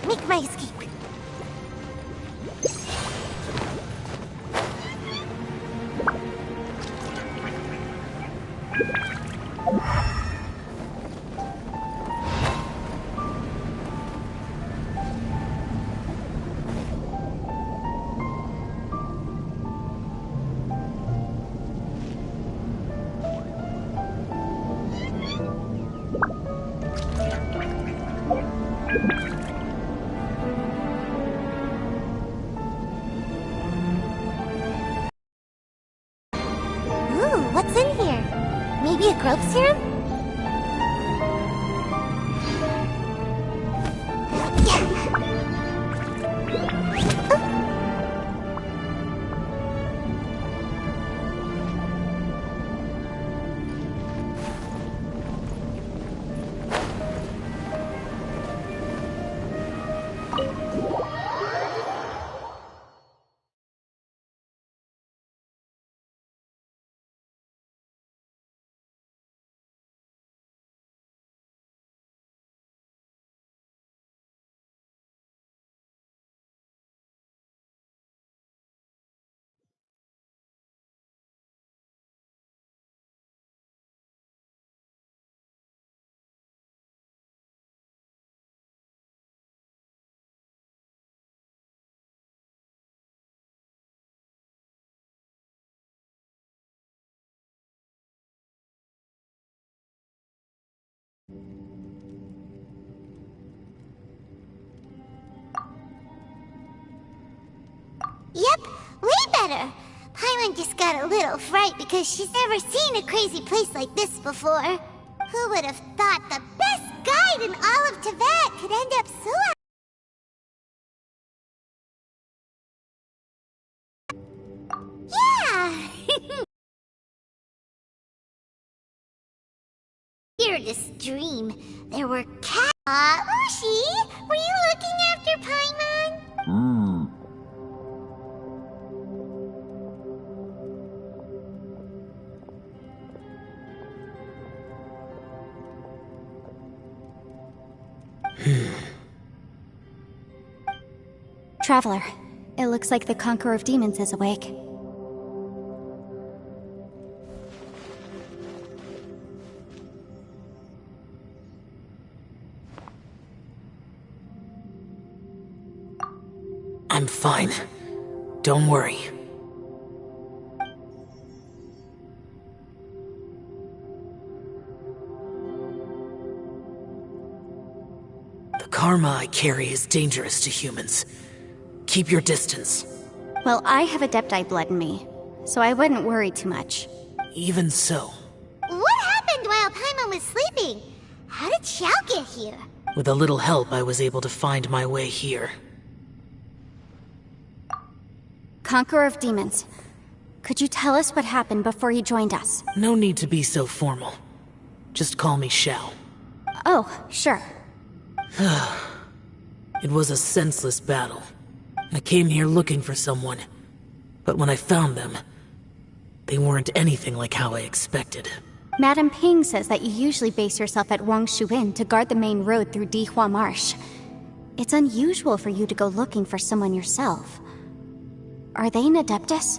make my escape. What's in here? Maybe a growth serum? Yep, way better. Paimon just got a little fright because she's never seen a crazy place like this before. Who would have thought the best guide in all of Tibet could end up so yeah! Weirdest dream. There were cats. Ushi, were you looking after Paimon? Traveler, it looks like the Conqueror of Demons is awake. I'm fine. Don't worry. The karma I carry is dangerous to humans. Keep your distance. Well, I have Adepti blood in me, so I wouldn't worry too much. Even so. What happened while Paimon was sleeping? How did Xiao get here? With a little help, I was able to find my way here. Conqueror of Demons, could you tell us what happened before you joined us? No need to be so formal. Just call me Xiao. Oh, sure. It was a senseless battle. I came here looking for someone, but when I found them, they weren't anything like how I expected. Madame Ping says that you usually base yourself at Wangshu Inn to guard the main road through Dihua Marsh. It's unusual for you to go looking for someone yourself. Are they an Adeptus?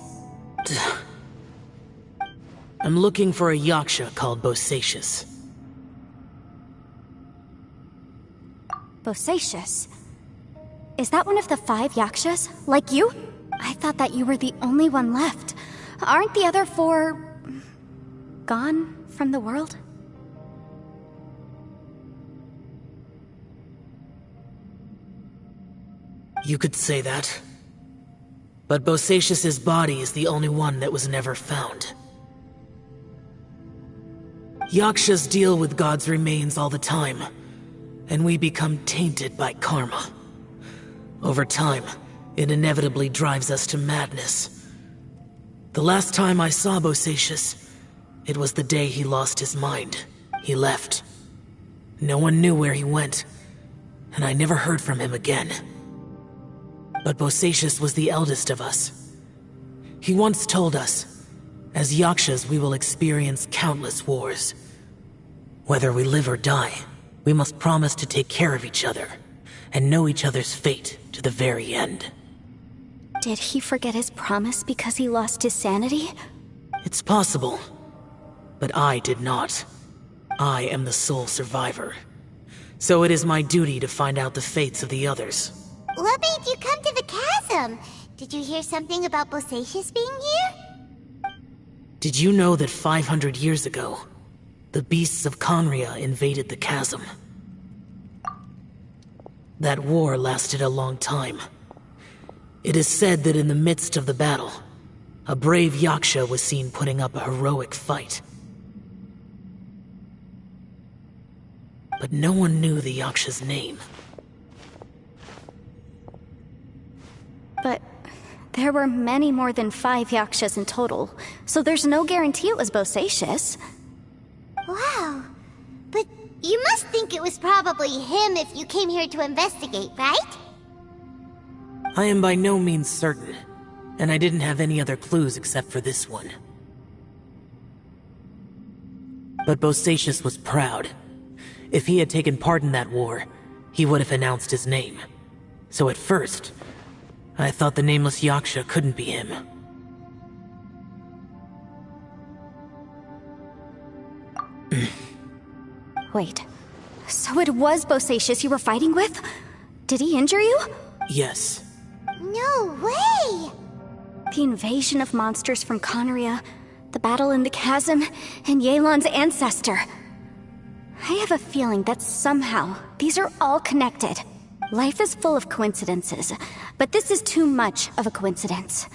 I'm looking for a Yaksha called Bosacius. Bosacius? Is that one of the 5 Yakshas? Like you? I thought that you were the only one left. Aren't the other 4... gone from the world? You could say that. But Bosacius's body is the only one that was never found. Yakshas deal with God's remains all the time, and we become tainted by karma. Over time, it inevitably drives us to madness. The last time I saw Bosacius, it was the day he lost his mind. He left. No one knew where he went, and I never heard from him again. But Bosacius was the eldest of us. He once told us, as Yakshas we will experience countless wars. Whether we live or die, we must promise to take care of each other, and know each other's fate to the very end. Did he forget his promise because he lost his sanity? It's possible, but I did not. I am the sole survivor. So it is my duty to find out the fates of the others. What made you come to the chasm? Did you hear something about Bosacius being here? Did you know that 500 years ago, the beasts of Conria invaded the chasm? That war lasted a long time. It is said that in the midst of the battle, a brave Yaksha was seen putting up a heroic fight. But no one knew the Yaksha's name. But there were many more than 5 Yakshas in total, so there's no guarantee it was Bosacius. Wow. But you must think it was probably him if you came here to investigate, right? I am by no means certain, and I didn't have any other clues except for this one. But Bosacius was proud. If he had taken part in that war, he would have announced his name. So at first, I thought the nameless Yaksha couldn't be him. Wait, so it was Bosacius you were fighting with? Did he injure you? Yes. No way! The invasion of monsters from Conria, the battle in the chasm, and Yelan's ancestor. I have a feeling that somehow these are all connected. Life is full of coincidences, but this is too much of a coincidence.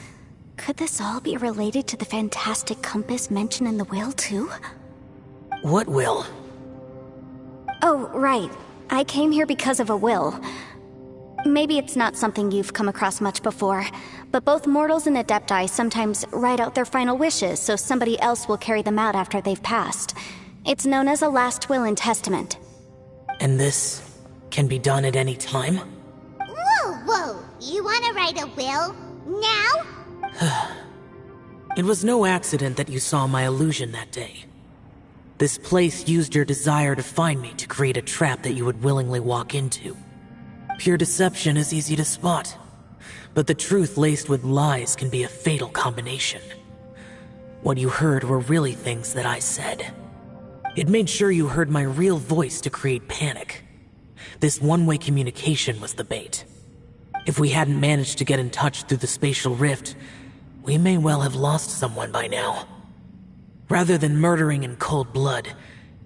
Could this all be related to the fantastic compass mentioned in the will, too? What will? Oh, right. I came here because of a will. Maybe it's not something you've come across much before, but both mortals and adepti sometimes write out their final wishes so somebody else will carry them out after they've passed. It's known as a last will and testament. And this can be done at any time? Whoa! You wanna write a will? Now? It was no accident that you saw my illusion that day. This place used your desire to find me to create a trap that you would willingly walk into. Pure deception is easy to spot, but the truth laced with lies can be a fatal combination. What you heard were really things that I said. It made sure you heard my real voice to create panic. This one-way communication was the bait. If we hadn't managed to get in touch through the spatial rift, we may well have lost someone by now. Rather than murdering in cold blood,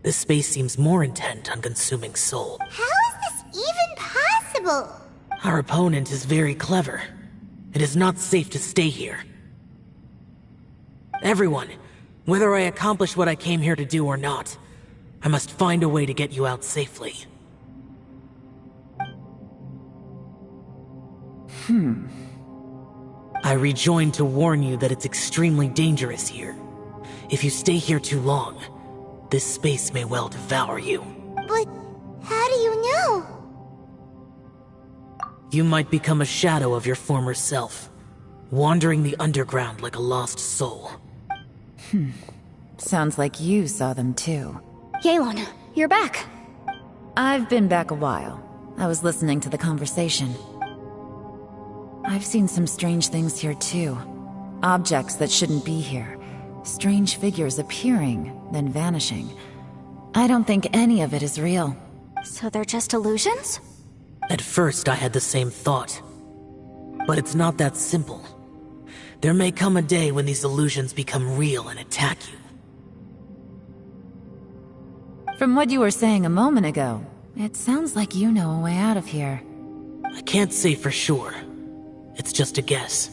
this space seems more intent on consuming soul. How is this even possible? Our opponent is very clever. It is not safe to stay here. Everyone, whether I accomplish what I came here to do or not, I must find a way to get you out safely. I rejoined to warn you that it's extremely dangerous here. If you stay here too long, this space may well devour you. But how do you know? You might become a shadow of your former self, wandering the underground like a lost soul. Sounds like you saw them too. Yelan, you're back. I've been back a while. I was listening to the conversation. I've seen some strange things here too. Objects that shouldn't be here. Strange figures appearing, then vanishing. I don't think any of it is real. So they're just illusions? At first I had the same thought. But it's not that simple. There may come a day when these illusions become real and attack you. From what you were saying a moment ago, it sounds like you know a way out of here. I can't say for sure. It's just a guess.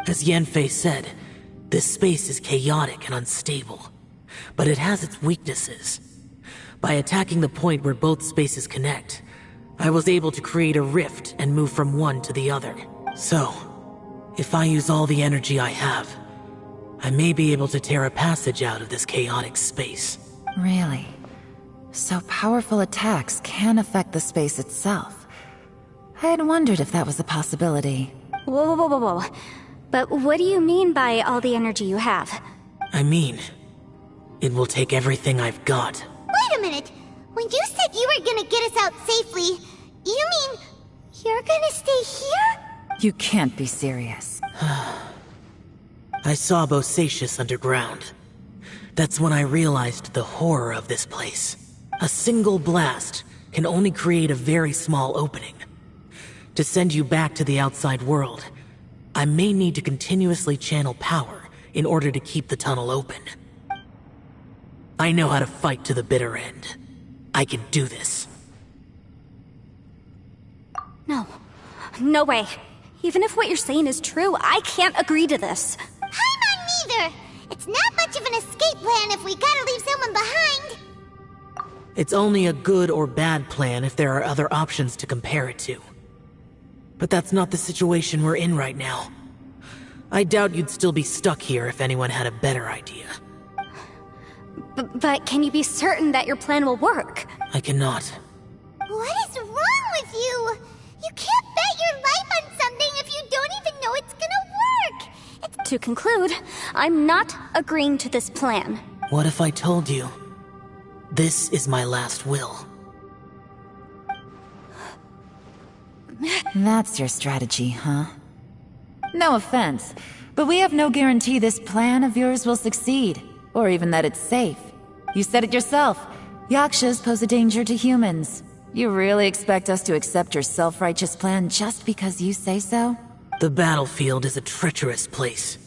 As Yanfei said, this space is chaotic and unstable, but it has its weaknesses. By attacking the point where both spaces connect, I was able to create a rift and move from one to the other. So, if I use all the energy I have, I may be able to tear a passage out of this chaotic space. Really? So powerful attacks can affect the space itself. I had wondered if that was a possibility. Whoa. But what do you mean by all the energy you have? I mean, it will take everything I've got. Wait a minute! When you said you were gonna get us out safely, you You can't be serious. I saw Bosacius underground. That's when I realized the horror of this place. A single blast can only create a very small opening. To send you back to the outside world, I may need to continuously channel power in order to keep the tunnel open. I know how to fight to the bitter end. I can do this. No. No way. Even if what you're saying is true, I can't agree to this. I'm neither. It's not much of an escape plan if we gotta leave someone behind. It's only a good or bad plan if there are other options to compare it to. But that's not the situation we're in right now. I doubt you'd still be stuck here if anyone had a better idea. But can you be certain that your plan will work? I cannot. What is wrong with you? You can't bet your life on something if you don't even know it's gonna work. To conclude, I'm not agreeing to this plan. What if I told you? This is my last will. That's your strategy, huh? No offense, but we have no guarantee this plan of yours will succeed, or even that it's safe. You said it yourself. Yakshas pose a danger to humans. You really expect us to accept your self-righteous plan just because you say so? The battlefield is a treacherous place.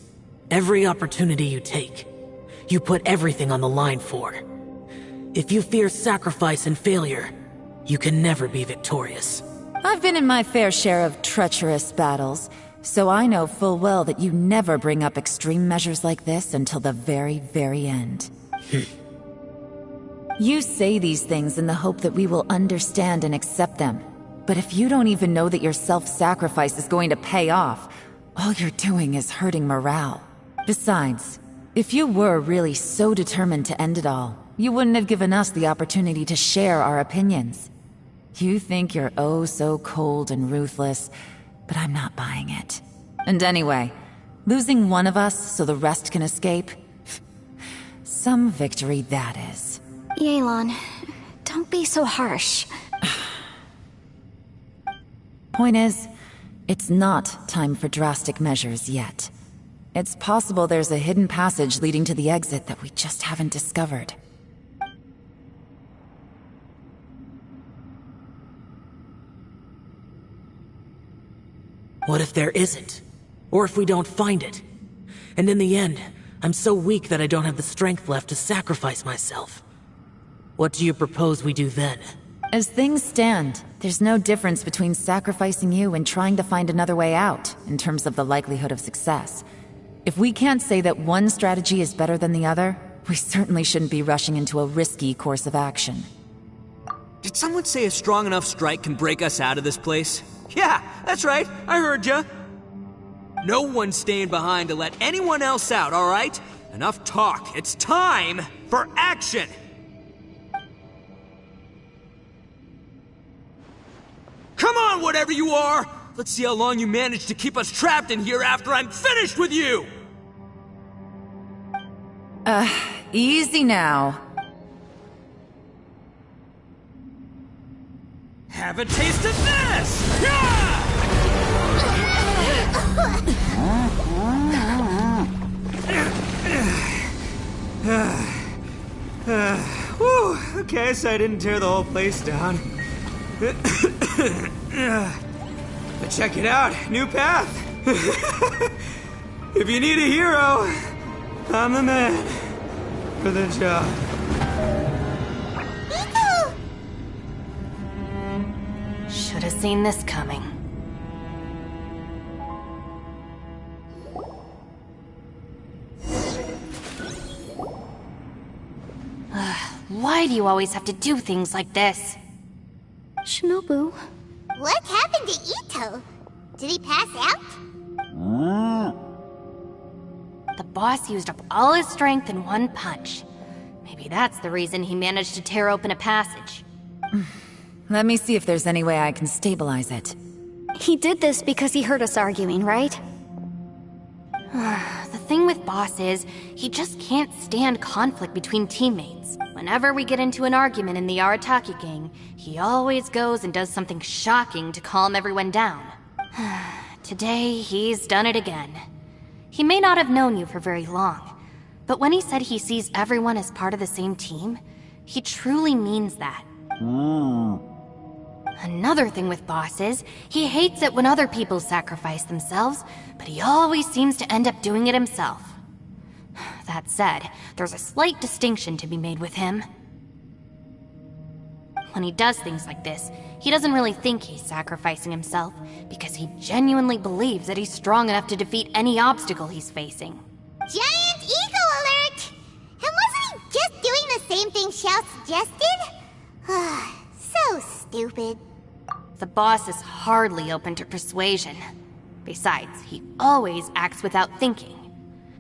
Every opportunity you take, you put everything on the line for. If you fear sacrifice and failure, you can never be victorious. I've been in my fair share of treacherous battles, so I know full well that you never bring up extreme measures like this until the very, very end. You say these things in the hope that we will understand and accept them. But if you don't even know that your self-sacrifice is going to pay off, all you're doing is hurting morale. Besides, if you were really so determined to end it all, you wouldn't have given us the opportunity to share our opinions. You think you're oh so cold and ruthless, but I'm not buying it. And anyway, losing one of us so the rest can escape? Some victory that is. Yelan, don't be so harsh. Point is, it's not time for drastic measures yet. It's possible there's a hidden passage leading to the exit that we just haven't discovered. What if there isn't? Or if we don't find it? And in the end, I'm so weak that I don't have the strength left to sacrifice myself. What do you propose we do then? As things stand, there's no difference between sacrificing you and trying to find another way out, in terms of the likelihood of success. If we can't say that one strategy is better than the other, we certainly shouldn't be rushing into a risky course of action. Did someone say a strong enough strike can break us out of this place? Yeah, that's right, I heard ya. No one's staying behind to let anyone else out, alright? Enough talk, it's time for action! Come on, whatever you are! Let's see how long you manage to keep us trapped in here after I'm finished with you! Easy now. Have a taste of this! Yeah! Whew, okay, so I didn't tear the whole place down. But check it out, new path. If you need a hero, I'm the man for the job. Should have seen this coming. Why do you always have to do things like this? Shinobu. What happened to Ito? Did he pass out? The boss used up all his strength in one punch. Maybe that's the reason he managed to tear open a passage. Let me see if there's any way I can stabilize it. He did this because he heard us arguing, right? The thing with Boss is, he just can't stand conflict between teammates. Whenever we get into an argument in the Arataki gang, he always goes and does something shocking to calm everyone down. today he's done it again. He may not have known you for very long, but when he said he sees everyone as part of the same team, he truly means that. Another thing with Boss is, he hates it when other people sacrifice themselves, but he always seems to end up doing it himself. That said, there's a slight distinction to be made with him. When he does things like this, he doesn't really think he's sacrificing himself, because he genuinely believes that he's strong enough to defeat any obstacle he's facing. Giant ego alert! And wasn't he just doing the same thing Xiao suggested? So stupid. The boss is hardly open to persuasion. Besides, he always acts without thinking.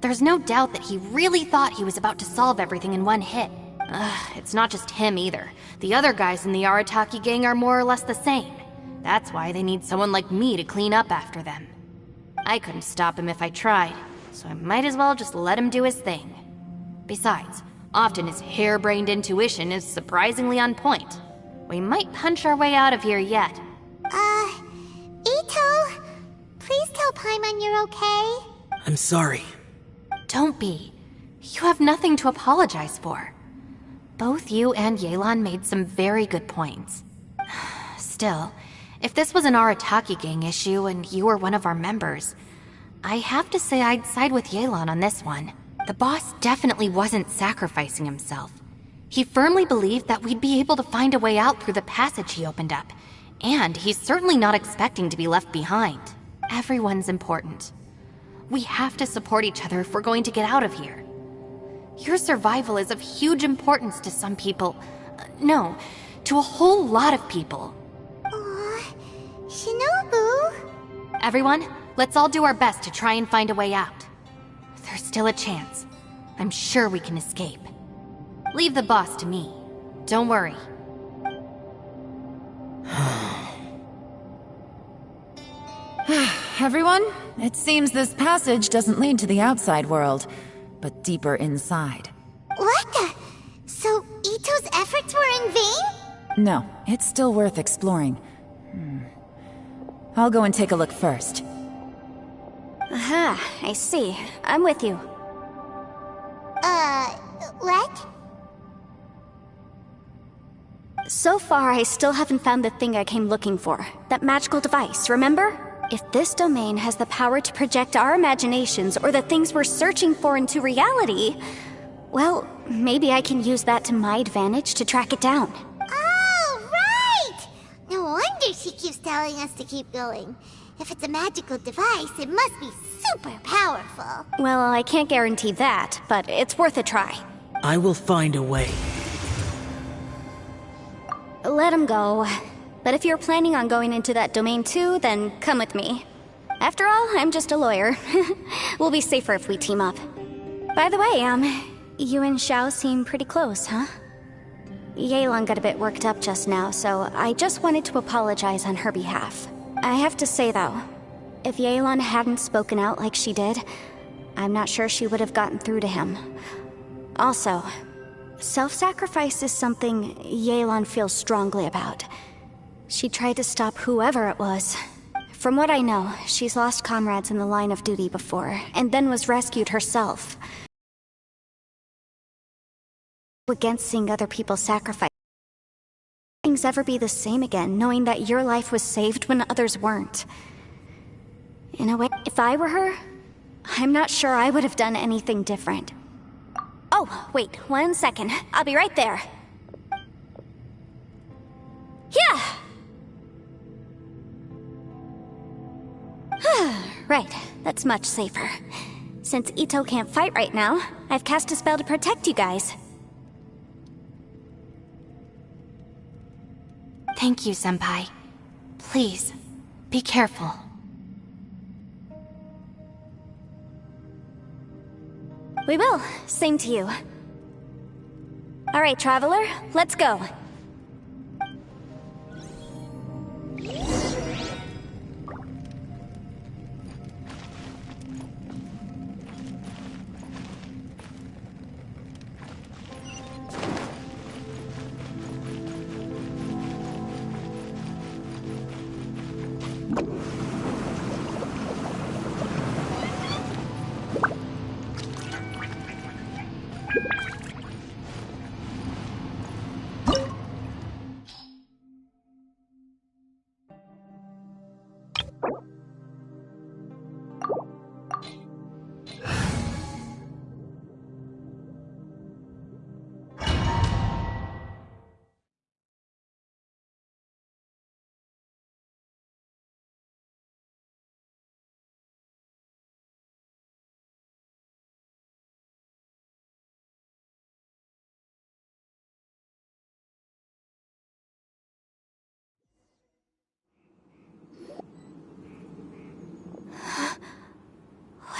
There's no doubt that he really thought he was about to solve everything in one hit. It's not just him either. The other guys in the Arataki gang are more or less the same. That's why they need someone like me to clean up after them. I couldn't stop him if I tried, so I might as well just let him do his thing. Besides, often his harebrained intuition is surprisingly on point. We might punch our way out of here yet. Ito, please tell Paimon you're okay. I'm sorry. Don't be. You have nothing to apologize for. Both you and Yelan made some very good points. Still, if this was an Arataki gang issue and you were one of our members, I have to say I'd side with Yelan on this one. The boss definitely wasn't sacrificing himself. He firmly believed that we'd be able to find a way out through the passage he opened up, and he's certainly not expecting to be left behind. Everyone's important. We have to support each other if we're going to get out of here. Your survival is of huge importance to some people. No, to a whole lot of people. Aw, Shinobu. Everyone, let's all do our best to try and find a way out. There's still a chance. I'm sure we can escape. Leave the boss to me. Don't worry. Everyone, it seems this passage doesn't lead to the outside world, but deeper inside. What the? So Ito's efforts were in vain? No, it's still worth exploring. I'll go and take a look first. Aha, I see. I'm with you. What? So far, I still haven't found the thing I came looking for. That magical device, remember? If this domain has the power to project our imaginations or the things we're searching for into reality, well, maybe I can use that to my advantage to track it down. Oh, right! No wonder she keeps telling us to keep going. If it's a magical device, it must be super powerful. Well, I can't guarantee that, but it's worth a try. I will find a way. Let him go. But if you're planning on going into that domain too, then come with me. After all, I'm just a lawyer. We'll be safer if we team up. By the way, you and Xiao seem pretty close, huh? Yelan got a bit worked up just now, so I just wanted to apologize on her behalf. I have to say though, if Yelan hadn't spoken out like she did, I'm not sure she would have gotten through to him. Also, self-sacrifice is something Yelan feels strongly about. She tried to stop whoever it was. From what I know, she's lost comrades in the line of duty before, and then was rescued herself. Against seeing other people sacrifice. Will things ever be the same again, knowing that your life was saved when others weren't? In a way, if I were her, I'm not sure I would have done anything different. Oh, wait, 1 second. I'll be right there. Yeah! Right, that's much safer. Since Ito can't fight right now, I've cast a spell to protect you guys. Thank you, Senpai. Please, be careful. We will. Same to you. Alright, Traveler, let's go.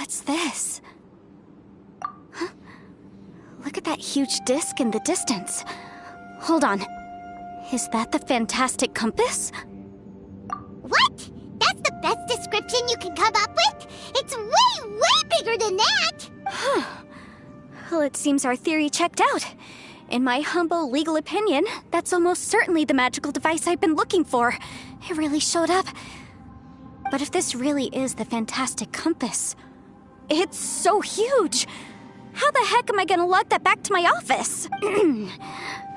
What's this? Huh? Look at that huge disc in the distance. Hold on. Is that the fantastic compass? What? That's the best description you can come up with? It's way, way bigger than that! Well, it seems our theory checked out. In my humble legal opinion, that's almost certainly the magical device I've been looking for. It really showed up. But if this really is the fantastic compass, it's so huge! How the heck am I gonna lug that back to my office?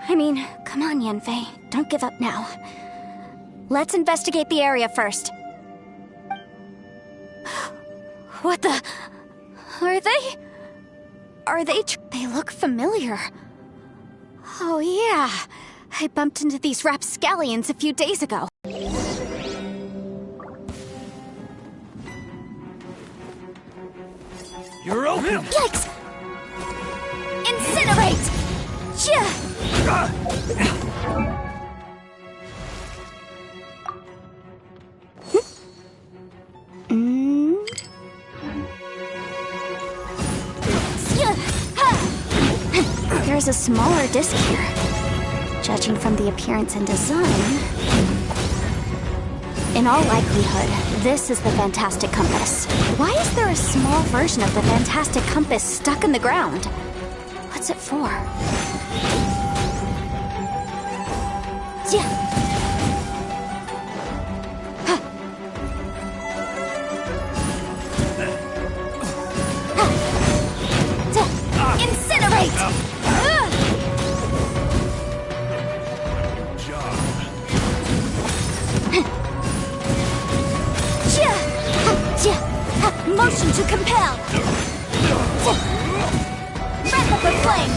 I mean, come on, Yanfei. Don't give up now. Let's investigate the area first. What the... Are they... They look familiar. Oh yeah, I bumped into these rapscallions a few days ago. You're open! Yikes! Incinerate! There's a smaller disc here. Judging from the appearance and design... In all likelihood, this is the fantastic compass. Why is there a small version of the fantastic compass stuck in the ground? What's it for? Incinerate! Motion to compel! Wrap up a flame!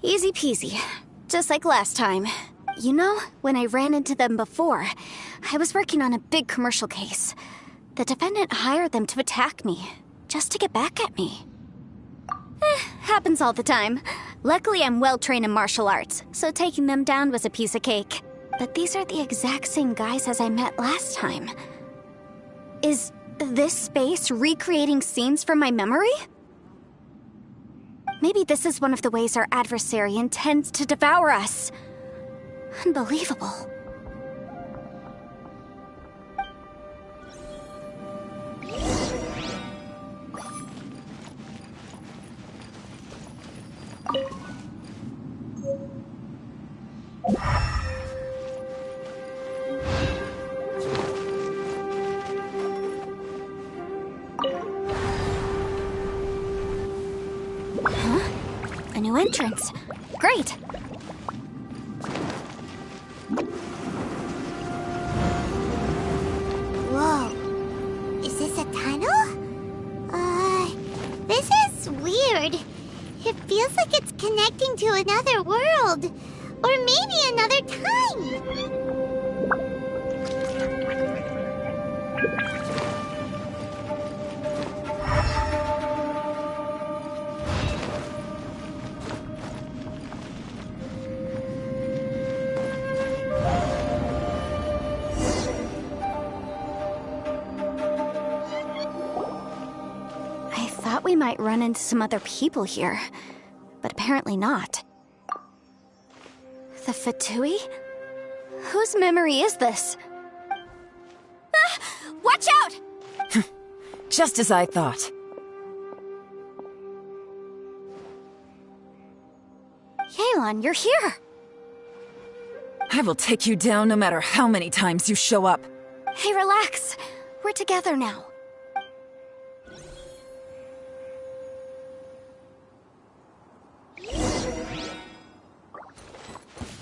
Easy peasy. Just like last time. You know, when I ran into them before, I was working on a big commercial case. The defendant hired them to attack me, just to get back at me. Happens all the time. Luckily, I'm well-trained in martial arts, so taking them down was a piece of cake. But these are the exact same guys as I met last time. Is this space recreating scenes from my memory? Maybe this is one of the ways our adversary intends to devour us. Unbelievable. Huh? A new entrance. Great! Whoa. Is this a tunnel? This is weird. It feels like it's connecting to another world. Or maybe another time. We might run into some other people here, but apparently not. The Fatui? Whose memory is this? Ah! Watch out! Just as I thought. Yelan, you're here! I will take you down no matter how many times you show up. Hey, relax. We're together now.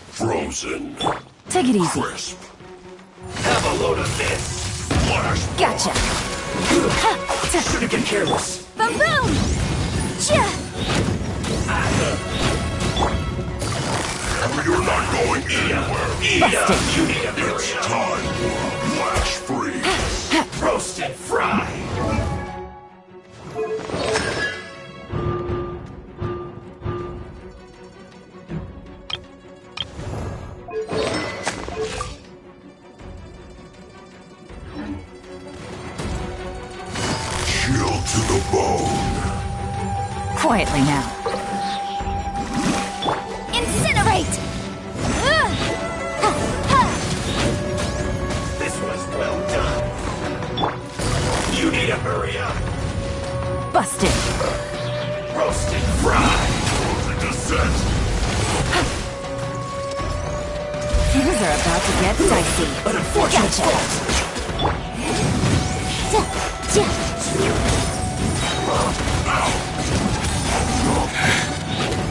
Frozen. Take it easy. Crisp. Have a load of this. Gotcha. Should've been careless. Boom boom! You're not going anywhere. Busted. You need a it's time. Flash freeze. Roasted fry. Quietly now. Incinerate! This was well done. You need to hurry up. Busted. Roasted fried. The descent. Things are about to get dicey. An unfortunate fault.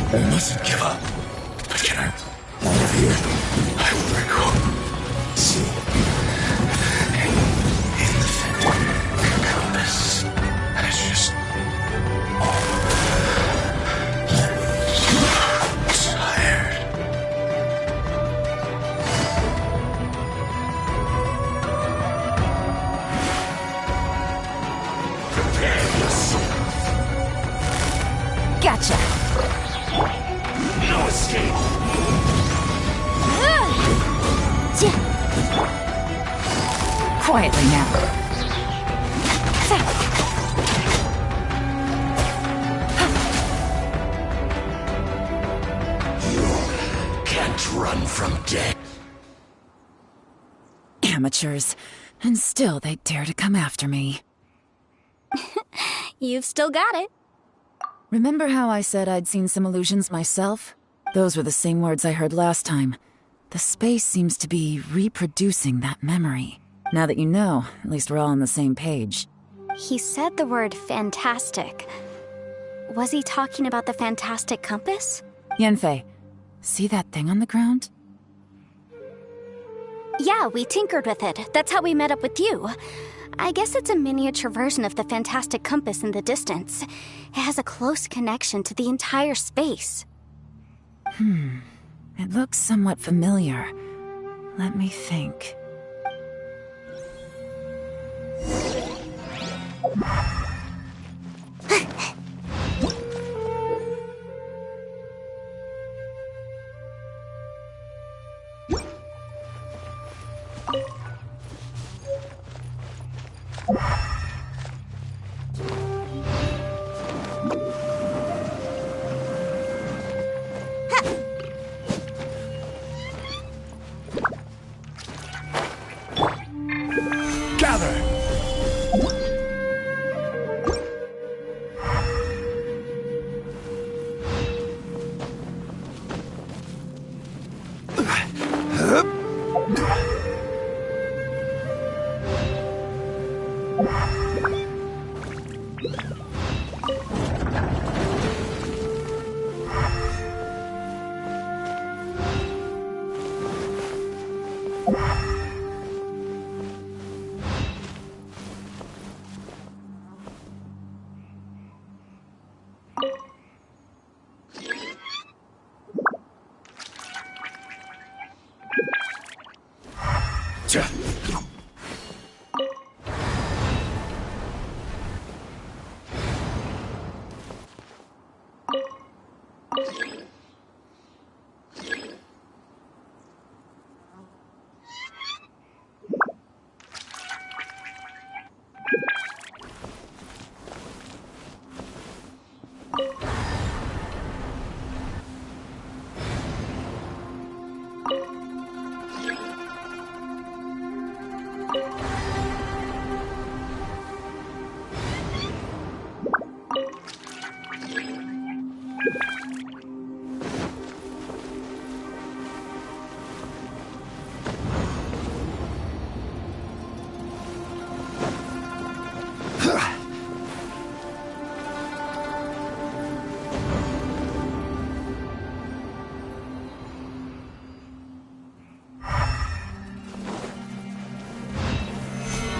I mustn't give up. But can I live here? I will recall. See. In the compass. I just. Tired. Prepare yourself. Gotcha. No escape. Quietly now. Can't run from death. Amateurs. And still they dare to come after me. You've still got it. Remember how I said I'd seen some illusions myself? Those were the same words I heard last time. The space seems to be reproducing that memory. Now that you know, at least we're all on the same page. He said the word fantastic. Was he talking about the fantastic compass? Yanfei, see that thing on the ground? Yeah, we tinkered with it. That's how we met up with you. I guess it's a miniature version of the fantastic compass in the distance. It has a close connection to the entire space. It looks somewhat familiar. Let me think. Gather!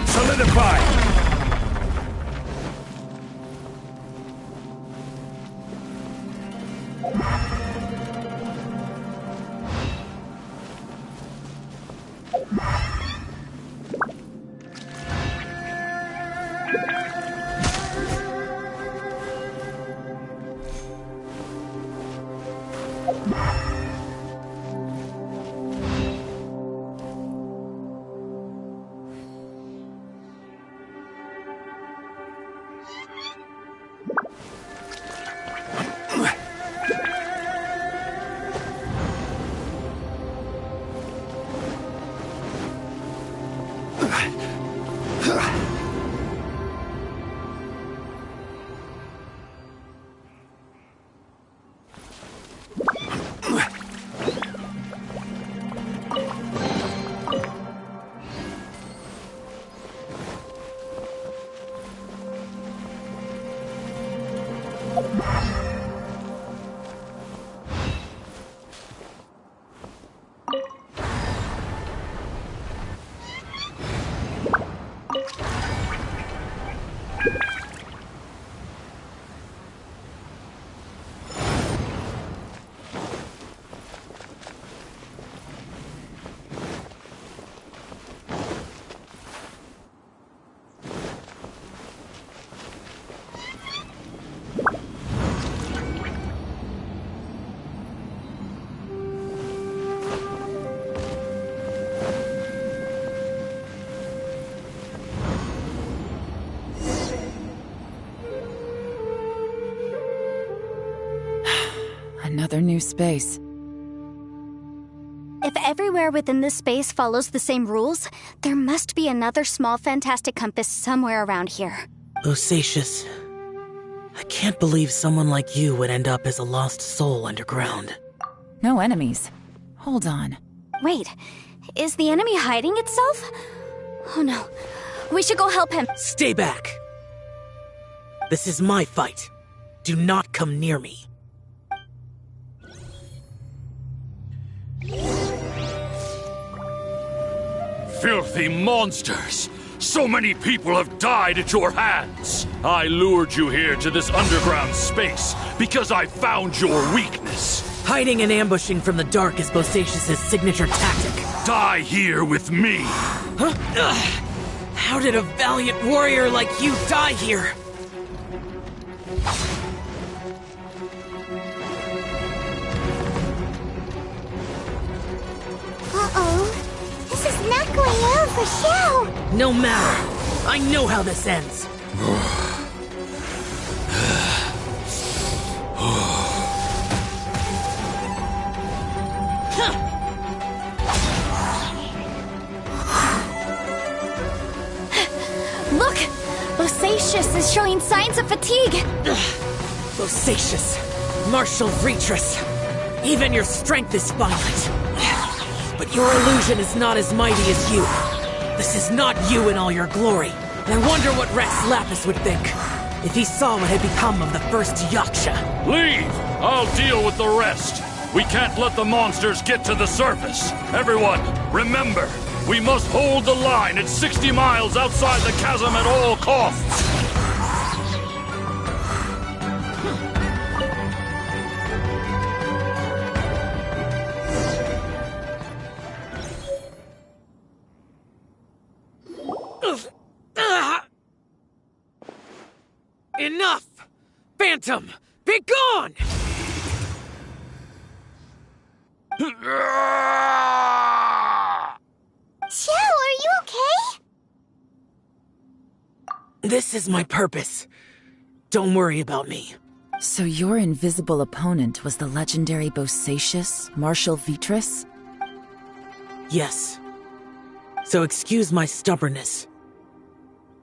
Solidify! Another new space. If everywhere within this space follows the same rules, there must be another small fantastic compass somewhere around here. Bosacious, I can't believe someone like you would end up as a lost soul underground. No enemies. Hold on. Wait, is the enemy hiding itself? Oh no, we should go help him. Stay back! This is my fight. Do not come near me. Filthy monsters! So many people have died at your hands! I lured you here to this underground space because I found your weakness. Hiding and ambushing from the dark is Bosacious's signature tactic. Die here with me! Huh? Ugh. How did a valiant warrior like you die here? Uh-oh. This is not going well for Xiao. No matter. I know how this ends. Look! Bosacious is showing signs of fatigue. Bosacious, martial Vitreous. Even your strength is finite. But your illusion is not as mighty as you. This is not you in all your glory. And I wonder what Rex Lapis would think if he saw what had become of the first Yaksha. Leave! I'll deal with the rest. We can't let the monsters get to the surface. Everyone, remember, we must hold the line at 60 miles outside the chasm at all costs. Enough! Phantom, be gone! Xiao, are you okay? This is my purpose. Don't worry about me. So your invisible opponent was the legendary Bosacious, Martial Vitreous? Yes. So excuse my stubbornness.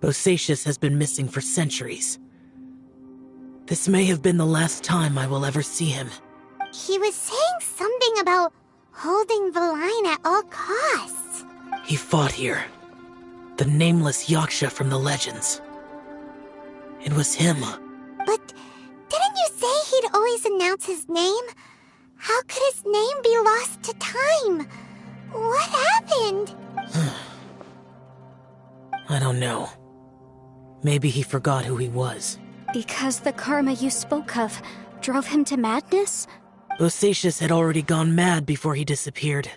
Bosacious has been missing for centuries. This may have been the last time I will ever see him. He was saying something about holding the line at all costs. He fought here. The nameless Yaksha from the legends. It was him. But didn't you say he'd always announce his name? How could his name be lost to time? What happened? I don't know. Maybe he forgot who he was. Because the karma you spoke of drove him to madness? Bosacious had already gone mad before he disappeared.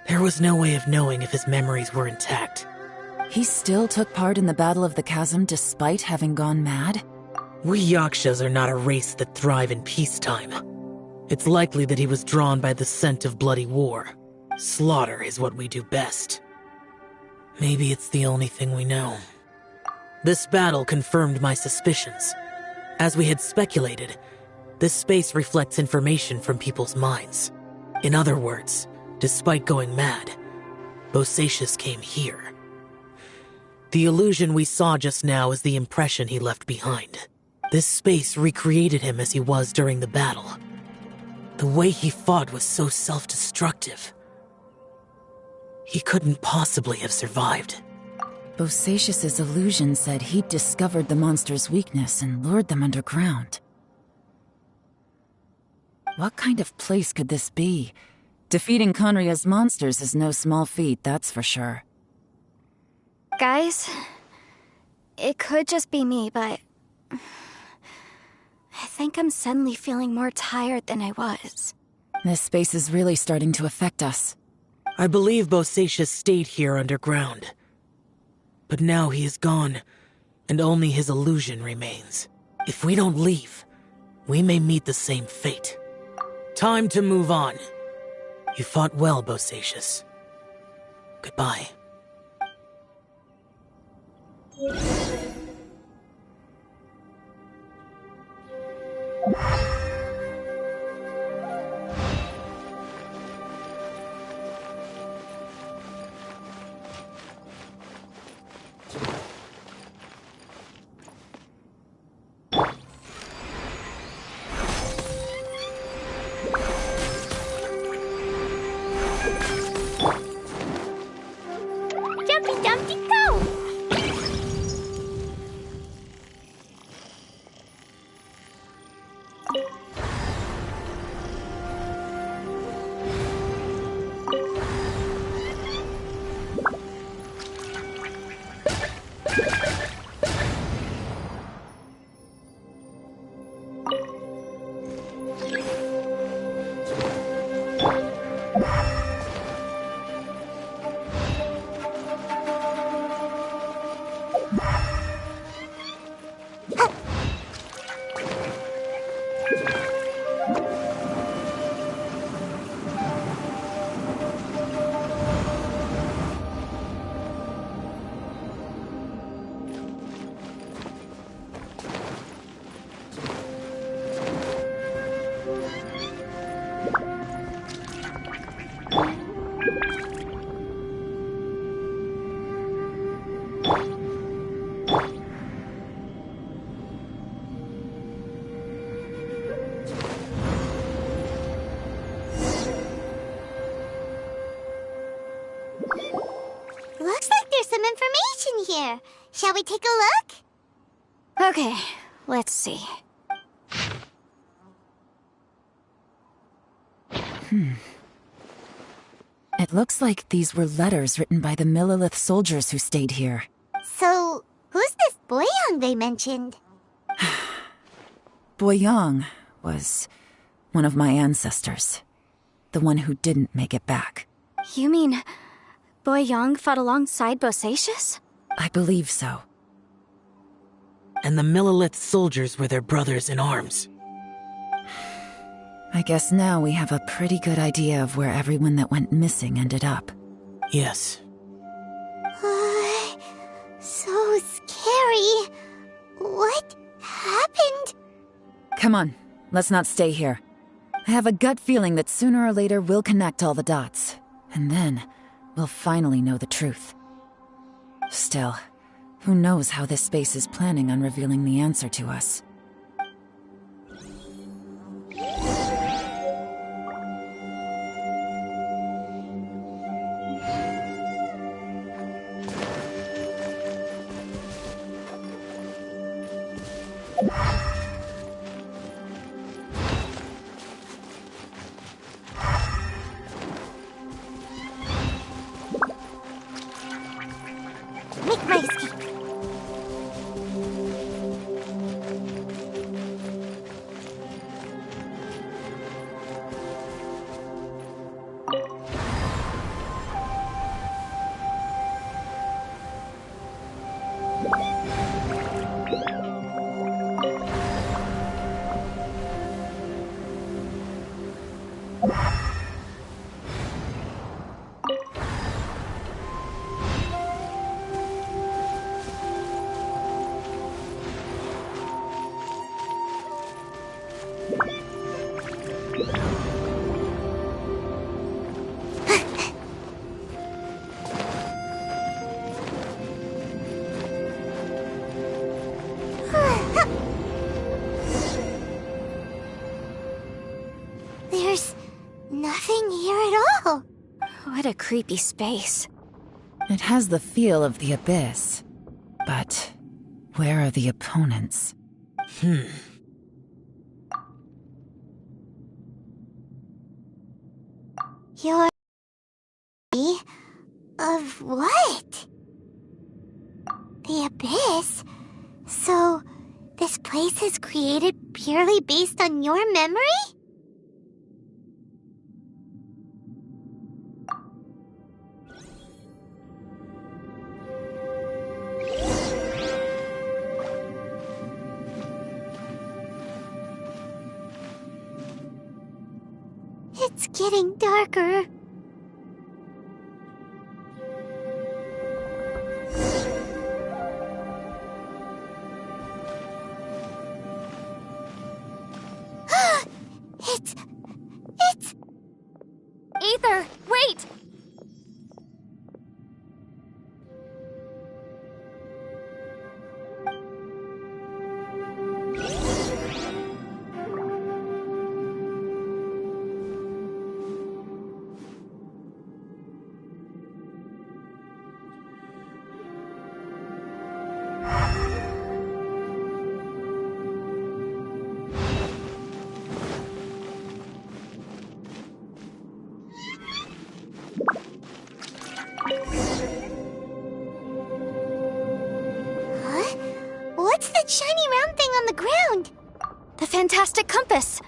There was no way of knowing if his memories were intact. He still took part in the Battle of the Chasm despite having gone mad? We Yakshas are not a race that thrive in peacetime. It's likely that he was drawn by the scent of bloody war. Slaughter is what we do best. Maybe it's the only thing we know. This battle confirmed my suspicions. As we had speculated, this space reflects information from people's minds. In other words, despite going mad, Bosacious came here. The illusion we saw just now is the impression he left behind. This space recreated him as he was during the battle. The way he fought was so self-destructive. He couldn't possibly have survived. Bosacious's illusion said he'd discovered the monster's weakness and lured them underground. What kind of place could this be? Defeating Conria's monsters is no small feat, that's for sure. Guys, it could just be me, but I think I'm suddenly feeling more tired than I was. This space is really starting to affect us. I believe Bosacius stayed here underground. But now he is gone, and only his illusion remains. If we don't leave, we may meet the same fate. Time to move on. You fought well, Bosacius. Goodbye. Jumpy Dumpty go! Looks like there's some information here. Shall we take a look? Okay, let's see. It looks like these were letters written by the Millelith soldiers who stayed here. So, who's this Boyang they mentioned? Boyang was one of my ancestors. The one who didn't make it back. You mean Boyang fought alongside Bosacius? I believe so. And the Millelith soldiers were their brothers in arms. I guess now we have a pretty good idea of where everyone that went missing ended up. Yes. So scary. What happened? Come on, let's not stay here. I have a gut feeling that sooner or later we'll connect all the dots. And then, we'll finally know the truth. Still, who knows how this space is planning on revealing the answer to us. Make my escape. What a creepy space. It has the feel of the Abyss. But where are the opponents? You're... of what? The Abyss? So, this place is created purely based on your memory? It's getting darker. It's... Ether, wait! What's that shiny round thing on the ground? The fantastic compass!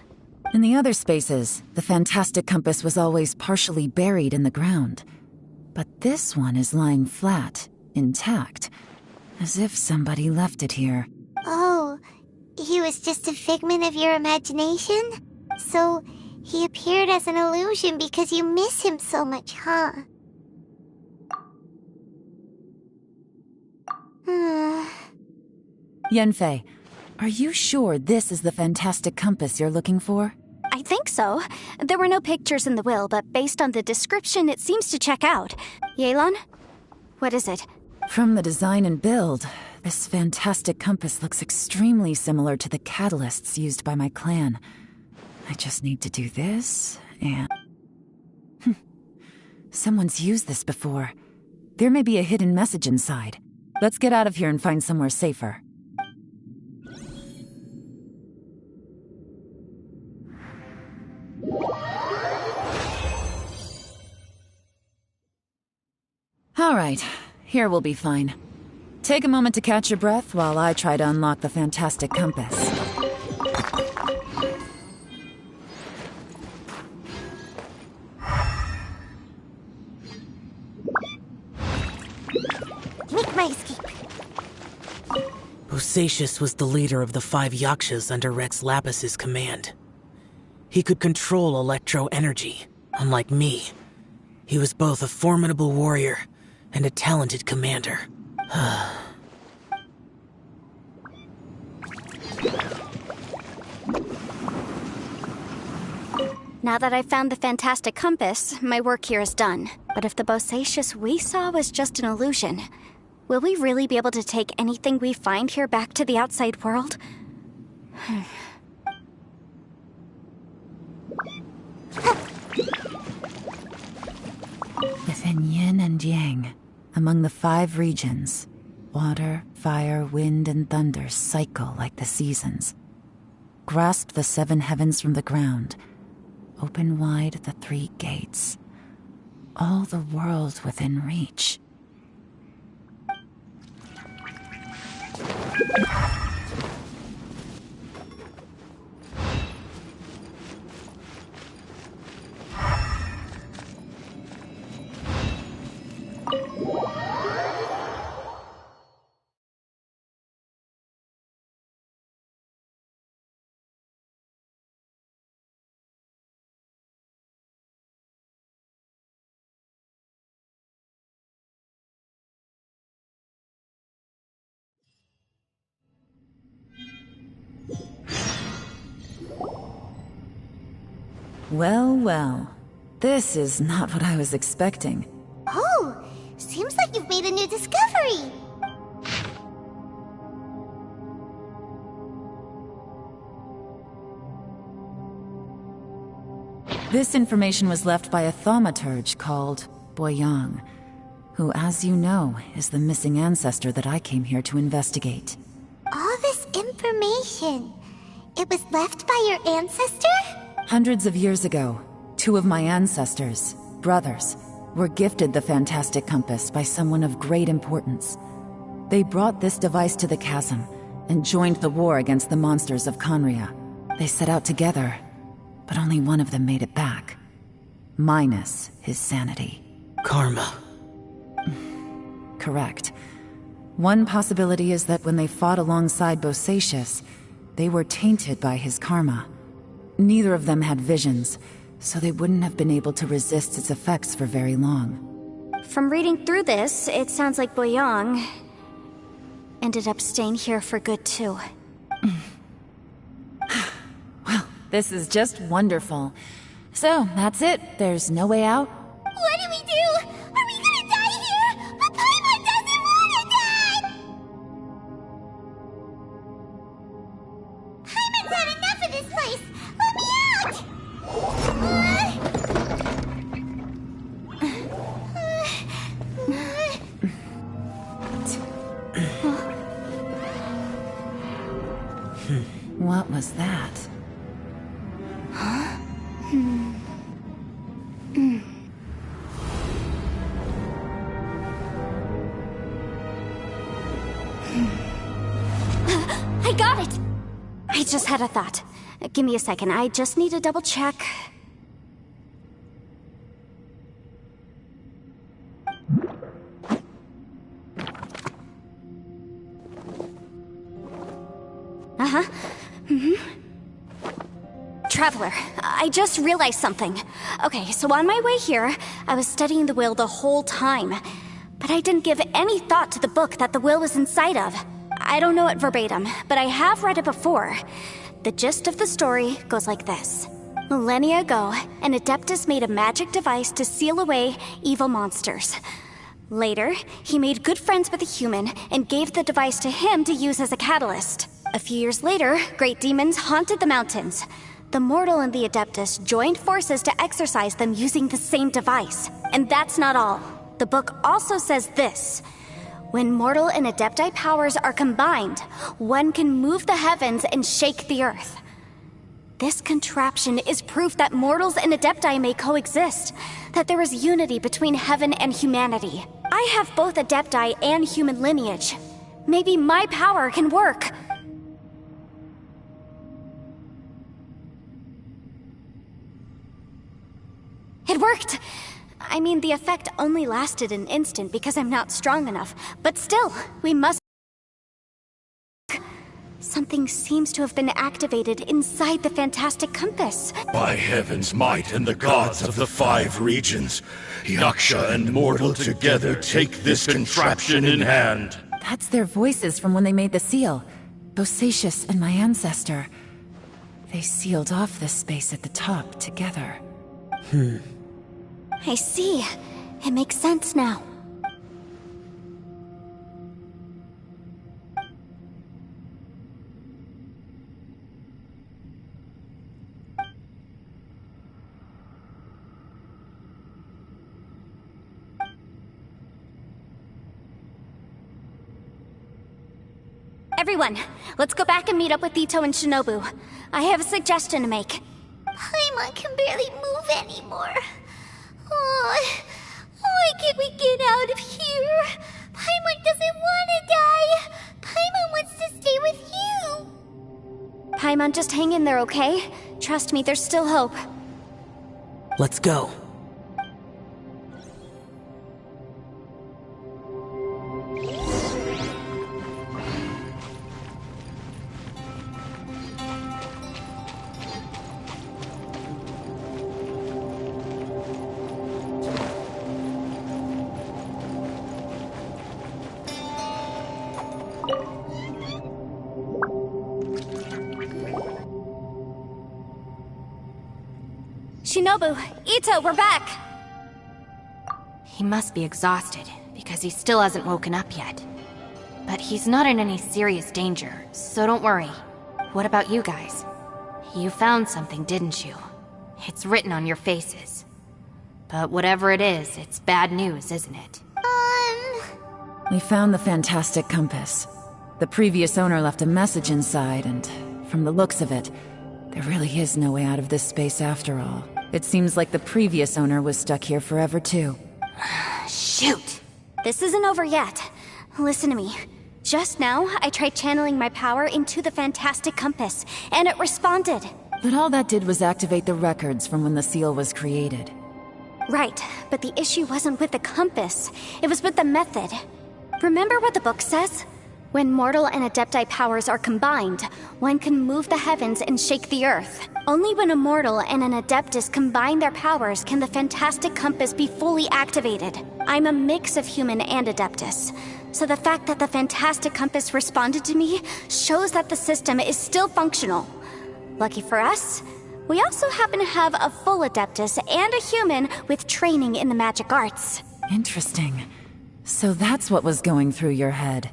In the other spaces, the fantastic compass was always partially buried in the ground. But this one is lying flat, intact, as if somebody left it here. Oh, he was just a figment of your imagination? So, he appeared as an illusion because you miss him so much, huh? Yanfei, are you sure this is the fantastic compass you're looking for? I think so. There were no pictures in the will, but based on the description, it seems to check out. Yelan? What is it? From the design and build, this fantastic compass looks extremely similar to the catalysts used by my clan. I just need to do this, and... Someone's used this before. There may be a hidden message inside. Let's get out of here and find somewhere safer. All right, here we'll be fine. Take a moment to catch your breath while I try to unlock the fantastic compass. Make my escape. Bosacius was the leader of the 5 Yakshas under Rex Lapis's command. He could control electro energy, unlike me. He was both a formidable warrior and a talented commander. Now that I've found the fantastic compass, my work here is done. But if the Bosacius we saw was just an illusion, will we really be able to take anything we find here back to the outside world? Within yin and yang, among the 5 regions, water, fire, wind, and thunder cycle like the seasons. Grasp the 7 heavens from the ground. Open wide the 3 gates. All the world within reach. Well, well. This is not what I was expecting. Oh, seems like you've made a new discovery. This information was left by a thaumaturge called Boyang, who, as you know, is the missing ancestor that I came here to investigate. All this information, it was left by your ancestor? Hundreds of years ago, two of my ancestors, brothers, were gifted the fantastic compass by someone of great importance. They brought this device to the chasm and joined the war against the monsters of Conria. They set out together, but only one of them made it back. Minus his sanity. Karma. Correct. One possibility is that when they fought alongside Bosacius, they were tainted by his karma. Neither of them had visions, so they wouldn't have been able to resist its effects for very long. From reading through this, it sounds like Boyang ended up staying here for good too. Well, this is just wonderful. So, that's it. There's no way out? What do we do? Are we gonna die here? But Paimon doesn't wanna die! Paimon's had enough of this place! Let me out! What was that? I got it! I just had a thought. Give me a second, I just need to double check. Traveler, I just realized something. Okay, so on my way here, I was studying the will the whole time. But I didn't give any thought to the book that the will was inside of. I don't know it verbatim, but I have read it before. The gist of the story goes like this. Millennia ago, an Adeptus made a magic device to seal away evil monsters. Later, he made good friends with a human and gave the device to him to use as a catalyst. A few years later, great demons haunted the mountains. The mortal and the Adeptus joined forces to exorcise them using the same device. And that's not all. The book also says this. When mortal and Adepti powers are combined, one can move the heavens and shake the earth. This contraption is proof that mortals and Adepti may coexist, that there is unity between heaven and humanity. I have both Adepti and human lineage. Maybe my power can work. It worked! I mean, the effect only lasted an instant because I'm not strong enough, but still, we must... Something seems to have been activated inside the fantastic compass. By heaven's might and the gods of the 5 regions, Yaksha and mortal together take this contraption in hand. That's their voices from when they made the seal. Bosacius and my ancestor. They sealed off this space at the top together. I see. It makes sense now. Everyone, let's go back and meet up with Ito and Shinobu. I have a suggestion to make. Paimon can barely move anymore. Oh, why can't we get out of here? Paimon doesn't want to die. Paimon wants to stay with you. Paimon, just hang in there, okay? Trust me, there's still hope. Let's go. Shinobu, Ito, we're back! He must be exhausted, because he still hasn't woken up yet. But he's not in any serious danger, so don't worry. What about you guys? You found something, didn't you? It's written on your faces. But whatever it is, it's bad news, isn't it? We found the fantastic compass. The previous owner left a message inside, and from the looks of it, there really is no way out of this space after all. It seems like the previous owner was stuck here forever too. Shoot! This isn't over yet. Listen to me. Just now, I tried channeling my power into the fantastic compass, and it responded. But all that did was activate the records from when the seal was created. Right, but the issue wasn't with the compass. It was with the method. Remember what the book says? When mortal and Adepti powers are combined, one can move the heavens and shake the earth. Only when a mortal and an Adeptus combine their powers can the fantastic compass be fully activated. I'm a mix of human and Adeptus, so the fact that the fantastic compass responded to me shows that the system is still functional. Lucky for us, we also happen to have a full Adeptus and a human with training in the magic arts. Interesting. So that's what was going through your head.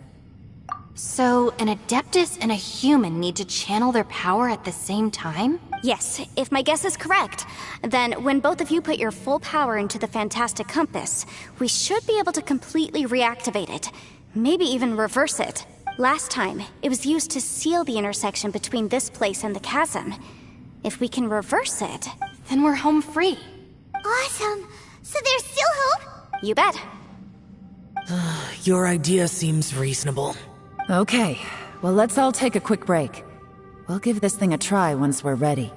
So, an Adeptus and a human need to channel their power at the same time? Yes, if my guess is correct, then when both of you put your full power into the fantastic compass, we should be able to completely reactivate it. Maybe even reverse it. Last time, it was used to seal the intersection between this place and the chasm. If we can reverse it, Then we're home free. Awesome. So there's still hope? you bet. Your idea seems reasonable. Okay, well let's all take a quick break. We'll give this thing a try once we're ready.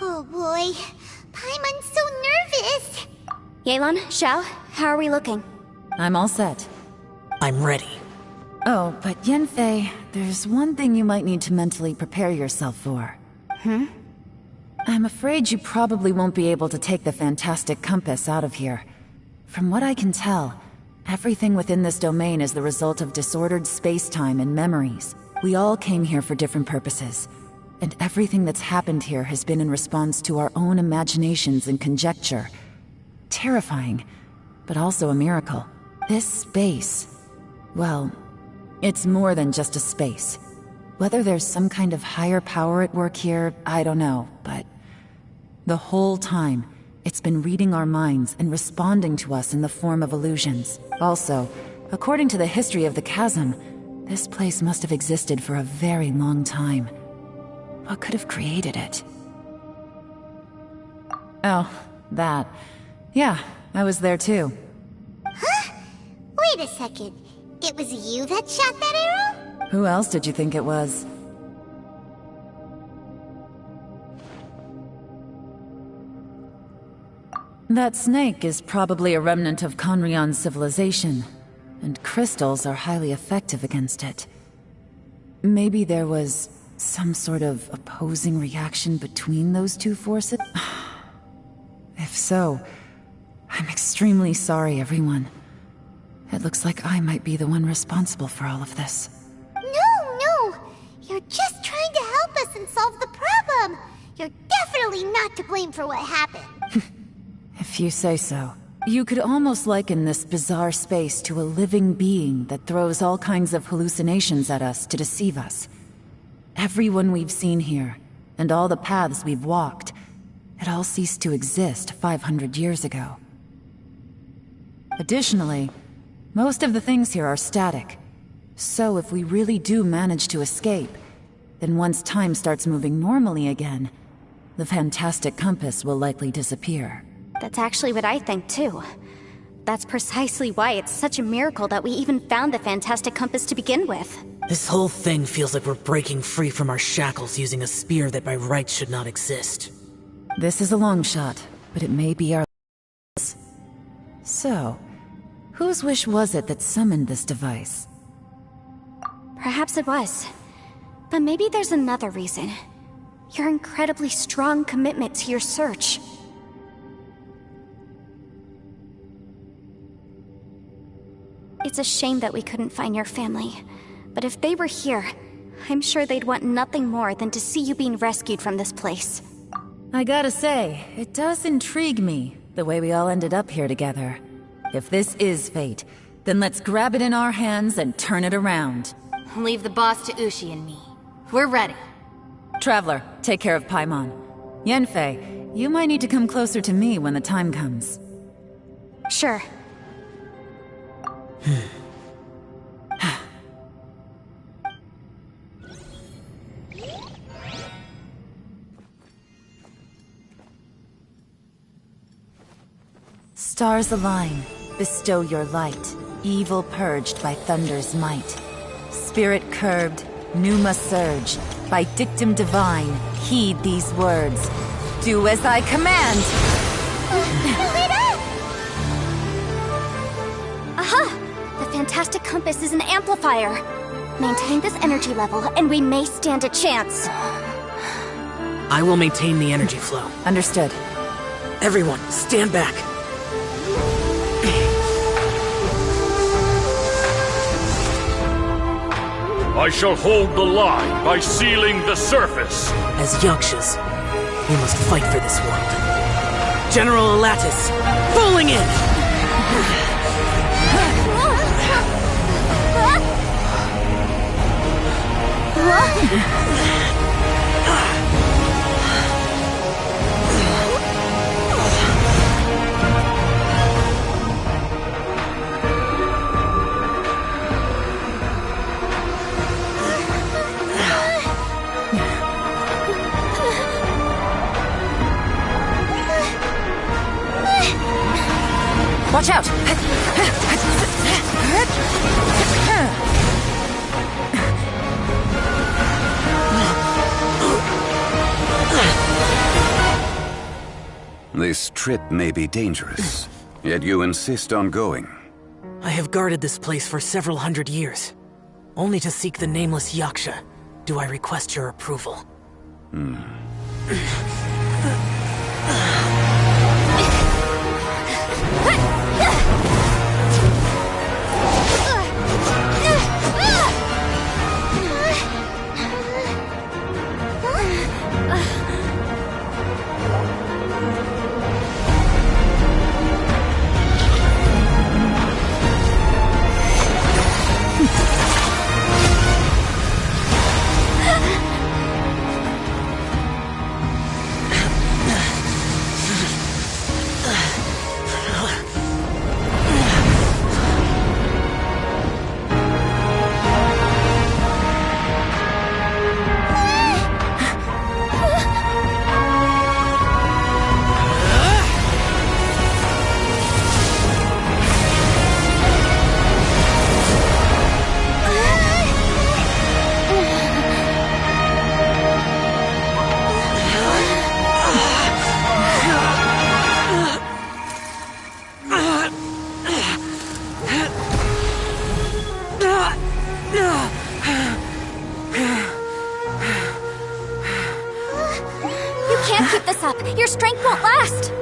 Oh boy. Paimon's so nervous. Yelan, Xiao, how are we looking? I'm all set. I'm ready. Oh, but Yanfei, there's one thing you might need to mentally prepare yourself for. I'm afraid you probably won't be able to take the fantastic compass out of here. From what I can tell, everything within this domain is the result of disordered space-time and memories. We all came here for different purposes, and everything that's happened here has been in response to our own imaginations and conjecture. Terrifying, but also a miracle. This space, well, it's more than just a space. Whether there's some kind of higher power at work here, I don't know, but the whole time, it's been reading our minds and responding to us in the form of illusions. Also, according to the history of the chasm, this place must have existed for a very long time. What could have created it? Oh, that. Yeah, I was there too. Huh? Wait a second. It was you that shot that arrow? Who else did you think it was? That snake is probably a remnant of Conrion's civilization, and crystals are highly effective against it. Maybe there was some sort of opposing reaction between those two forces? If so, I'm extremely sorry, everyone. It looks like I might be the one responsible for all of this. No. You're just trying to help us and solve the problem. You're definitely not to blame for what happened. If you say so. You could almost liken this bizarre space to a living being that throws all kinds of hallucinations at us to deceive us. Everyone we've seen here, and all the paths we've walked, it all ceased to exist 500 years ago. Additionally, most of the things here are static. So if we really do manage to escape, then once time starts moving normally again, the fantastic compass will likely disappear. That's actually what I think too. That's precisely why it's such a miracle that we even found the fantastic compass to begin with. This whole thing feels like we're breaking free from our shackles using a spear that by rights should not exist. This is a long shot, but it may be our last. So, whose wish was it that summoned this device? Perhaps it was. But maybe there's another reason. Your incredibly strong commitment to your search. It's a shame that we couldn't find your family. But if they were here, I'm sure they'd want nothing more than to see you being rescued from this place. I gotta say, it does intrigue me, the way we all ended up here together. If this is fate, then let's grab it in our hands and turn it around. Leave the boss to Ushi and me. We're ready. Traveler, take care of Paimon. Yenfei, you might need to come closer to me when the time comes. Sure. Stars align, bestow your light, evil purged by thunder's might. Spirit curbed, pneuma surge, by dictum divine, heed these words. Do as I command! Aha! The fantastic compass is an amplifier. Maintain this energy level, and we may stand a chance. I will maintain the energy flow. Understood. Everyone, stand back. I shall hold the line by sealing the surface. As Yakshas, we must fight for this world. General Alatus, falling in! Watch out! This trip may be dangerous, yet you insist on going. I have guarded this place for several hundred years. Only to seek the nameless Yaksha do I request your approval. Your strength won't last!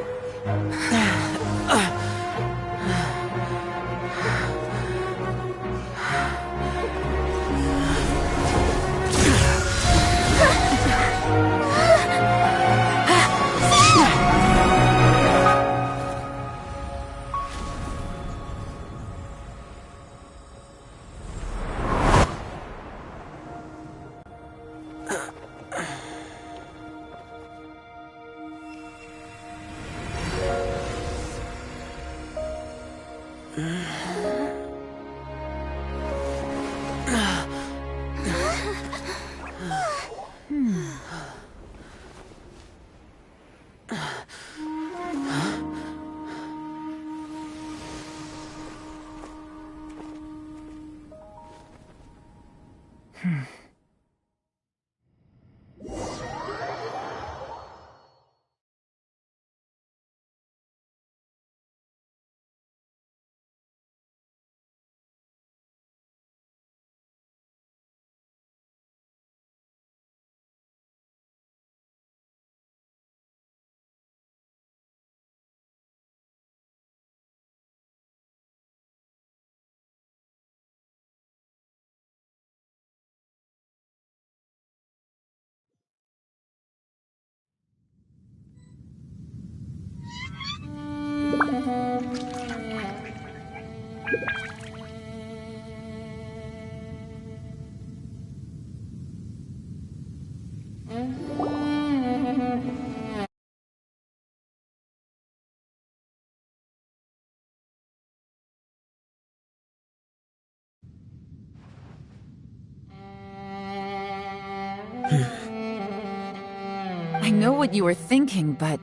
know what you were thinking, but...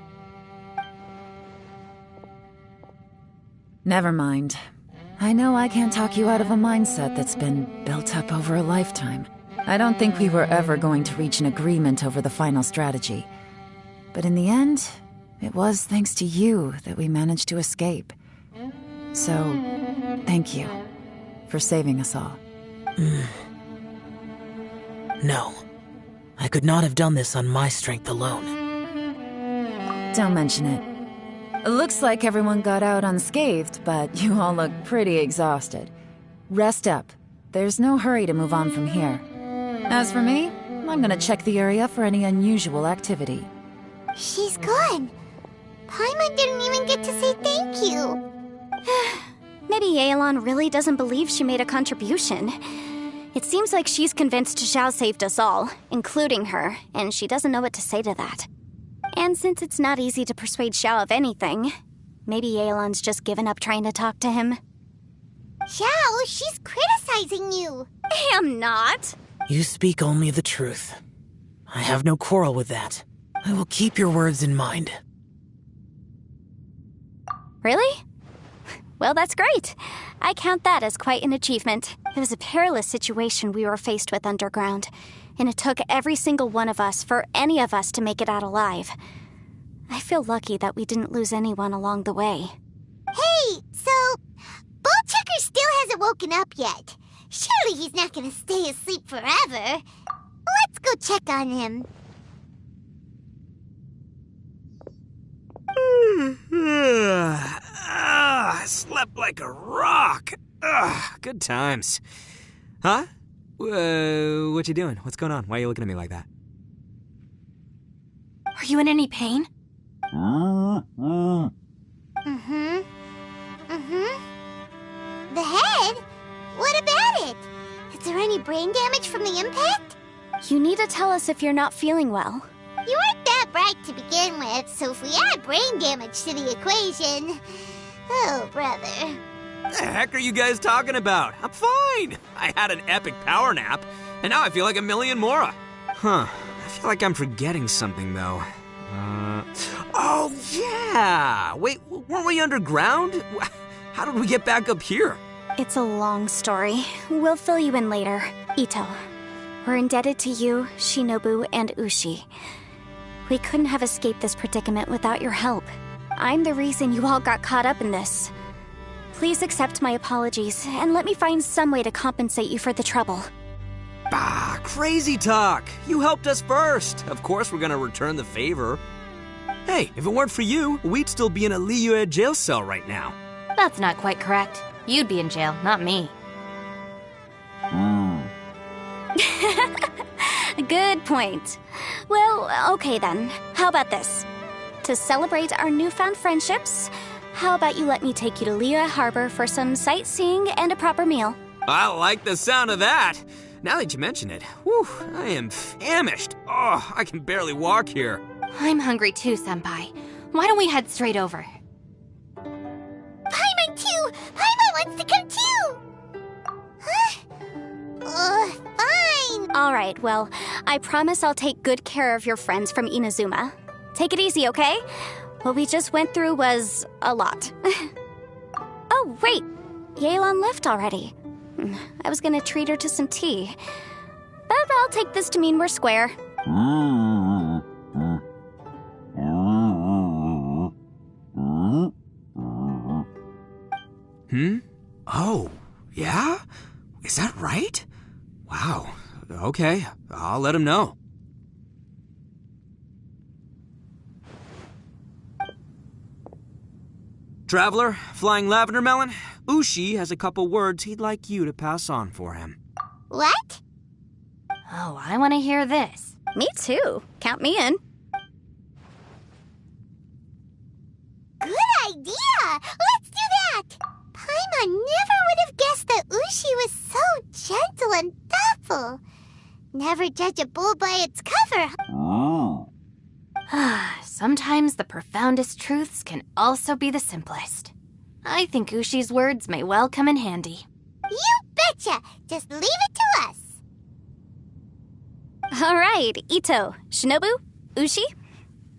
Never mind. I know I can't talk you out of a mindset that's been built up over a lifetime. I don't think we were ever going to reach an agreement over the final strategy. But in the end, it was thanks to you that we managed to escape. So, thank you for saving us all. No. I could not have done this on my strength alone. Don't mention it. It looks like everyone got out unscathed, but you all look pretty exhausted. Rest up. There's no hurry to move on from here. As for me, I'm gonna check the area for any unusual activity. She's gone. Paimon didn't even get to say thank you. Maybe Yelan really doesn't believe she made a contribution. It seems like she's convinced Zhao saved us all, including her, and she doesn't know what to say to that. And since it's not easy to persuade Zhao of anything, maybe Yelan's just given up trying to talk to him. Zhao, she's criticizing you. I am not. You speak only the truth. I have no quarrel with that. I will keep your words in mind. Really? Well, that's great. I count that as quite an achievement. It was a perilous situation we were faced with underground, and it took every single one of us for any of us to make it out alive. I feel lucky that we didn't lose anyone along the way. Hey, so Ballchecker still hasn't woken up yet. Surely he's not gonna stay asleep forever. Let's go check on him. I slept like a rock. Good times. Huh? What you doing? What's going on? Why are you looking at me like that? Are you in any pain? The head? What about it? Is there any brain damage from the impact? You need to tell us if you're not feeling well. You weren't that bright to begin with, so if we add brain damage to the equation... Oh, brother. What the heck are you guys talking about? I'm fine. I had an epic power nap, and now I feel like a million more. Huh. I feel like I'm forgetting something, though. Oh, yeah! Wait, weren't we underground? How did we get back up here? It's a long story. We'll fill you in later. Ito, we're indebted to you, Shinobu, and Ushi. We couldn't have escaped this predicament without your help. I'm the reason you all got caught up in this. Please accept my apologies, and let me find some way to compensate you for the trouble. Bah, crazy talk. You helped us first. Of course we're gonna return the favor. Hey, if it weren't for you, we'd still be in a Liyue jail cell right now. That's not quite correct. You'd be in jail, not me. Good point. Well, okay then. How about this? To celebrate our newfound friendships, how about you let me take you to Liyue Harbor for some sightseeing and a proper meal? I like the sound of that. Now that you mention it, whew, I am famished. Oh, I can barely walk here. I'm hungry too, Senpai. Why don't we head straight over? Paimon too! Paimon wants to come too! Huh? Fine! Alright, well, I promise I'll take good care of your friends from Inazuma. Take it easy, okay? What we just went through was a lot. Oh, wait! Yelan left already. I was gonna treat her to some tea. But I'll take this to mean we're square. Oh, yeah? Is that right? Wow. Okay, I'll let him know. Traveler, Flying Lavender Melon, Ushi has a couple words he'd like you to pass on for him. What? Oh, I want to hear this. Me too. Count me in. Good idea! Let's do that! Paimon never would have guessed that Ushi was so gentle and thoughtful. Never judge a bull by its cover. Sometimes the profoundest truths can also be the simplest. I think Ushi's words may well come in handy. You betcha! Just leave it to us. Alright, Ito, Shinobu, Ushi,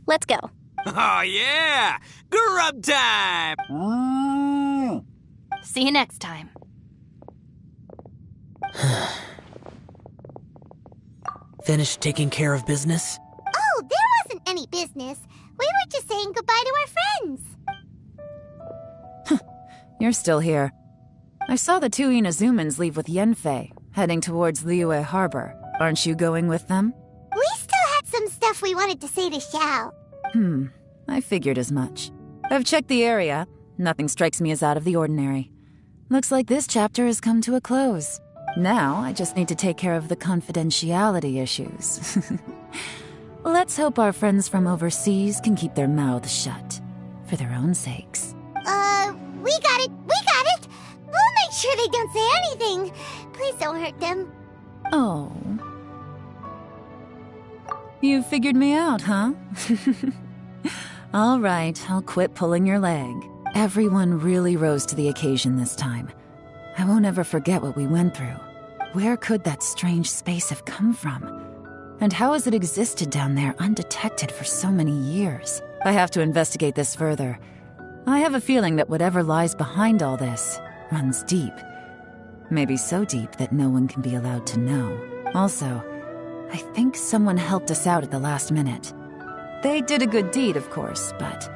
Let's go. Oh yeah! Grub time! See you next time. Finished taking care of business? Oh, there wasn't any business. We were just saying goodbye to our friends. You're still here. I saw the two Inazumans leave with Yenfei, heading towards Liyue Harbor. Aren't you going with them? We still had some stuff we wanted to say to Xiao. I figured as much. I've checked the area. Nothing strikes me as out of the ordinary. Looks like this chapter has come to a close. Now, I just need to take care of the confidentiality issues. Let's hope our friends from overseas can keep their mouths shut. For their own sakes. We got it! We'll make sure they don't say anything. Please don't hurt them. Oh. You figured me out, huh? All right, I'll quit pulling your leg. Everyone really rose to the occasion this time. I won't ever forget what we went through. Where could that strange space have come from? And how has it existed down there undetected for so many years? I have to investigate this further. I have a feeling that whatever lies behind all this runs deep. Maybe so deep that no one can be allowed to know. Also, I think someone helped us out at the last minute. They did a good deed, of course, but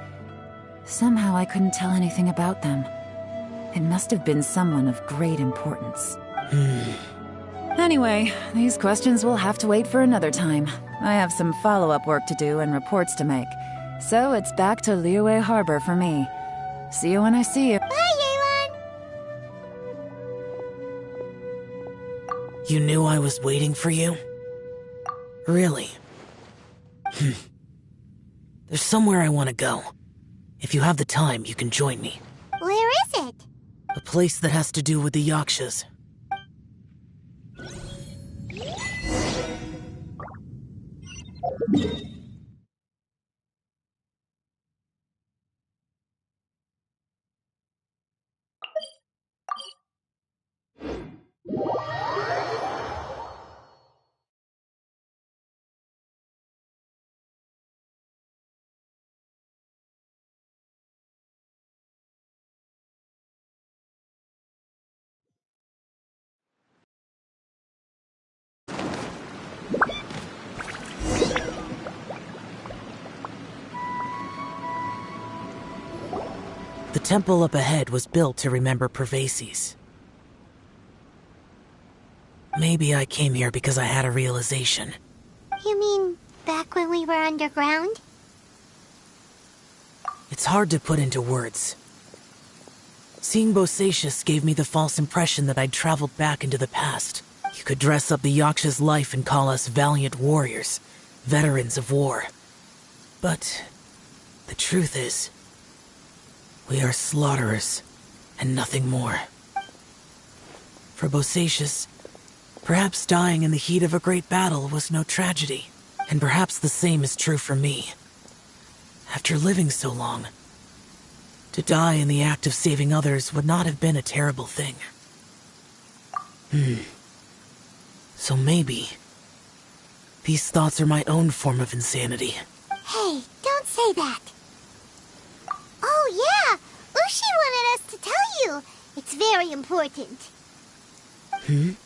somehow I couldn't tell anything about them. It must have been someone of great importance. Anyway, these questions will have to wait for another time. I have some follow-up work to do and reports to make. So it's back to Liyue Harbor for me. See you when I see you. Bye, Yelan! You knew I was waiting for you? Really? There's somewhere I want to go. If you have the time, you can join me. Where is it? A place that has to do with the Yakshas. The temple up ahead was built to remember Pervases. Maybe I came here because I had a realization. You mean back when we were underground? It's hard to put into words. Seeing Bosacius gave me the false impression that I'd traveled back into the past. You could dress up the Yaksha's life and call us valiant warriors, veterans of war. But the truth is, we are slaughterers, and nothing more. For Bosacius, perhaps dying in the heat of a great battle was no tragedy, and perhaps the same is true for me. After living so long, to die in the act of saving others would not have been a terrible thing. So maybe these thoughts are my own form of insanity. Hey, don't say that. Oh yeah, Ushi wanted us to tell you. It's very important. Ushi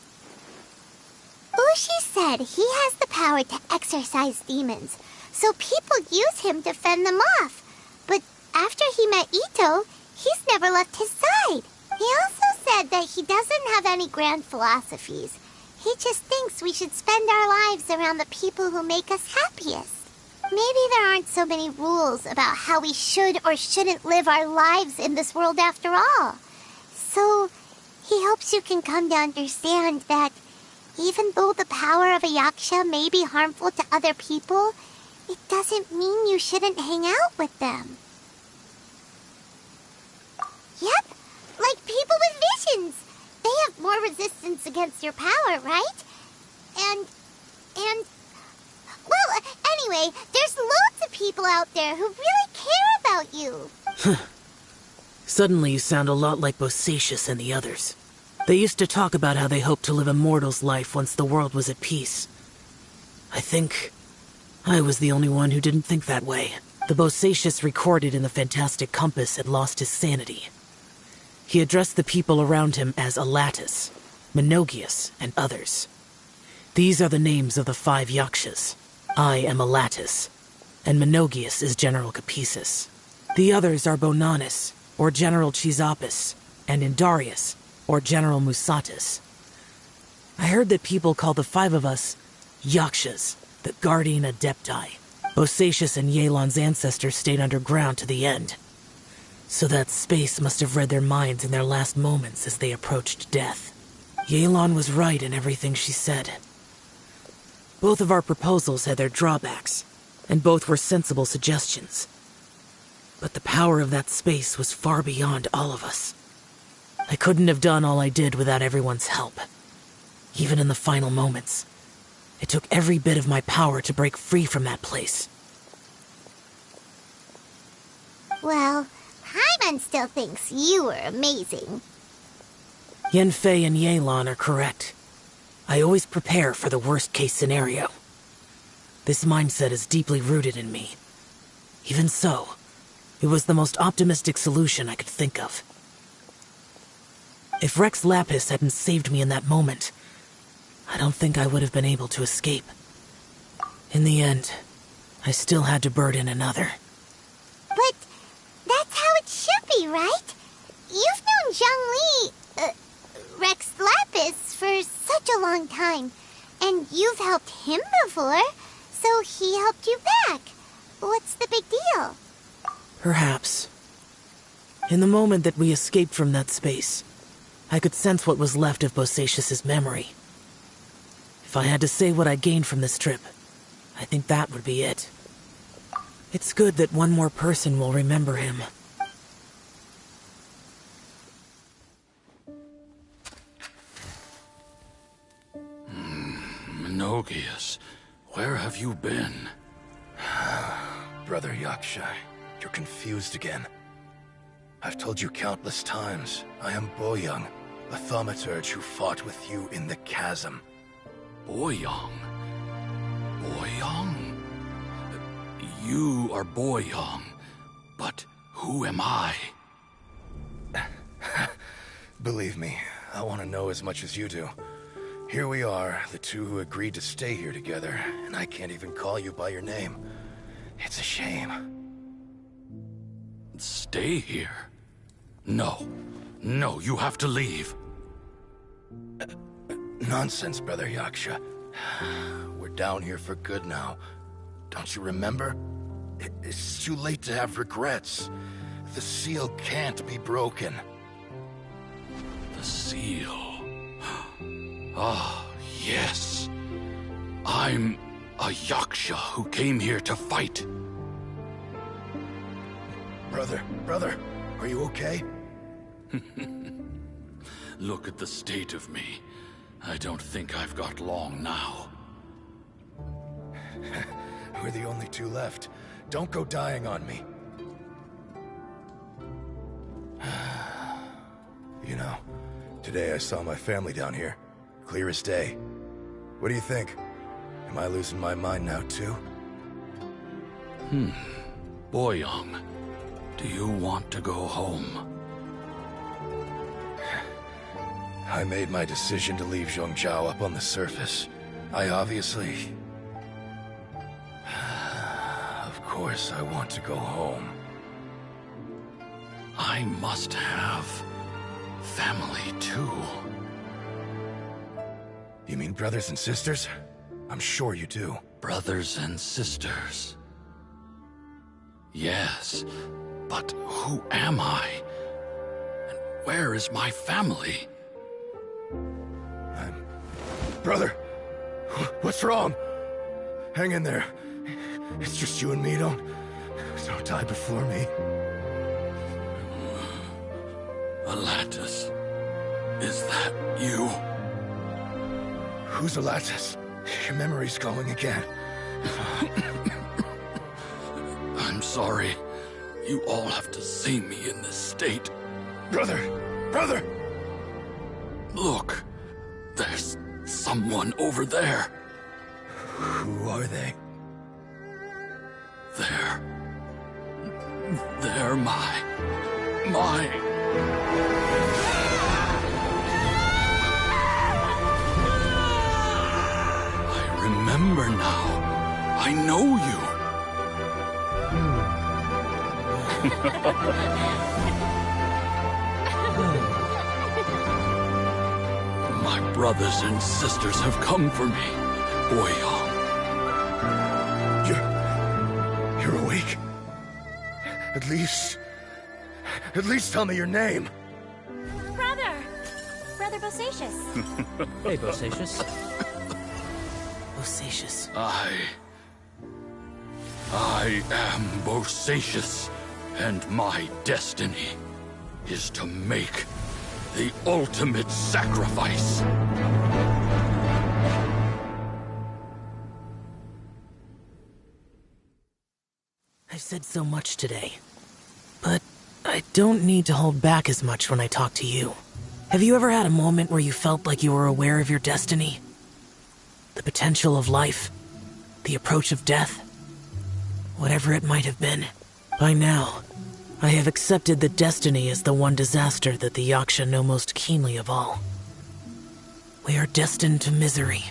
said he has the power to exorcise demons, so people use him to fend them off. But after he met Ito, he's never left his side. He also said that he doesn't have any grand philosophies. He just thinks we should spend our lives around the people who make us happiest. Maybe there aren't so many rules about how we should or shouldn't live our lives in this world after all. So, he hopes you can come to understand that even though the power of a Yaksha may be harmful to other people, it doesn't mean you shouldn't hang out with them. Yep, like people with visions. They have more resistance against your power, right? And... Well, anyway, there's loads of people out there who really care about you. Suddenly you sound a lot like Bosacius and the others. They used to talk about how they hoped to live a mortal's life once the world was at peace. I think I was the only one who didn't think that way. The Bosacius recorded in the Fantastic Compass had lost his sanity. He addressed the people around him as Alatus, Menogius, and others. These are the names of the 5 Yakshas. I am Alatus, and Menogius is General Capisis. The others are Bonanis, or General Chisapis, and Indarius, or General Musatis. I heard that people call the 5 of us Yakshas, the Guardian Adepti. Bosacius and Yelan's ancestors stayed underground to the end. So that space must have read their minds in their last moments as they approached death. Yelan was right in everything she said. Both of our proposals had their drawbacks, and both were sensible suggestions. But the power of that space was far beyond all of us. I couldn't have done all I did without everyone's help. Even in the final moments, it took every bit of my power to break free from that place. Well, Paimon still thinks you were amazing. Yanfei and Yelan are correct. I always prepare for the worst-case scenario. This mindset is deeply rooted in me. Even so, it was the most optimistic solution I could think of. If Rex Lapis hadn't saved me in that moment, I don't think I would have been able to escape. In the end, I still had to burden another. But that's how it should be, right? You've known Zhongli, Rex Lapis, for such a long time. And you've helped him before, so he helped you back. What's the big deal? Perhaps. In the moment that we escaped from that space, I could sense what was left of Bosacius's memory. If I had to say what I gained from this trip, I think that would be it. It's good that one more person will remember him. Menogius, where have you been? Brother Yaksha, you're confused again. I've told you countless times, I am Boyoung, a thaumaturge who fought with you in the chasm. Boyoung? Boyoung? You are Boyoung, but who am I? Believe me, I want to know as much as you do. Here we are, the two who agreed to stay here together, and I can't even call you by your name. It's a shame. Stay here? No. No, you have to leave. Nonsense, Brother Yaksha. We're down here for good now. Don't you remember? It's too late to have regrets. The seal can't be broken. The seal. Ah, yes. I'm a Yaksha who came here to fight. Brother, are you okay? Look at the state of me. I don't think I've got long now. We're the only two left. Don't go dying on me. You know, today I saw my family down here. Clear as day. What do you think? Am I losing my mind now too? Boyoung, do you want to go home? I made my decision to leave Zhongzhou up on the surface. I obviously... Of course I want to go home. I must have family too. You mean brothers and sisters? I'm sure you do. Brothers and sisters. Yes, but who am I? And where is my family? Brother, what's wrong? Hang in there. It's just you and me, don't die before me. Alatus, is that you? Who's Alatus? Your memory's going again. I'm sorry. You all have to see me in this state. Brother! Look, there's someone over there. Who are they? They're my... I remember now. I know you. My brothers and sisters have come for me, Boyong. You're awake? At least tell me your name. Brother Bosacious. Hey, Bosacious. Bosacious. I am Bosacious, and my destiny is to make the ultimate sacrifice. I've said so much today, but I don't need to hold back as much when I talk to you. Have you ever had a moment where you felt like you were aware of your destiny? The potential of life? The approach of death? Whatever it might have been. By now, I have accepted that destiny is the one disaster that the Yaksha know most keenly of all. We are destined to misery.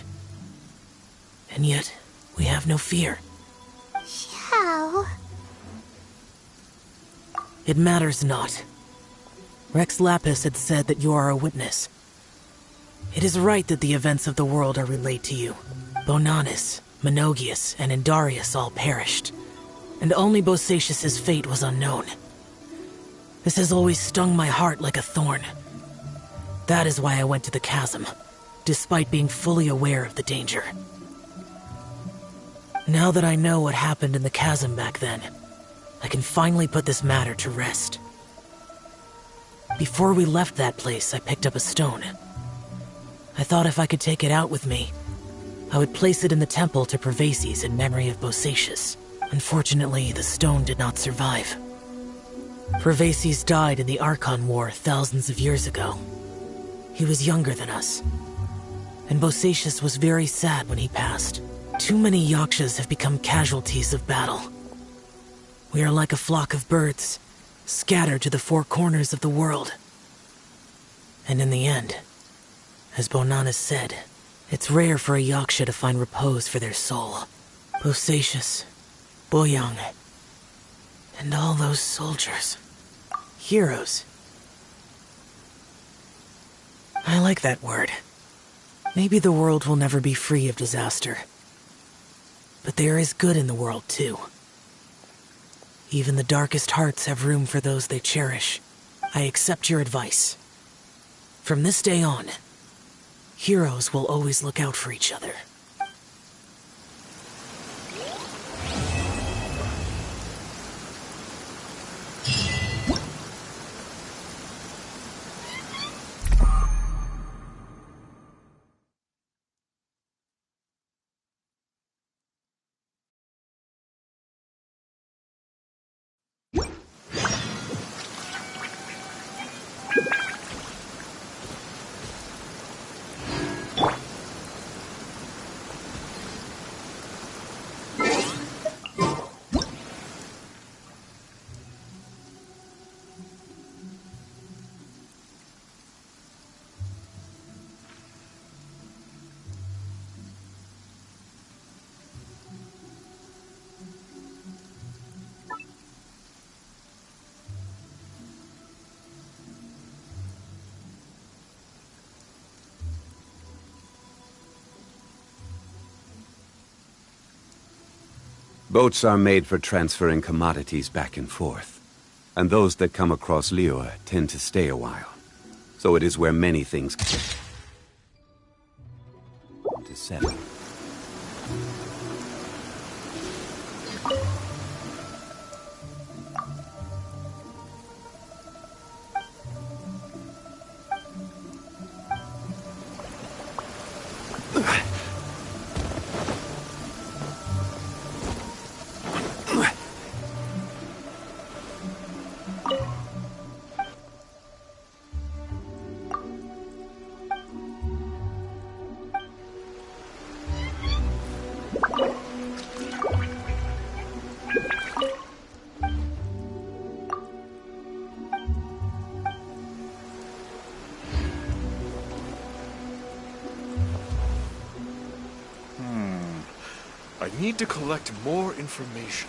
And yet, we have no fear. Xiao. It matters not. Rex Lapis had said that you are a witness. It is right that the events of the world are relayed to you. Bonanis, Menogias, and Indarius all perished, and only Bosacious's fate was unknown. This has always stung my heart like a thorn. That is why I went to the chasm, despite being fully aware of the danger. Now that I know what happened in the chasm back then, I can finally put this matter to rest. Before we left that place, I picked up a stone. I thought if I could take it out with me, I would place it in the temple to Pervases in memory of Bosacious. Unfortunately, the stone did not survive. Pervases died in the Archon War thousands of years ago. He was younger than us, and Bosacious was very sad when he passed. Too many Yakshas have become casualties of battle. We are like a flock of birds, scattered to the four corners of the world. And in the end, as Bonanis said, it's rare for a Yaksha to find repose for their soul. Bosacious, Boyong, and all those soldiers. Heroes. I like that word. Maybe the world will never be free of disaster. But there is good in the world, too. Even the darkest hearts have room for those they cherish. I accept your advice. From this day on, heroes will always look out for each other. Boats are made for transferring commodities back and forth, and those that come across Liyue tend to stay a while. So it is where many things to settle. need to collect more information.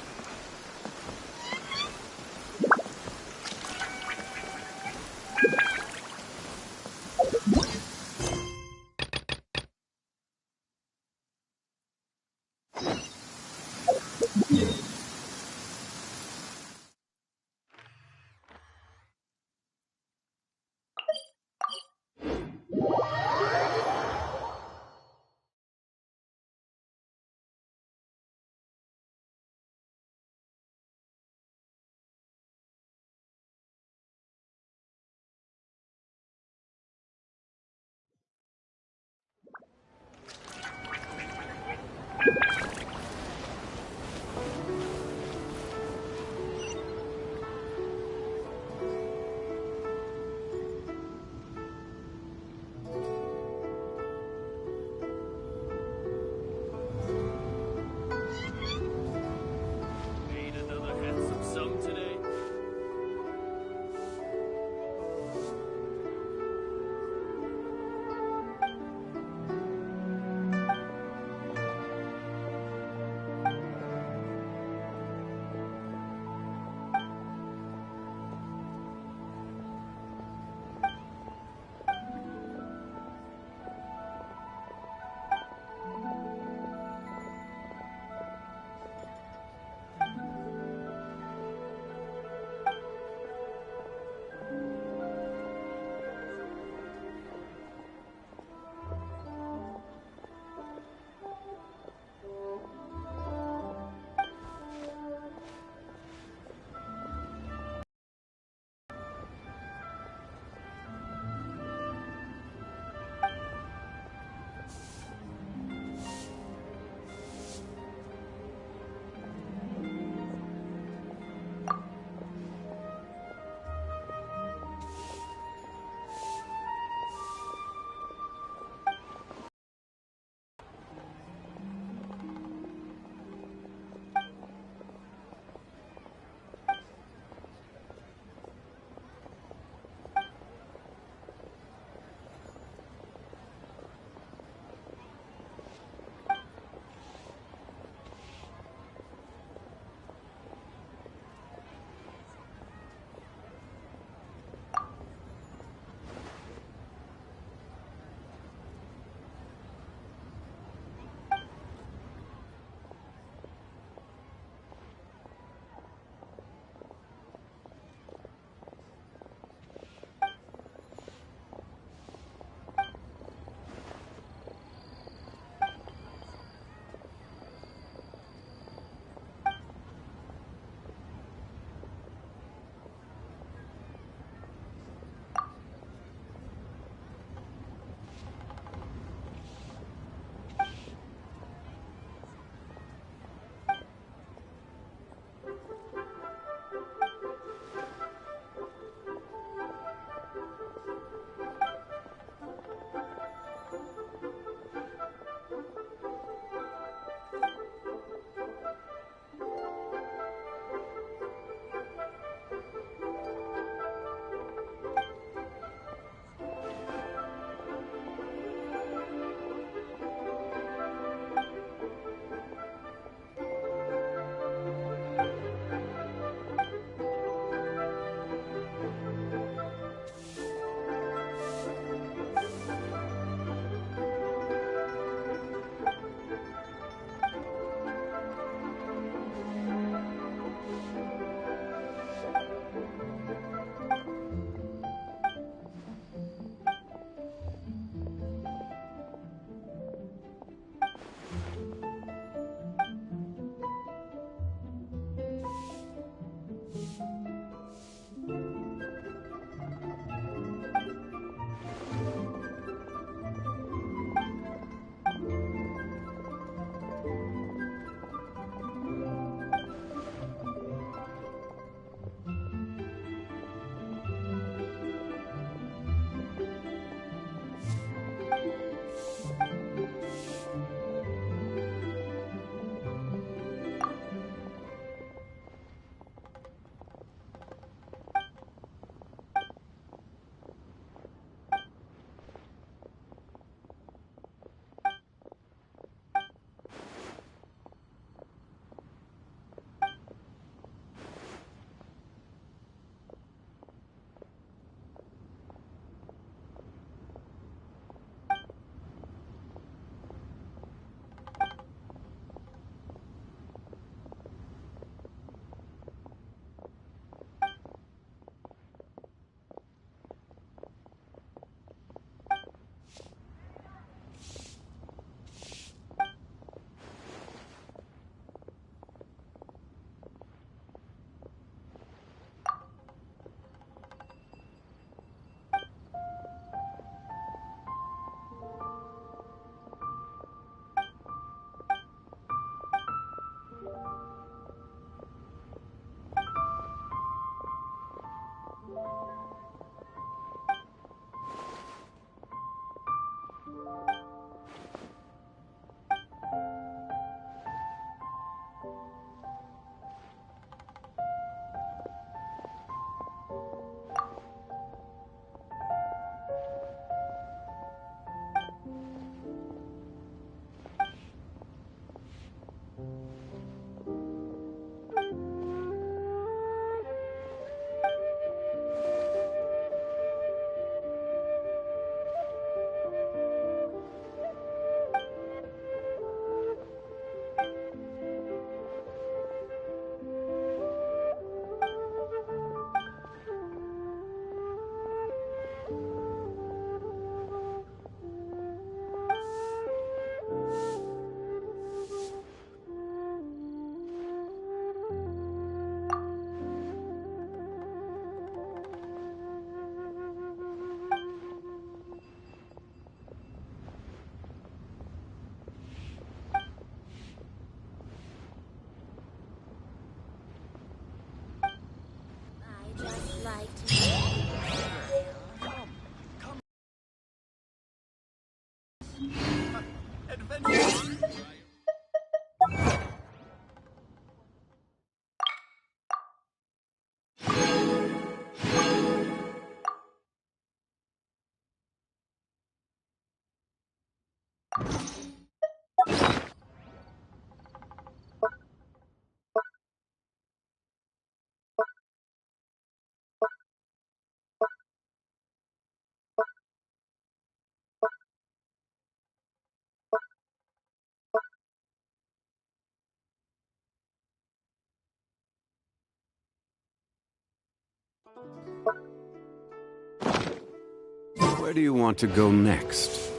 Where do you want to go next?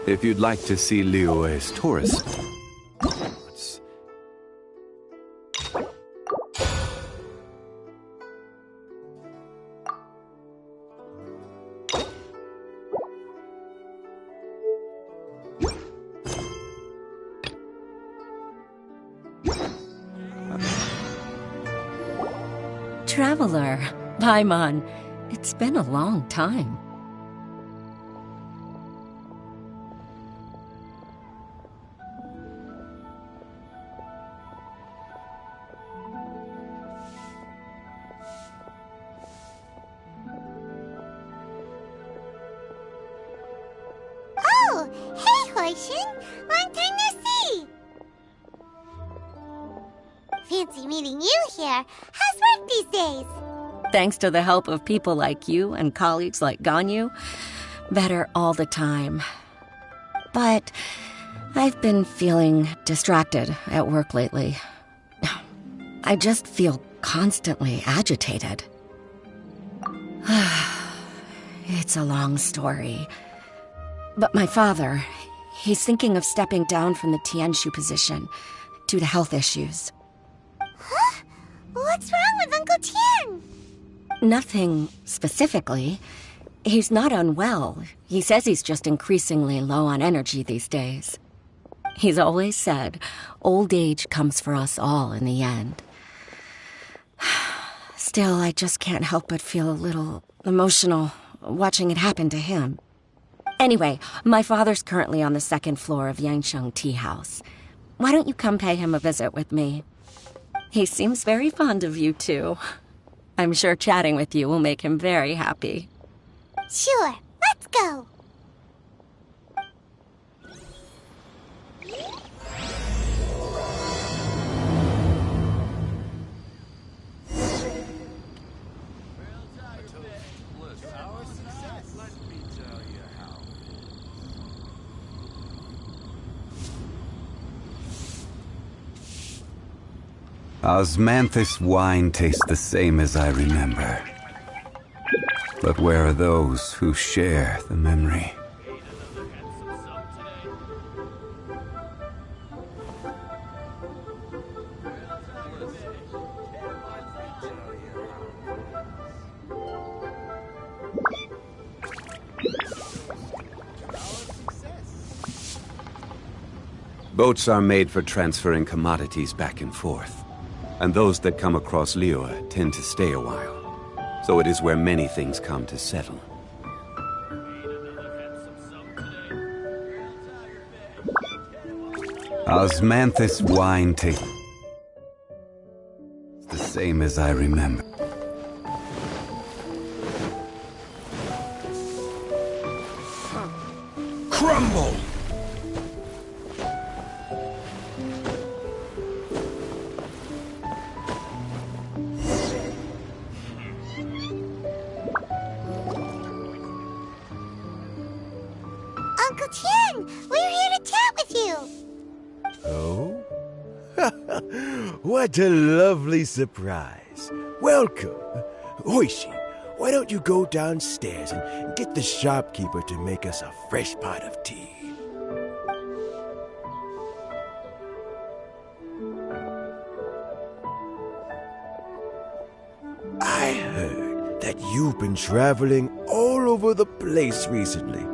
If you'd like to see Liyue's tourist spots. Traveler, Paimon, it's been a long time. Oh, hey, Hoishin! Long time no see! Fancy meeting you here. How's work these days? Thanks to the help of people like you and colleagues like Ganyu, better all the time. But I've been feeling distracted at work lately. I just feel constantly agitated. It's a long story. But my father, he's thinking of stepping down from the Tianshu position due to health issues. Huh? What's wrong with Uncle Tian? Nothing specifically. He's not unwell. He says he's just increasingly low on energy these days. He's always said, old age comes for us all in the end. Still, I just can't help but feel a little emotional watching it happen to him. Anyway, my father's currently on the second floor of Yangsheng Tea House. Why don't you come pay him a visit with me? He seems very fond of you, too. I'm sure chatting with you will make him very happy. Sure, let's go. Osmanthus wine tastes the same as I remember. But where are those who share the memory? Boats are made for transferring commodities back and forth. And those that come across Liyue tend to stay a while. So it is where many things come to settle. Osmanthus wine tastes the same as I remember. Crumble! Uncle Tian, we're here to chat with you. Oh? What a lovely surprise. Welcome. Oishi, why don't you go downstairs and get the shopkeeper to make us a fresh pot of tea? I heard that you've been traveling all over the place recently.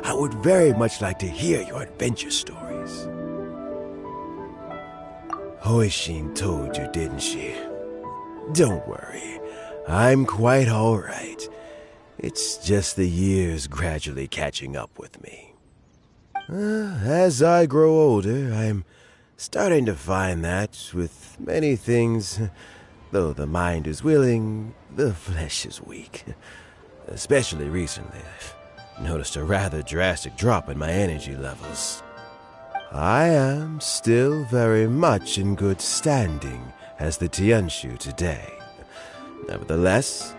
I would very much like to hear your adventure stories. Hoishin told you, didn't she? Don't worry, I'm quite all right. It's just the years gradually catching up with me. As I grow older, I'm starting to find that with many things, though the mind is willing, the flesh is weak. Especially recently, I've noticed a rather drastic drop in my energy levels. I am still very much in good standing as the Tianshu today. Nevertheless,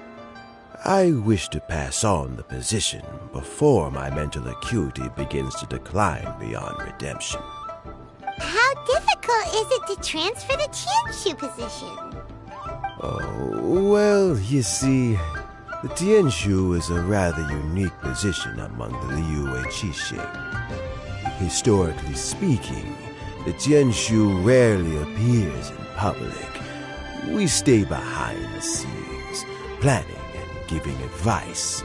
I wish to pass on the position before my mental acuity begins to decline beyond redemption. How difficult is it to transfer the Tianshu position? Oh, well, you see, the Tianshu is a rather unique position among the Liyue Qixing. Historically speaking, the Tianshu rarely appears in public. We stay behind the scenes, planning and giving advice,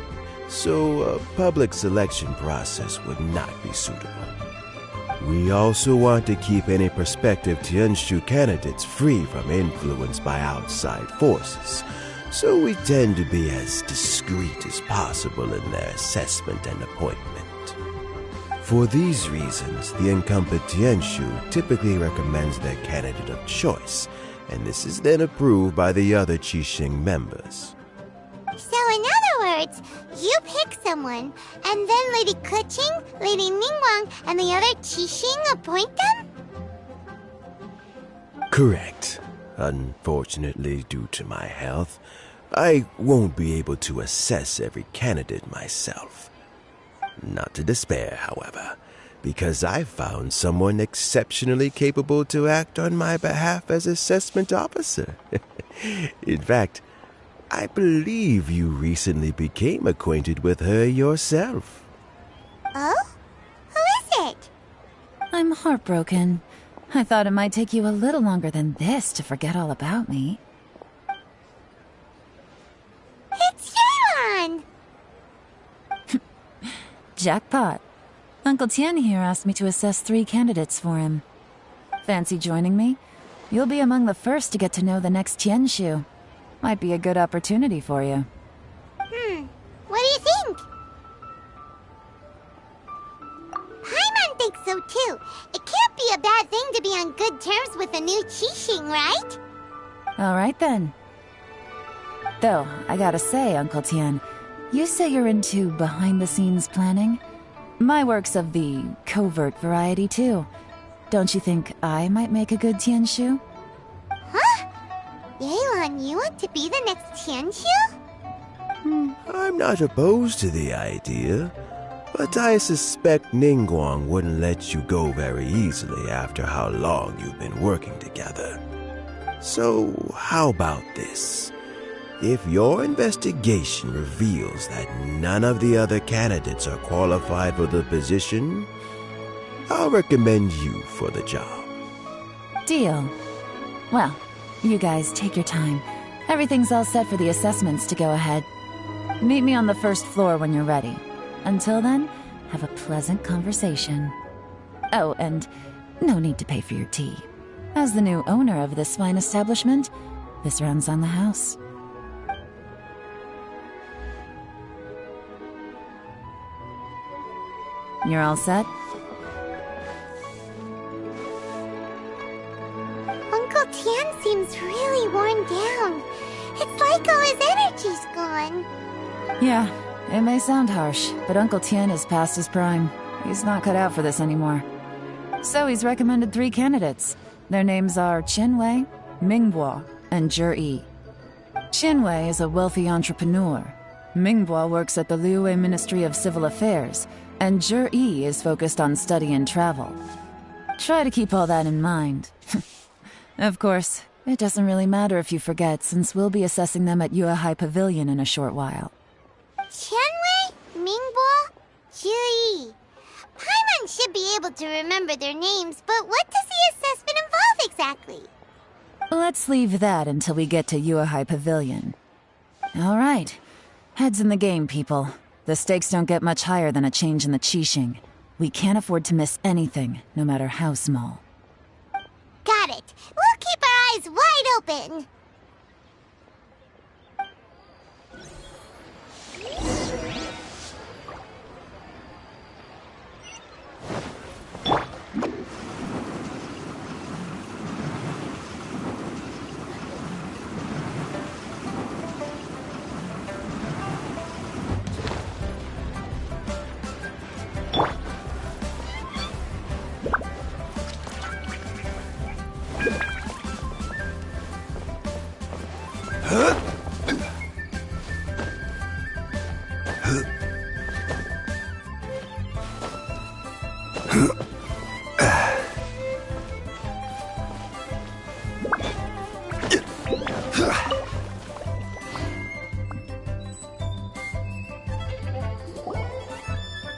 so a public selection process would not be suitable. We also want to keep any prospective Tianshu candidates free from influence by outside forces, so we tend to be as discreet as possible in their assessment and appointment. For these reasons, the incumbent Tianshu typically recommends their candidate of choice, and this is then approved by the other Qixing members. So in other words, you pick someone, and then Lady Keqing, Lady Ningguang, and the other Qixing appoint them? Correct. Unfortunately, due to my health, I won't be able to assess every candidate myself. Not to despair, however, because I found someone exceptionally capable to act on my behalf as assessment officer. In fact, I believe you recently became acquainted with her yourself. Oh? Who is it? I'm heartbroken. I thought it might take you a little longer than this to forget all about me. It's Yelan! Jackpot. Uncle Tian here asked me to assess 3 candidates for him. Fancy joining me? You'll be among the first to get to know the next Tianshu. Might be a good opportunity for you. What do you think? Paimon thinks so too. It can't be a bad thing to be on good terms with a new Qixing, right? Alright then. Though, I gotta say, Uncle Tian, you say you're into behind-the-scenes planning? My work's of the covert variety, too. Don't you think I might make a good Tianshu? Huh? Yelan, you want to be the next Tianshu? I'm not opposed to the idea, but I suspect Ningguang wouldn't let you go very easily after how long you've been working together. So, how about this? If your investigation reveals that none of the other candidates are qualified for the position, I'll recommend you for the job. Deal. Well, you guys take your time. Everything's all set for the assessments to go ahead. Meet me on the first floor when you're ready. Until then, have a pleasant conversation. Oh, and no need to pay for your tea. As the new owner of this fine establishment, this runs on the house. You're all set? Uncle Tian seems really worn down. It's like all his energy's gone. Yeah, it may sound harsh, but Uncle Tian is past his prime. He's not cut out for this anymore. So he's recommended 3 candidates. Their names are Qinwei, Mingbo, and Zhi. Qinwei is a wealthy entrepreneur. Mingbo works at the Liyue Ministry of Civil Affairs, and Zhi is focused on study and travel. Try to keep all that in mind. Of course, it doesn't really matter if you forget, since we'll be assessing them at Yuehai Pavilion in a short while. Qianwei, Mingbo, Zhi. Paimon should be able to remember their names, but what does the assessment involve exactly? Let's leave that until we get to Yuehai Pavilion. All right. Heads in the game, people. The stakes don't get much higher than a change in the Qixing. We can't afford to miss anything, no matter how small. Got it. We'll keep our eyes wide open.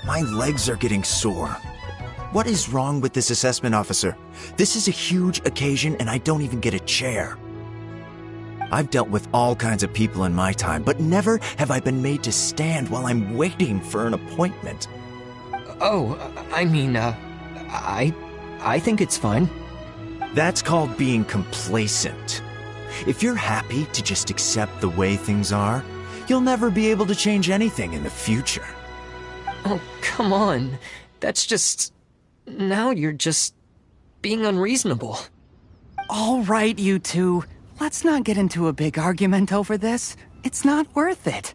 My legs are getting sore. What is wrong with this assessment officer? This is a huge occasion and I don't even get a chair. I've dealt with all kinds of people in my time, but never have I been made to stand while I'm waiting for an appointment. Oh, I mean, I think it's fine. That's called being complacent. If you're happy to just accept the way things are, you'll never be able to change anything in the future. Oh, come on. That's just... Now you're just... being unreasonable. All right, you two. Let's not get into a big argument over this. It's not worth it.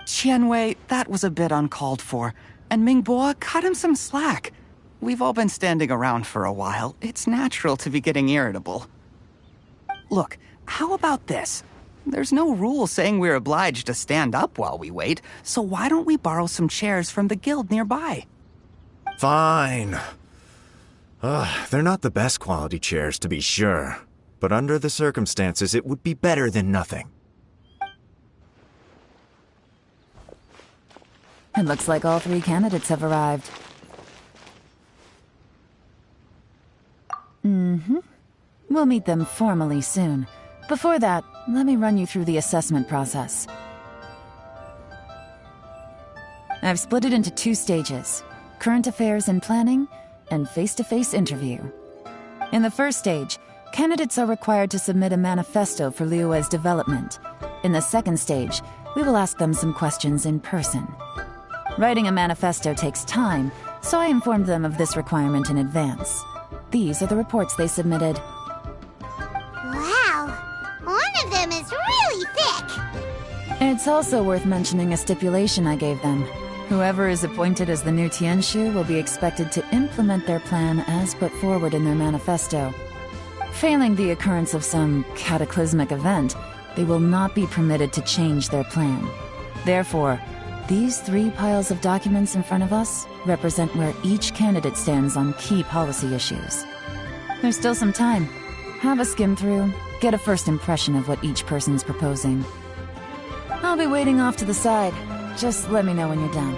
Qianwei, that was a bit uncalled for. And Mingbo, cut him some slack. We've all been standing around for a while. It's natural to be getting irritable. Look, how about this? There's no rule saying we're obliged to stand up while we wait, so why don't we borrow some chairs from the guild nearby? Fine. They're not the best quality chairs, to be sure. But under the circumstances, it would be better than nothing. It looks like all 3 candidates have arrived. We'll meet them formally soon. Before that, let me run you through the assessment process. I've split it into 2 stages: current affairs and planning, and face-to-face interview. In the first stage, candidates are required to submit a manifesto for Liyue's development. In the second stage, we will ask them some questions in person. Writing a manifesto takes time, so I informed them of this requirement in advance. These are the reports they submitted. Wow! One of them is really thick! It's also worth mentioning a stipulation I gave them. Whoever is appointed as the new Tianshu will be expected to implement their plan as put forward in their manifesto. Failing the occurrence of some cataclysmic event, they will not be permitted to change their plan. Therefore, these 3 piles of documents in front of us represent where each candidate stands on key policy issues. There's still some time. Have a skim through, get a first impression of what each person's proposing. I'll be waiting off to the side. Just let me know when you're done.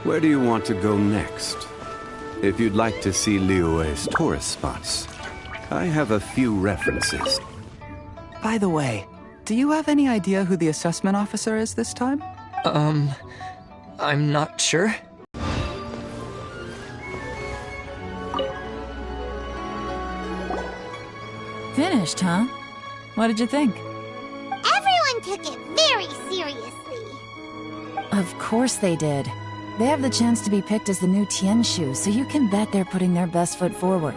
Where do you want to go next? If you'd like to see Liyue's tourist spots, I have a few references. By the way, do you have any idea who the assessment officer is this time? I'm not sure. Finished, huh? What did you think? Everyone took it very seriously. Of course they did. They have the chance to be picked as the new Tianshu, so you can bet they're putting their best foot forward.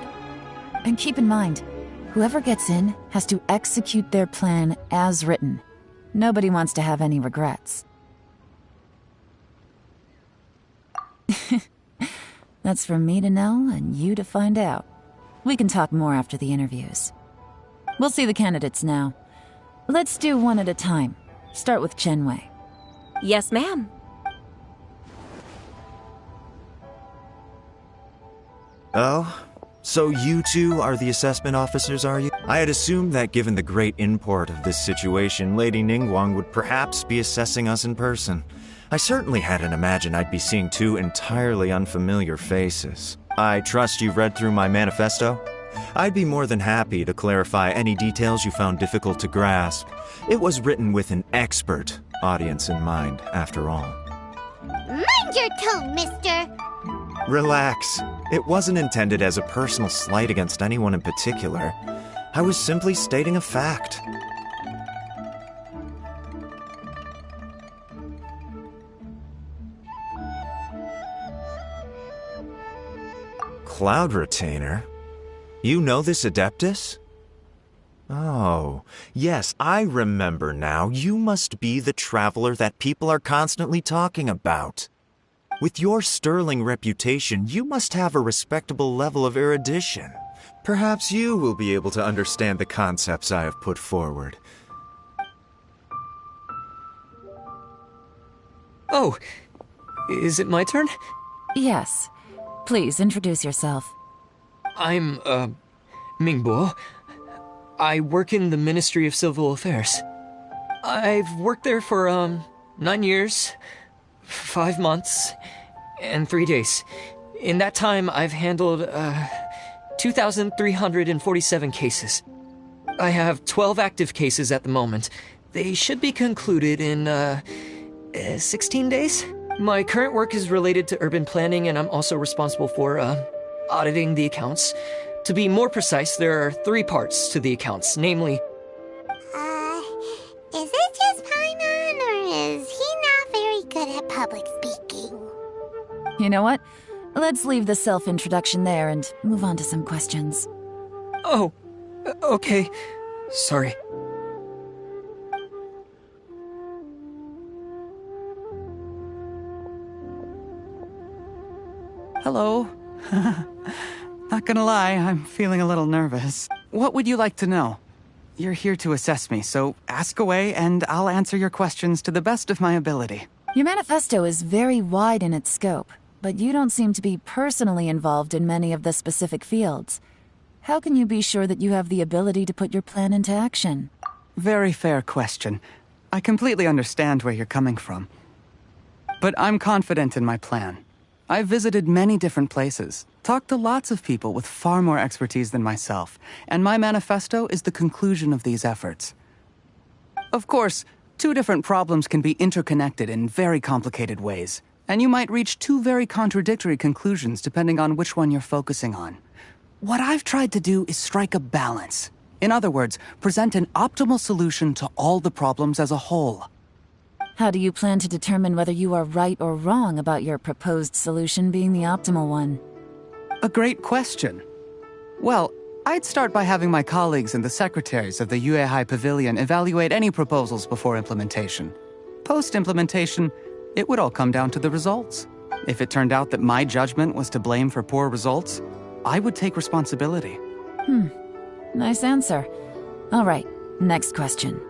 And keep in mind, whoever gets in has to execute their plan as written. Nobody wants to have any regrets. That's for me to know and you to find out. We can talk more after the interviews. We'll see the candidates now. Let's do one at a time. Start with Chenwei. Yes, ma'am. Oh? So you two are the assessment officers, are you? I had assumed that given the great import of this situation, Lady Ningguang would perhaps be assessing us in person. I certainly hadn't imagined I'd be seeing two entirely unfamiliar faces. I trust you've read through my manifesto? I'd be more than happy to clarify any details you found difficult to grasp. It was written with an expert audience in mind, after all. Mind your tone, mister! Relax. It wasn't intended as a personal slight against anyone in particular. I was simply stating a fact. Cloud Retainer? You know this Adeptus? Oh, yes, I remember now. You must be the traveler that people are constantly talking about. With your sterling reputation, you must have a respectable level of erudition. Perhaps you will be able to understand the concepts I have put forward. Oh, is it my turn? Yes. Please, introduce yourself. I'm, Mingbo. I work in the Ministry of Civil Affairs. I've worked there for, 9 years, 5 months, and 3 days. In that time, I've handled, 2,347 cases. I have 12 active cases at the moment. They should be concluded in, 16 days? My current work is related to urban planning, and I'm also responsible for, auditing the accounts. To be more precise, there are 3 parts to the accounts, namely... Is it just Paimon, or is he not very good at public speaking? You know what? Let's leave the self-introduction there and move on to some questions. Oh, okay. Sorry. Hello. Not gonna lie, I'm feeling a little nervous. What would you like to know? You're here to assess me, so ask away and I'll answer your questions to the best of my ability. Your manifesto is very wide in its scope, but you don't seem to be personally involved in many of the specific fields. How can you be sure that you have the ability to put your plan into action? Very fair question. I completely understand where you're coming from. But I'm confident in my plan. I've visited many different places, talked to lots of people with far more expertise than myself, and my manifesto is the conclusion of these efforts. Of course, 2 different problems can be interconnected in very complicated ways, and you might reach 2 very contradictory conclusions depending on which one you're focusing on. What I've tried to do is strike a balance. In other words, present an optimal solution to all the problems as a whole. How do you plan to determine whether you are right or wrong about your proposed solution being the optimal one? A great question. Well, I'd start by having my colleagues and the secretaries of the Yuehai Pavilion evaluate any proposals before implementation. Post-implementation, it would all come down to the results. If it turned out that my judgment was to blame for poor results, I would take responsibility. Nice answer. All right, next question.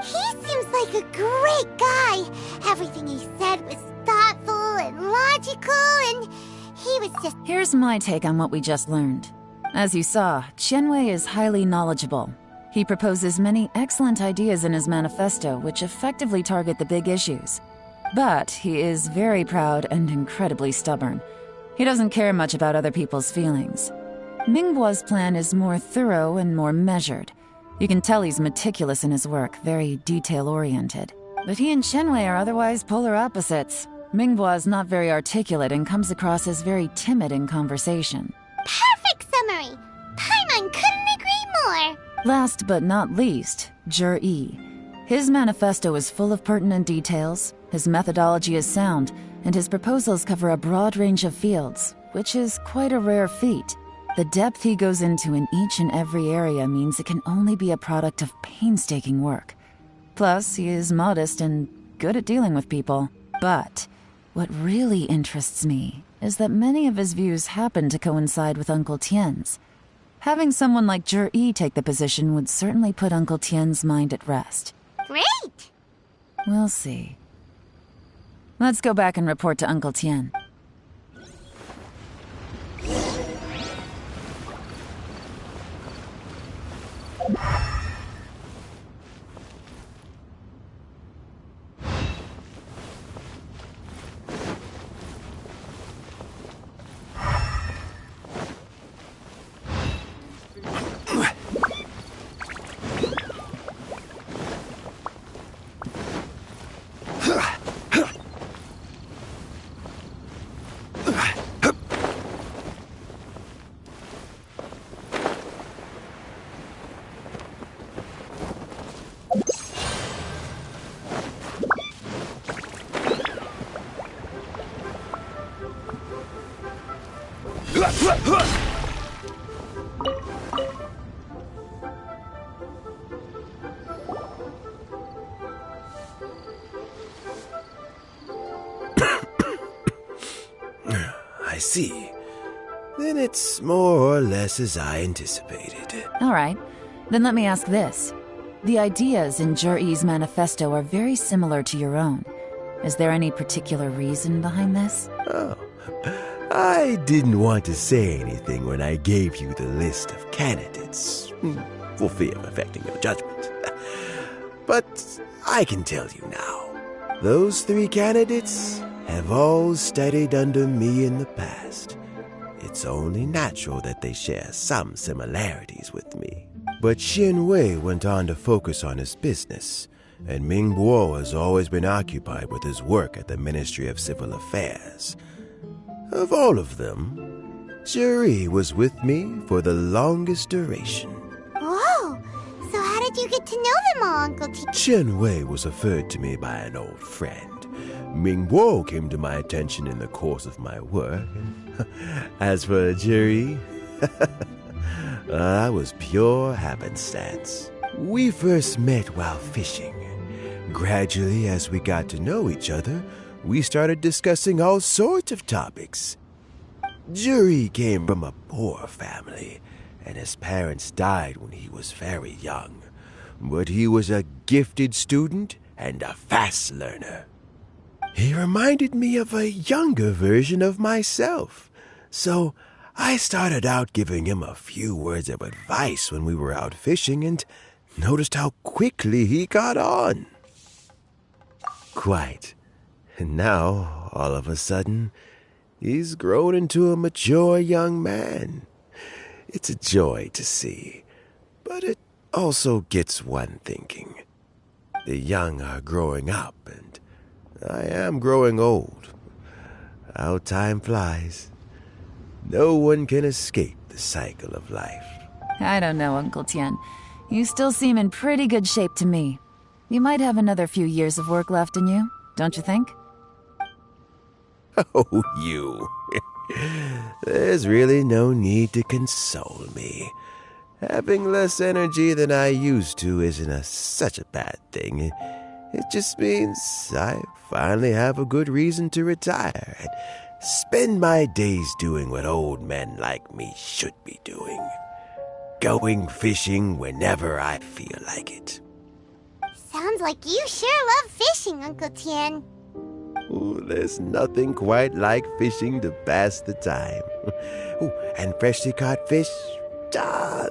He seems like a great guy. Everything he said was thoughtful and logical, and he was just... Here's my take on what we just learned. As you saw, Qianwei is highly knowledgeable. He proposes many excellent ideas in his manifesto which effectively target the big issues. But he is very proud and incredibly stubborn. He doesn't care much about other people's feelings. Mingbo's plan is more thorough and more measured. You can tell he's meticulous in his work, very detail-oriented. But he and Qianwei are otherwise polar opposites. Mingbo is not very articulate and comes across as very timid in conversation. Perfect summary! Paimon couldn't agree more! Last but not least, Zhi. His manifesto is full of pertinent details, his methodology is sound, and his proposals cover a broad range of fields, which is quite a rare feat. The depth he goes into in each and every area means it can only be a product of painstaking work. Plus, he is modest and good at dealing with people. But what really interests me is that many of his views happen to coincide with Uncle Tien's. Having someone like Zhi take the position would certainly put Uncle Tien's mind at rest. Great! We'll see. Let's go back and report to Uncle Tien. I see. Then it's more or less as I anticipated. All right. Then let me ask this. The ideas in Jur-E's manifesto are very similar to your own. Is there any particular reason behind this? Oh, I didn't want to say anything when I gave you the list of candidates, for fear of affecting your judgment. But I can tell you now. Those 3 candidates have all studied under me in the past. It's only natural that they share some similarities with me. But Xin Wei went on to focus on his business, and Ming Bo has always been occupied with his work at the Ministry of Civil Affairs. Of all of them, Juri was with me for the longest duration. Whoa! So how did you get to know them all, Uncle T? Chen Wei was referred to me by an old friend. Ming Bo came to my attention in the course of my work. As for Juri, that was pure happenstance. We first met while fishing. Gradually, as we got to know each other, we started discussing all sorts of topics. Juri came from a poor family, and his parents died when he was very young. But he was a gifted student and a fast learner. He reminded me of a younger version of myself, so I started out giving him a few words of advice when we were out fishing and noticed how quickly he got on. Quite. And now, all of a sudden, he's grown into a mature young man. It's a joy to see, but it also gets one thinking. The young are growing up, and I am growing old. How time flies. No one can escape the cycle of life. I don't know, Uncle Tien. You still seem in pretty good shape to me. You might have another few years of work left in you, don't you think? Oh, you. There's really no need to console me. Having less energy than I used to isn't such a bad thing. It just means I finally have a good reason to retire and spend my days doing what old men like me should be doing. Going fishing whenever I feel like it. Sounds like you sure love fishing, Uncle Tien. Ooh, there's nothing quite like fishing to pass the time. Ooh, and freshly caught fish,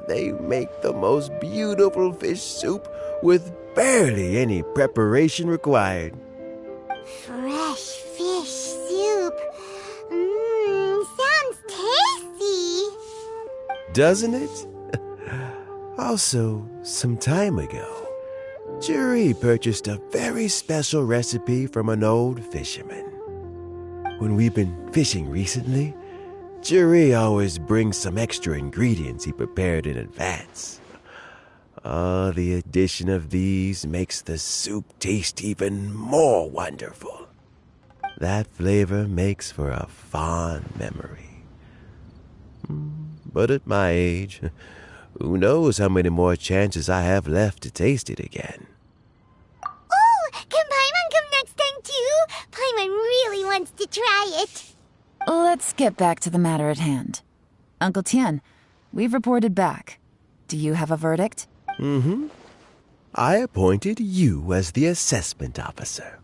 they make the most beautiful fish soup with barely any preparation required. Fresh fish soup. Sounds tasty. Doesn't it? Also, some time ago, Juri purchased a very special recipe from an old fisherman. When we've been fishing recently, Juri always brings some extra ingredients he prepared in advance. The addition of these makes the soup taste even more wonderful. That flavor makes for a fond memory. But at my age, who knows how many more chances I have left to taste it again. Ooh, can Paimon come next time too? Paimon really wants to try it. Let's get back to the matter at hand. Uncle Tien, we've reported back. Do you have a verdict? I appointed you as the assessment officer,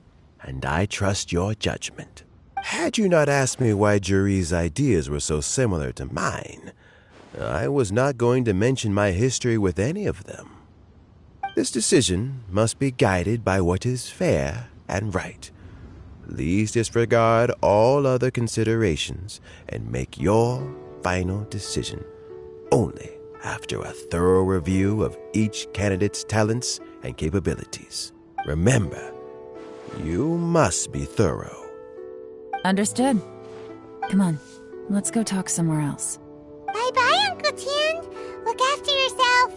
and I trust your judgment. Had you not asked me why Juri's ideas were so similar to mine, I was not going to mention my history with any of them. This decision must be guided by what is fair and right. Please disregard all other considerations and make your final decision only after a thorough review of each candidate's talents and capabilities. Remember, you must be thorough. Understood. Come on, let's go talk somewhere else. Bye-bye, Uncle Tian. Look after yourself.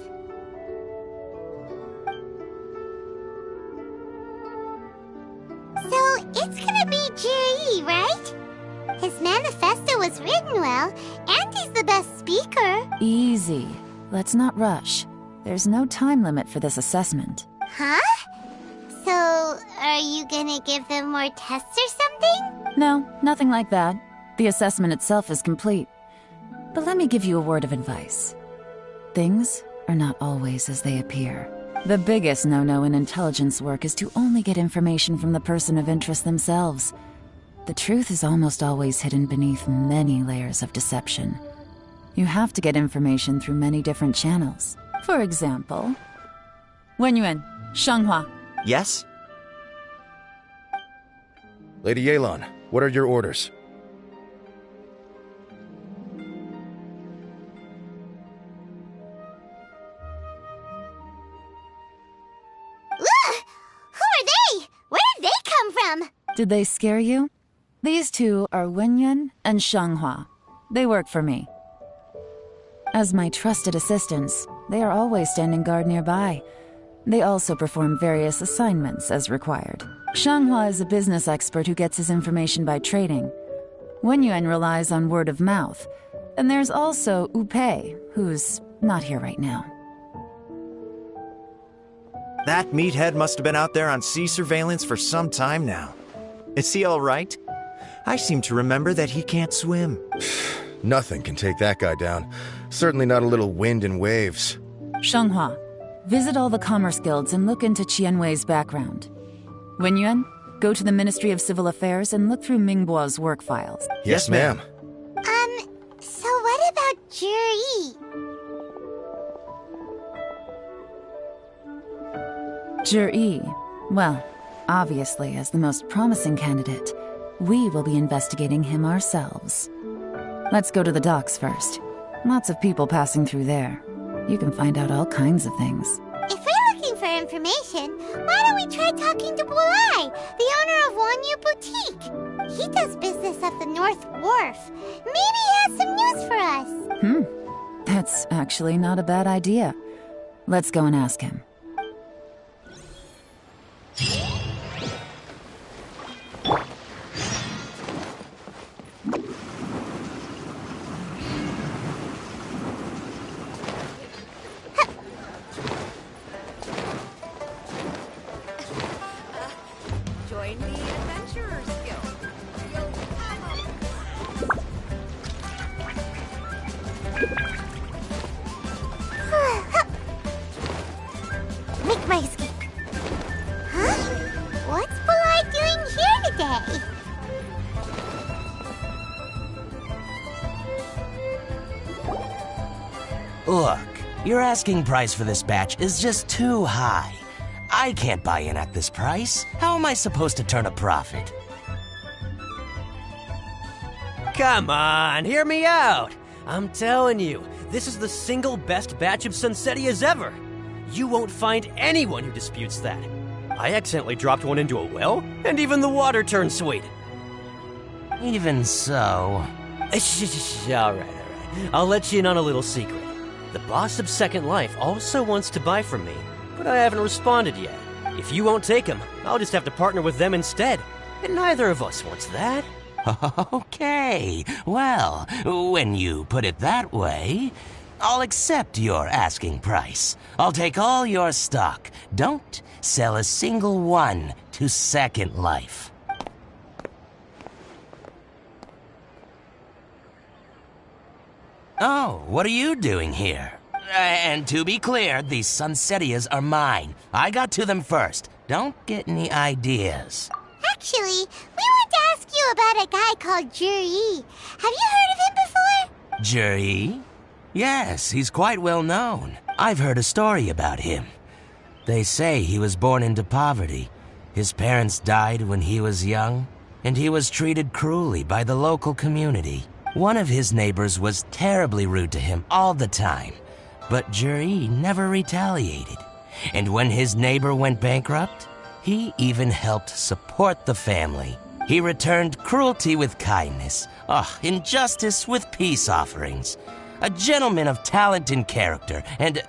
So, it's gonna be Jiri, right? His manifesto was written well, and he's the best speaker. Easy. Let's not rush. There's no time limit for this assessment. Huh? So, are you gonna give them more tests or something? No, nothing like that. The assessment itself is complete. But let me give you a word of advice. Things are not always as they appear. The biggest no-no in intelligence work is to only get information from the person of interest themselves. The truth is almost always hidden beneath many layers of deception. You have to get information through many different channels. For example, Wenyuan, Shanghua. Yes? Lady Yelan, what are your orders? Who are they? Where did they come from? Did they scare you? These two are Wenyuan and Shanghua. They work for me. As my trusted assistants, they are always standing guard nearby. They also perform various assignments as required. Shanghua is a business expert who gets his information by trading. Wenyuan relies on word of mouth. And there's also Upei, who's not here right now. That meathead must have been out there on sea surveillance for some time now. Is he all right? I seem to remember that he can't swim. Nothing can take that guy down. Certainly not a little wind and waves. Shanghua, visit all the commerce guilds and look into Qianwei's background. Wenyuan, go to the Ministry of Civil Affairs and look through Mingbo's work files. Yes, ma'am. So what about Juri? Juri, well, obviously as the most promising candidate, we will be investigating him ourselves. Let's go to the docks first. Lots of people passing through there. You can find out all kinds of things. If we're looking for information, why don't we try talking to Bulai, the owner of Wanyu Boutique? He does business at the North Wharf. Maybe he has some news for us. That's actually not a bad idea. Let's go and ask him. Join the Adventurers Guild. Make my escape. Huh? What's Bulai doing here today? Look, your asking price for this batch is just too high. I can't buy in at this price. How am I supposed to turn a profit? Come on, hear me out. I'm telling you, this is the single best batch of Sunsetias ever. You won't find anyone who disputes that. I accidentally dropped one into a well, and even the water turned sweet. Even so... All right. I'll let you in on a little secret. The boss of Second Life also wants to buy from me, but I haven't responded yet. If you won't take him, I'll just have to partner with them instead. And neither of us wants that. Okay, well, when you put it that way, I'll accept your asking price. I'll take all your stock. Don't sell a single one to Second Life. Oh, what are you doing here? And to be clear, these Sunsetias are mine. I got to them first. Don't get any ideas. Actually, we want to ask you about a guy called Juri. Have you heard of him before? Juri? Yes, he's quite well known. I've heard a story about him. They say he was born into poverty. His parents died when he was young, and he was treated cruelly by the local community. One of his neighbors was terribly rude to him all the time, but Juri never retaliated. And when his neighbor went bankrupt, he even helped support the family. He returned cruelty with kindness, injustice with peace offerings. A gentleman of talent and character, and...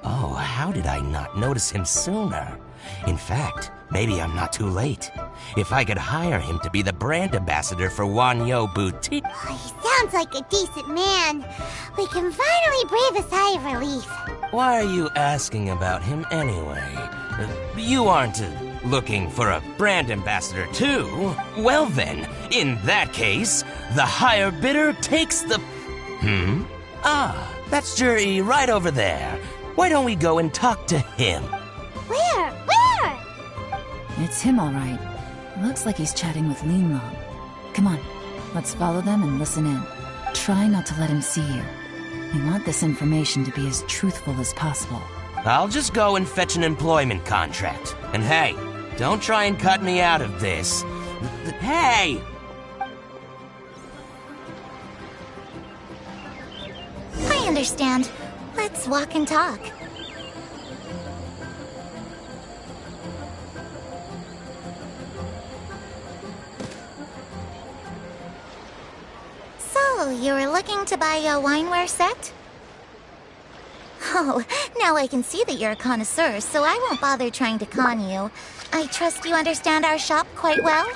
how did I not notice him sooner? In fact, maybe I'm not too late. If I could hire him to be the brand ambassador for Wanyo Boutique... Oh, he sounds like a decent man. We can finally breathe a sigh of relief. Why are you asking about him anyway? You aren't looking for a brand ambassador too? Well then, in that case, the higher bidder takes the... that's Juri right over there. Why don't we go and talk to him? Where? It's him, all right. Looks like he's chatting with Linlong. Come on, let's follow them and listen in. Try not to let him see you. We want this information to be as truthful as possible. I'll just go and fetch an employment contract. And hey, don't try and cut me out of this. Hey! I understand. Let's walk and talk. So, you were looking to buy a wineware set? Oh, now I can see that you're a connoisseur, so I won't bother trying to con you. I trust you understand our shop quite well?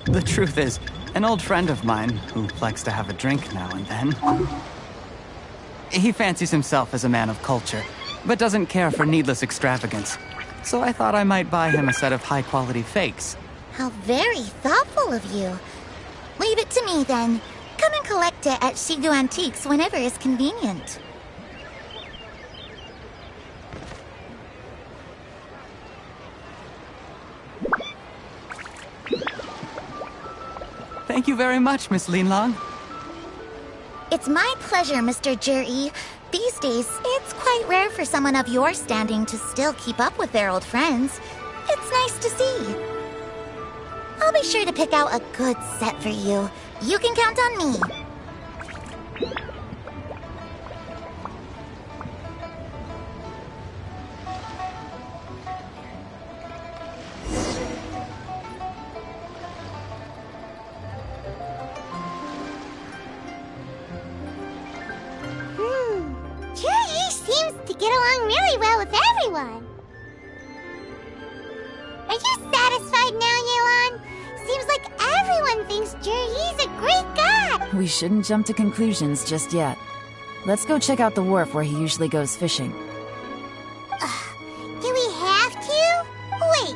The truth is, an old friend of mine, who likes to have a drink now and then, he fancies himself as a man of culture, but doesn't care for needless extravagance. So I thought I might buy him a set of high-quality fakes. How very thoughtful of you. Leave it to me, then. Come and collect it at Shigu Antiques whenever is convenient. Thank you very much, Miss Linlong. It's my pleasure, Mr. Juri. These days, it's quite rare for someone of your standing to still keep up with their old friends. It's nice to see. I'll be sure to pick out a good set for you. You can count on me. Juri seems to get along really well with everyone. Are you satisfied now, Yelan? Seems like everyone thinks Juri's a great guy. We shouldn't jump to conclusions just yet. Let's go check out the wharf where he usually goes fishing. Do we have to? Wait,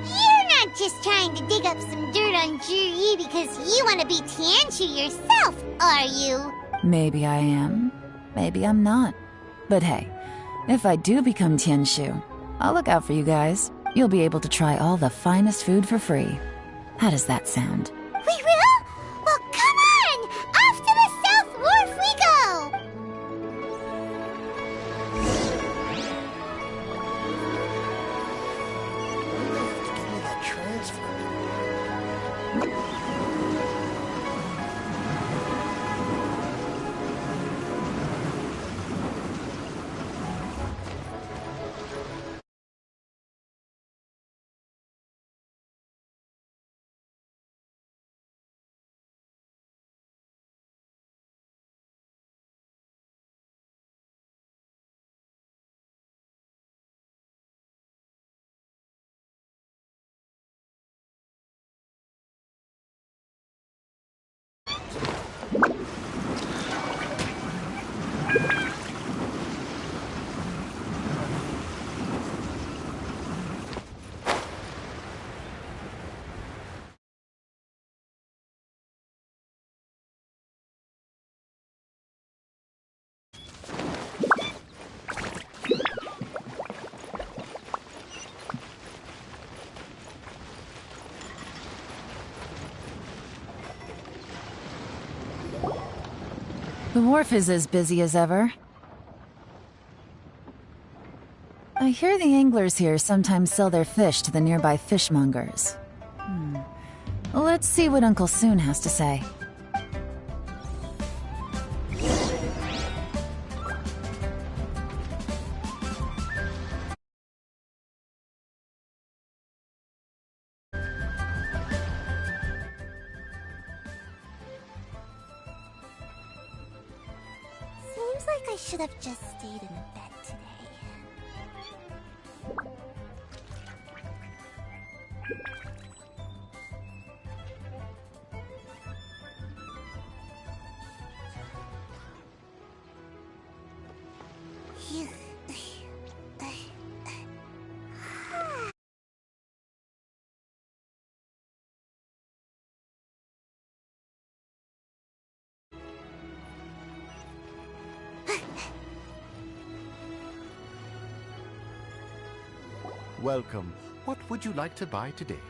you're not just trying to dig up some dirt on Juri because you want to be Tianshu yourself, are you? Maybe I am. Maybe I'm not. But hey, if I do become Tianshu, I'll look out for you guys. You'll be able to try all the finest food for free. How does that sound? We will? Well, come on! Off to the South Wharf we go! Give me that transfer. The wharf is as busy as ever. I hear the anglers here sometimes sell their fish to the nearby fishmongers. Let's see what Uncle Soon has to say. Seems like I should have just stayed in bed today. Welcome. What would you like to buy today?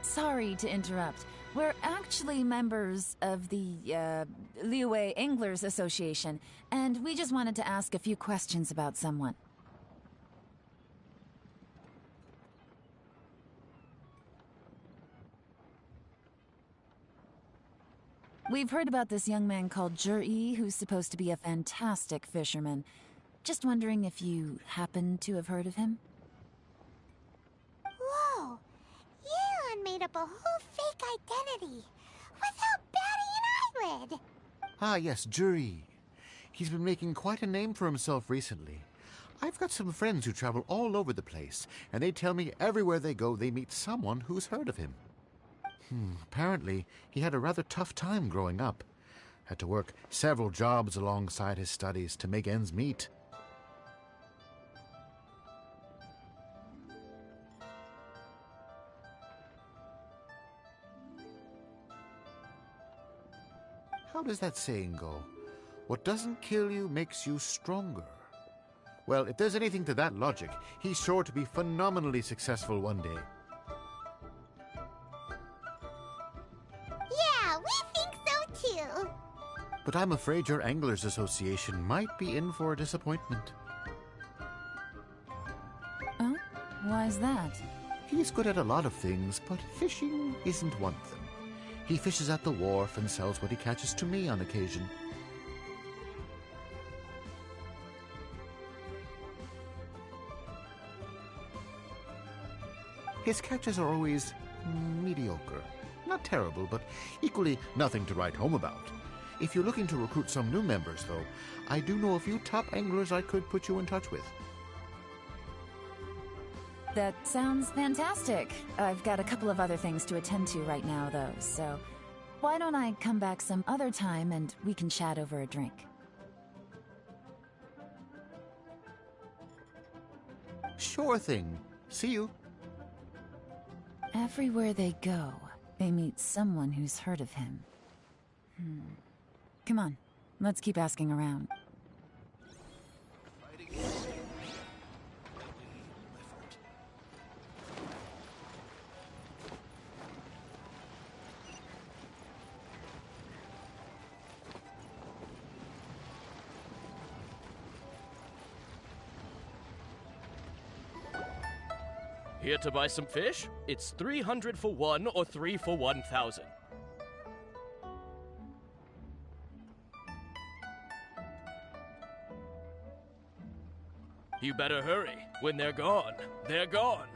Sorry to interrupt. We're actually members of the, Liyue Anglers Association, and we just wanted to ask a few questions about someone. We've heard about this young man called Zhi, who's supposed to be a fantastic fisherman. Just wondering if you happen to have heard of him? Whoa! Yeon made up a whole fake identity without batting an eyelid! Ah, yes, Zhi. He's been making quite a name for himself recently. I've got some friends who travel all over the place, and they tell me everywhere they go they meet someone who's heard of him. Apparently, he had a rather tough time growing up. Had to work several jobs alongside his studies to make ends meet. How does that saying go? What doesn't kill you makes you stronger. Well, if there's anything to that logic, he's sure to be phenomenally successful one day. Yeah, we think so too! But I'm afraid your Anglers Association might be in for a disappointment. Oh? Why's that? He's good at a lot of things, but fishing isn't one of them. He fishes at the wharf and sells what he catches to me on occasion. His catches are always mediocre. Not terrible, but equally nothing to write home about. If you're looking to recruit some new members, though, I do know a few top anglers I could put you in touch with. That sounds fantastic. I've got a couple of other things to attend to right now, though, so why don't I come back some other time and we can chat over a drink? Sure thing. See you. Everywhere they go, they meet someone who's heard of him. Come on, let's keep asking around. Here to buy some fish? It's 300 for one or 3 for 1,000. You better hurry. When they're gone, they're gone.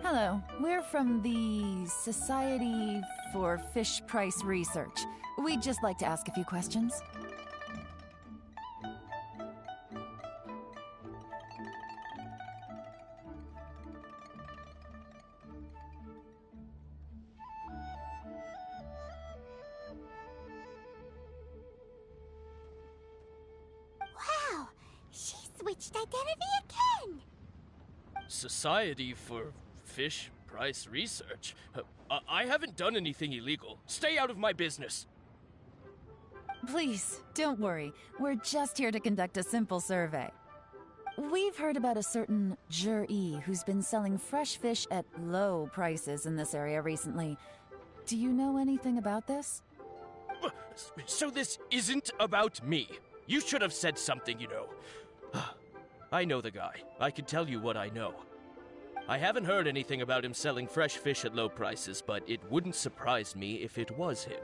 Hello, we're from the Society for Fish Price Research. We'd just like to ask a few questions. Wow! She switched identity again! Society for Fish Price Research? I haven't done anything illegal. Stay out of my business. Please, don't worry. We're just here to conduct a simple survey. We've heard about a certain Jur-E who's been selling fresh fish at low prices in this area recently. Do you know anything about this? So this isn't about me. You should have said something, you know. I know the guy. I can tell you what I know. I haven't heard anything about him selling fresh fish at low prices, but it wouldn't surprise me if it was him.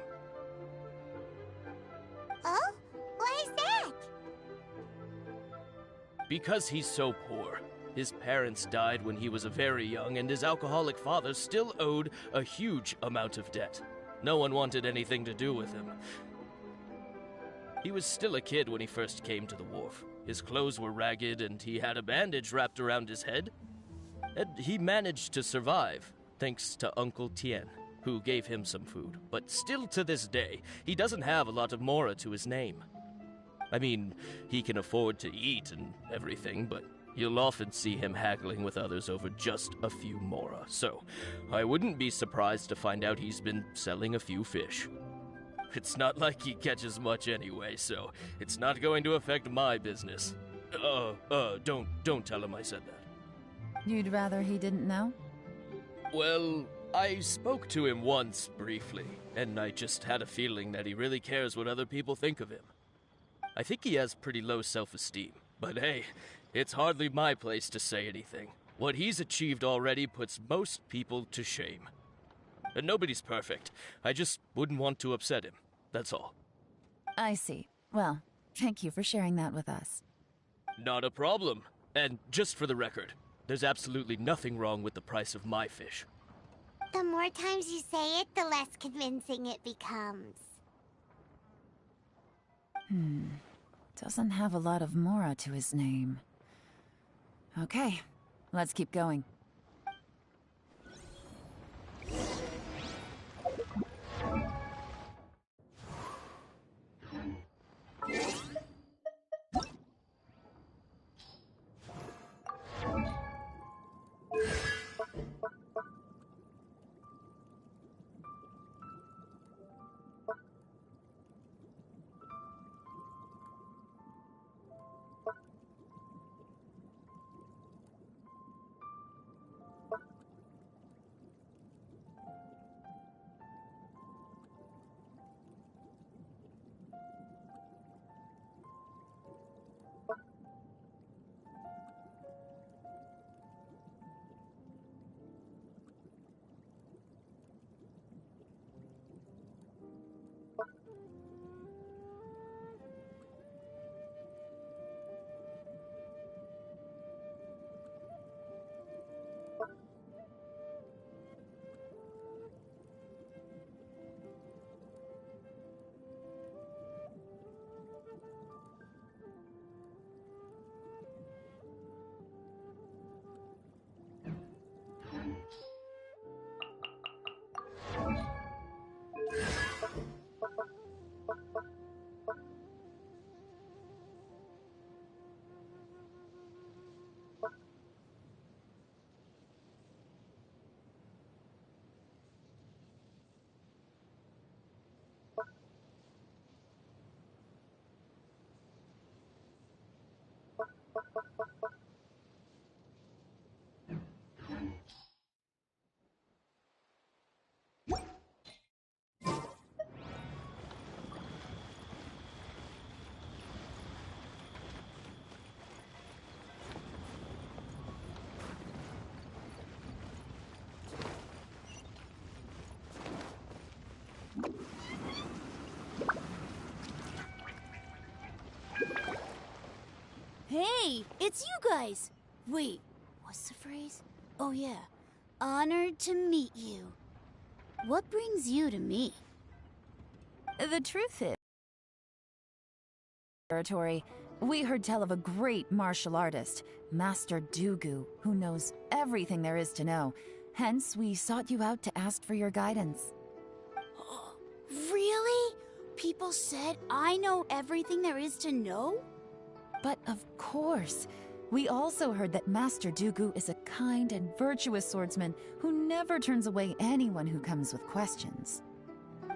Oh? Why is that? Because he's so poor. His parents died when he was very young, and his alcoholic father still owed a huge amount of debt. No one wanted anything to do with him. He was still a kid when he first came to the wharf. His clothes were ragged, and he had a bandage wrapped around his head. And he managed to survive, thanks to Uncle Tien, who gave him some food. But still to this day, he doesn't have a lot of mora to his name. I mean, he can afford to eat and everything, but you'll often see him haggling with others over just a few mora. So, I wouldn't be surprised to find out he's been selling a few fish. It's not like he catches much anyway, so it's not going to affect my business. Don't tell him I said that. You'd rather he didn't know? Well, I spoke to him once, briefly, and I just had a feeling that he really cares what other people think of him. I think he has pretty low self-esteem, but hey, it's hardly my place to say anything. What he's achieved already puts most people to shame. And nobody's perfect. I just wouldn't want to upset him, that's all. I see. Well, thank you for sharing that with us. Not a problem. And just for the record, there's absolutely nothing wrong with the price of my fish. The more times you say it, the less convincing it becomes. Doesn't have a lot of mora to his name. Okay, let's keep going. Hey, it's you guys! Wait, what's the phrase? Oh yeah, honored to meet you. What brings you to me? The truth is, territory, we heard tell of a great martial artist, Master Dugu, who knows everything there is to know. Hence, we sought you out to ask for your guidance. Really? People said I know everything there is to know? But of course. We also heard that Master Dugu is a kind and virtuous swordsman who never turns away anyone who comes with questions.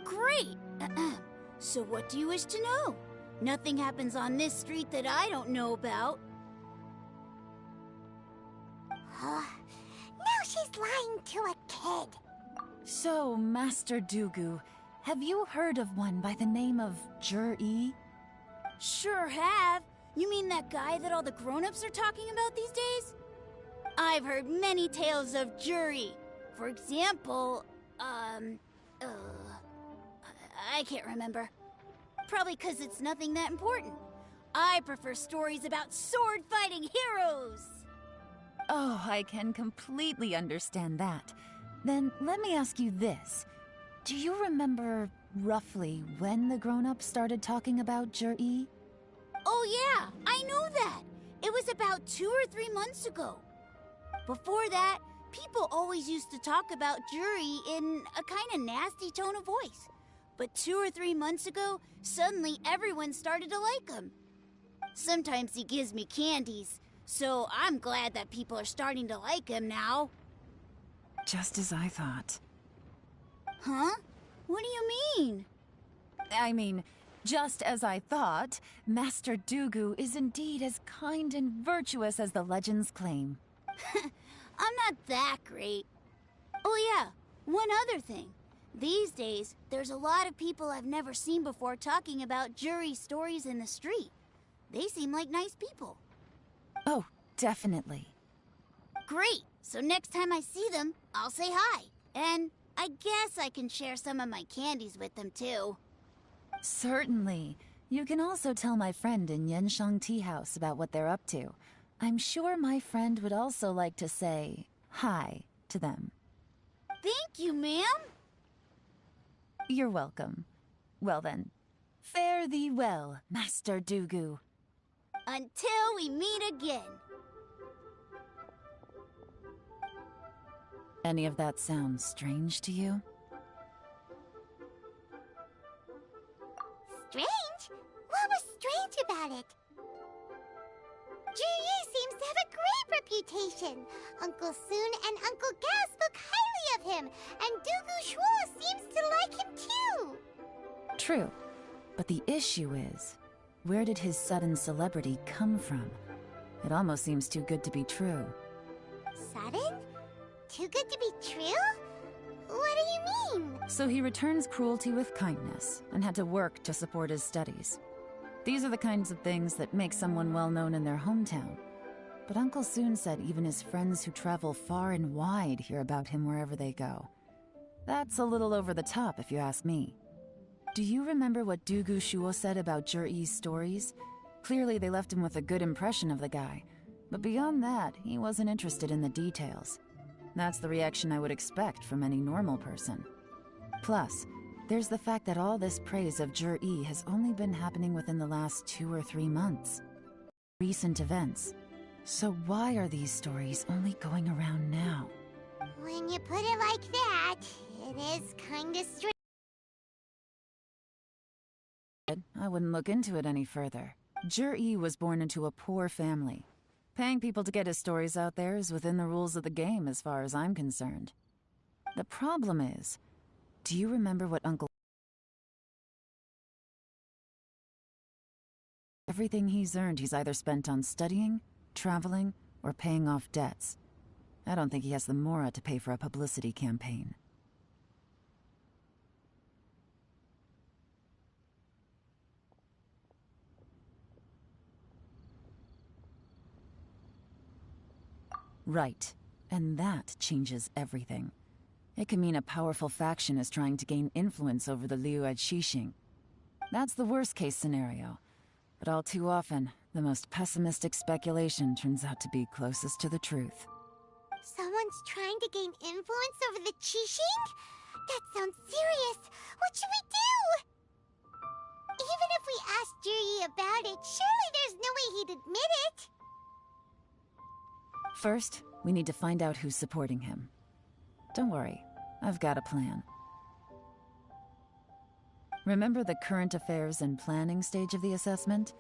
Great! So what do you wish to know? Nothing happens on this street that I don't know about. Now she's lying to a kid. So, Master Dugu, have you heard of one by the name of Jur-E? Sure have. You mean that guy that all the grown-ups are talking about these days? I've heard many tales of Juri. For example, I can't remember. Probably because it's nothing that important. I prefer stories about sword-fighting heroes! Oh, I can completely understand that. Then let me ask you this. Do you remember roughly when the grown-ups started talking about Jur-E? Oh yeah, I know that! It was about 2 or 3 months ago. Before that, people always used to talk about Juri in a kind of nasty tone of voice. But 2 or 3 months ago, suddenly everyone started to like him. Sometimes he gives me candies, so I'm glad that people are starting to like him now. Just as I thought. Huh? What do you mean? I mean, just as I thought, Master Dugu is indeed as kind and virtuous as the legends claim. I'm not that great. Oh yeah, one other thing. These days, there's a lot of people I've never seen before talking about Juri stories in the street. They seem like nice people. Oh, definitely. Great! So next time I see them, I'll say hi. And I guess I can share some of my candies with them too. Certainly. You can also tell my friend in Yenshang Tea House about what they're up to. I'm sure my friend would also like to say hi to them. Thank you, ma'am. You're welcome. Well then, fare thee well, Master Dugu. Until we meet again. Any of that sound strange to you? Strange? What was strange about it? Juri seems to have a great reputation. Uncle Soon and Uncle Gas spoke highly of him, and Dugu Shuo seems to like him too. True, but the issue is, where did his sudden celebrity come from? It almost seems too good to be true. Sudden? Too good to be true? What do you mean? So he returns cruelty with kindness, and had to work to support his studies. These are the kinds of things that make someone well-known in their hometown. But Uncle Soon said even his friends who travel far and wide hear about him wherever they go. That's a little over the top, if you ask me. Do you remember what Dugu Shuo said about Jur-E's stories? Clearly they left him with a good impression of the guy. But beyond that, he wasn't interested in the details. That's the reaction I would expect from any normal person. Plus, there's the fact that all this praise of Jur-E has only been happening within the last 2 or 3 months. Recent events. So why are these stories only going around now? When you put it like that, it is kinda strange. I wouldn't look into it any further. Jur-E was born into a poor family. Paying people to get his stories out there is within the rules of the game as far as I'm concerned. The problem is, do you remember what Uncle... Everything he's earned he's either spent on studying, traveling, or paying off debts. I don't think he has the mora to pay for a publicity campaign. Right. And that changes everything. It can mean a powerful faction is trying to gain influence over the Liu at Xixing. That's the worst-case scenario. But all too often, the most pessimistic speculation turns out to be closest to the truth. Someone's trying to gain influence over the Qixing? That sounds serious. What should we do? Even if we asked Juri about it, surely there's no way he'd admit it. First, we need to find out who's supporting him. Don't worry, I've got a plan. Remember the current affairs and planning stage of the assessment?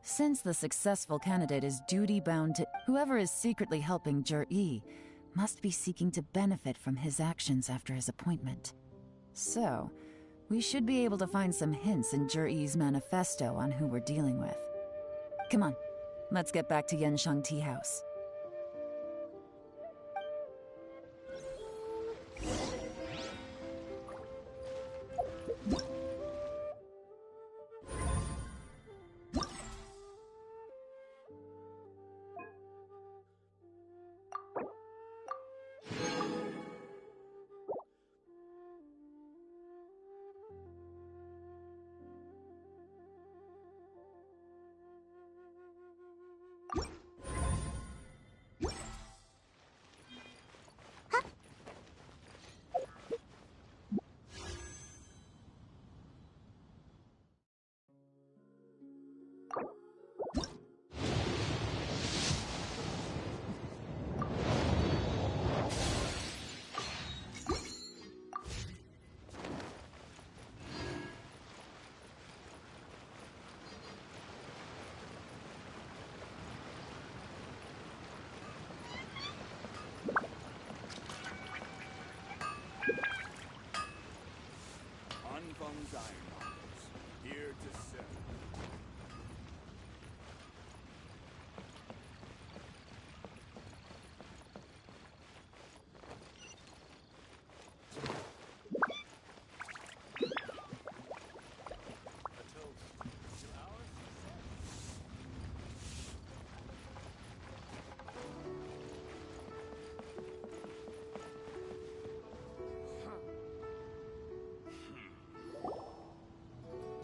Since the successful candidate is duty-bound to... Whoever is secretly helping Jur-E must be seeking to benefit from his actions after his appointment. So, we should be able to find some hints in Jur-E's manifesto on who we're dealing with. Come on, let's get back to Yenshang Tea House.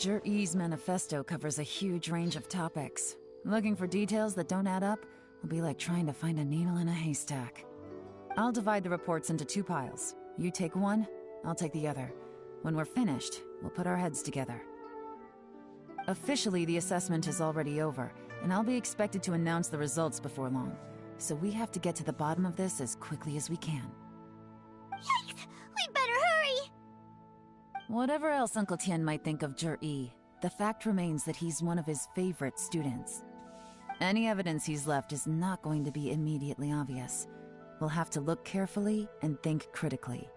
Jur-E's manifesto covers a huge range of topics. Looking for details that don't add up will be like trying to find a needle in a haystack. I'll divide the reports into 2 piles. You take one, I'll take the other. When we're finished, we'll put our heads together. Officially, the assessment is already over, and I'll be expected to announce the results before long. So we have to get to the bottom of this as quickly as we can. Yikes! We better hurry! Whatever else Uncle Tien might think of Jur-E, the fact remains that he's one of his favorite students. Any evidence he's left is not going to be immediately obvious. We'll have to look carefully and think critically.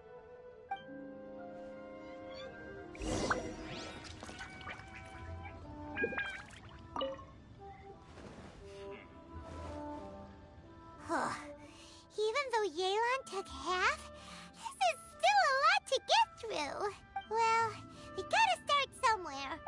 Even though Yelan took half, this is still a lot to get through. Well, we gotta start somewhere.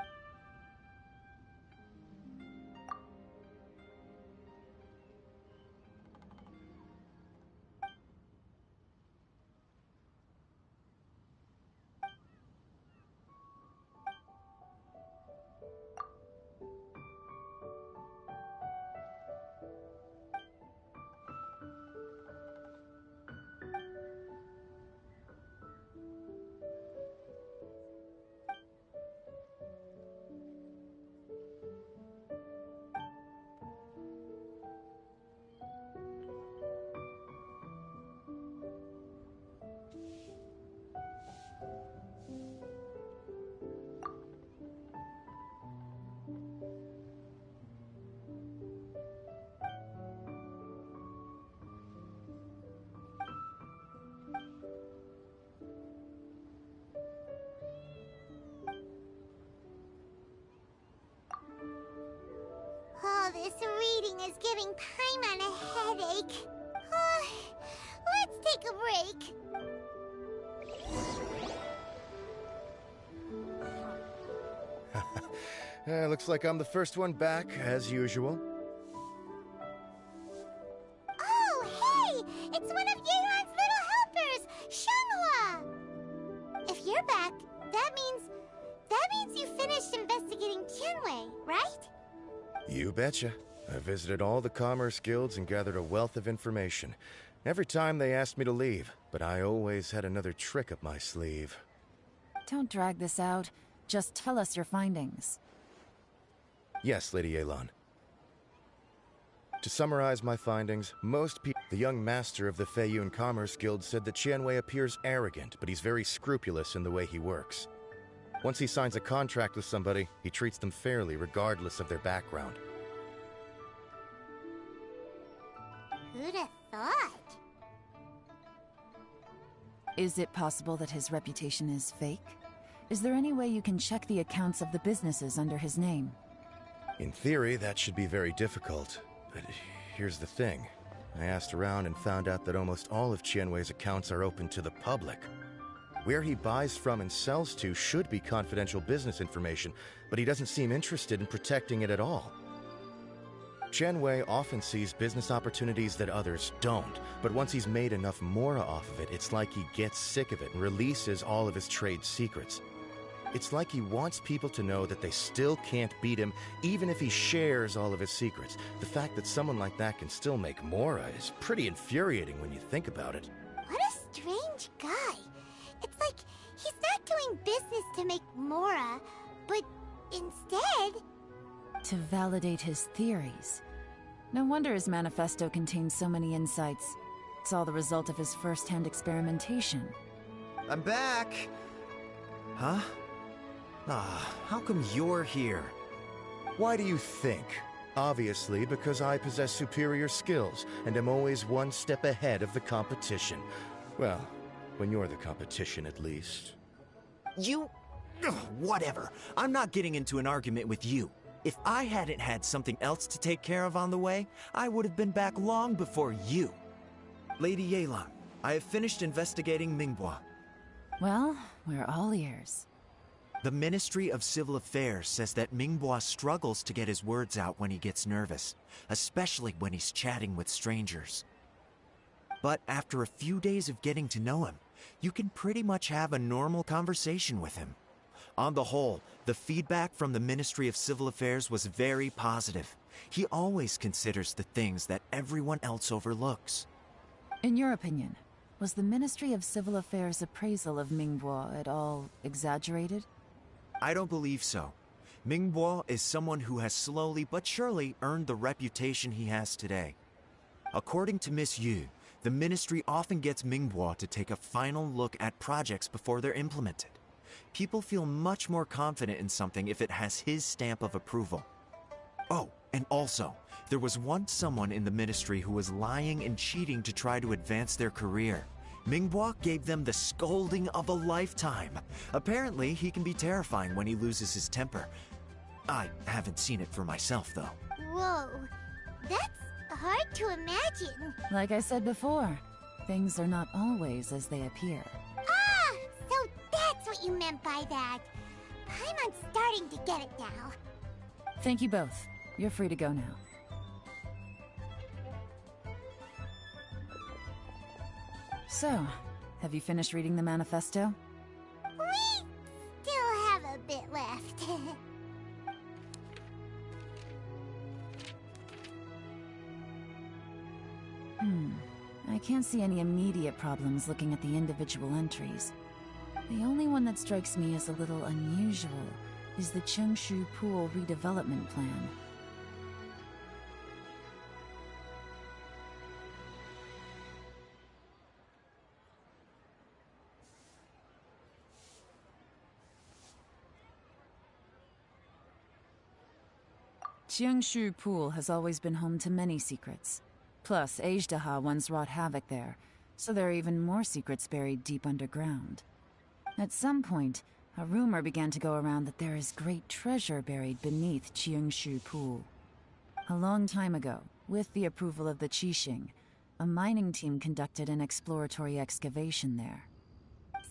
All this reading is giving Paimon a headache. Let's take a break. Looks like I'm the first one back, as usual. Oh, hey! It's one of Yelan's little helpers, Shanghua! If you're back, that means you finished investigating Tianwei, right? You betcha. I visited all the commerce guilds and gathered a wealth of information. Every time they asked me to leave, but I always had another trick up my sleeve. Don't drag this out. Just tell us your findings. Yes, Lady Yelan. To summarize my findings, most people... The young master of the Feiyun Commerce Guild said that Tianwei appears arrogant, but he's very scrupulous in the way he works. Once he signs a contract with somebody, he treats them fairly regardless of their background. Who'd have thought? Is it possible that his reputation is fake? Is there any way you can check the accounts of the businesses under his name? In theory, that should be very difficult. But here's the thing. I asked around and found out that almost all of Tianwei's accounts are open to the public. Where he buys from and sells to should be confidential business information, but he doesn't seem interested in protecting it at all. Tianwei often sees business opportunities that others don't, but once he's made enough mora off of it, it's like he gets sick of it and releases all of his trade secrets. It's like he wants people to know that they still can't beat him, even if he shares all of his secrets. The fact that someone like that can still make mora is pretty infuriating when you think about it. What a strange guy. It's like he's not doing business to make mora, but instead... To validate his theories. No wonder his manifesto contains so many insights. It's all the result of his first-hand experimentation. I'm back! Huh? How come you're here? Why do you think? Obviously, because I possess superior skills and am always one step ahead of the competition. Well, when you're the competition, at least. You... whatever. I'm not getting into an argument with you. If I hadn't had something else to take care of on the way, I would have been back long before you. Lady Yelan, I have finished investigating Mingbois. Well, we're all ears. The Ministry of Civil Affairs says that Mingbois struggles to get his words out when he gets nervous, especially when he's chatting with strangers. But after a few days of getting to know him, you can pretty much have a normal conversation with him. On the whole, the feedback from the Ministry of Civil Affairs was very positive. He always considers the things that everyone else overlooks. In your opinion, was the Ministry of Civil Affairs' appraisal of Mingbo at all exaggerated? I don't believe so. Mingbo is someone who has slowly but surely earned the reputation he has today. According to Miss Yu, the Ministry often gets Mingbo to take a final look at projects before they're implemented. People feel much more confident in something if it has his stamp of approval. Oh, and also, there was once someone in the Ministry who was lying and cheating to try to advance their career. Mingbo gave them the scolding of a lifetime. Apparently, he can be terrifying when he loses his temper. I haven't seen it for myself, though. Whoa, that's hard to imagine. Like I said before, things are not always as they appear. Ah, so that's what you meant by that. Paimon's starting to get it now. Thank you both. You're free to go now. So, have you finished reading the manifesto? We still have a bit left. I can't see any immediate problems looking at the individual entries. The only one that strikes me as a little unusual is the Chengshu Pool redevelopment plan. Chengshu Pool has always been home to many secrets. Plus, Ajdaha once wrought havoc there, so there are even more secrets buried deep underground. At some point, a rumor began to go around that there is great treasure buried beneath Chengshu Pool. A long time ago, with the approval of the Qixing, a mining team conducted an exploratory excavation there.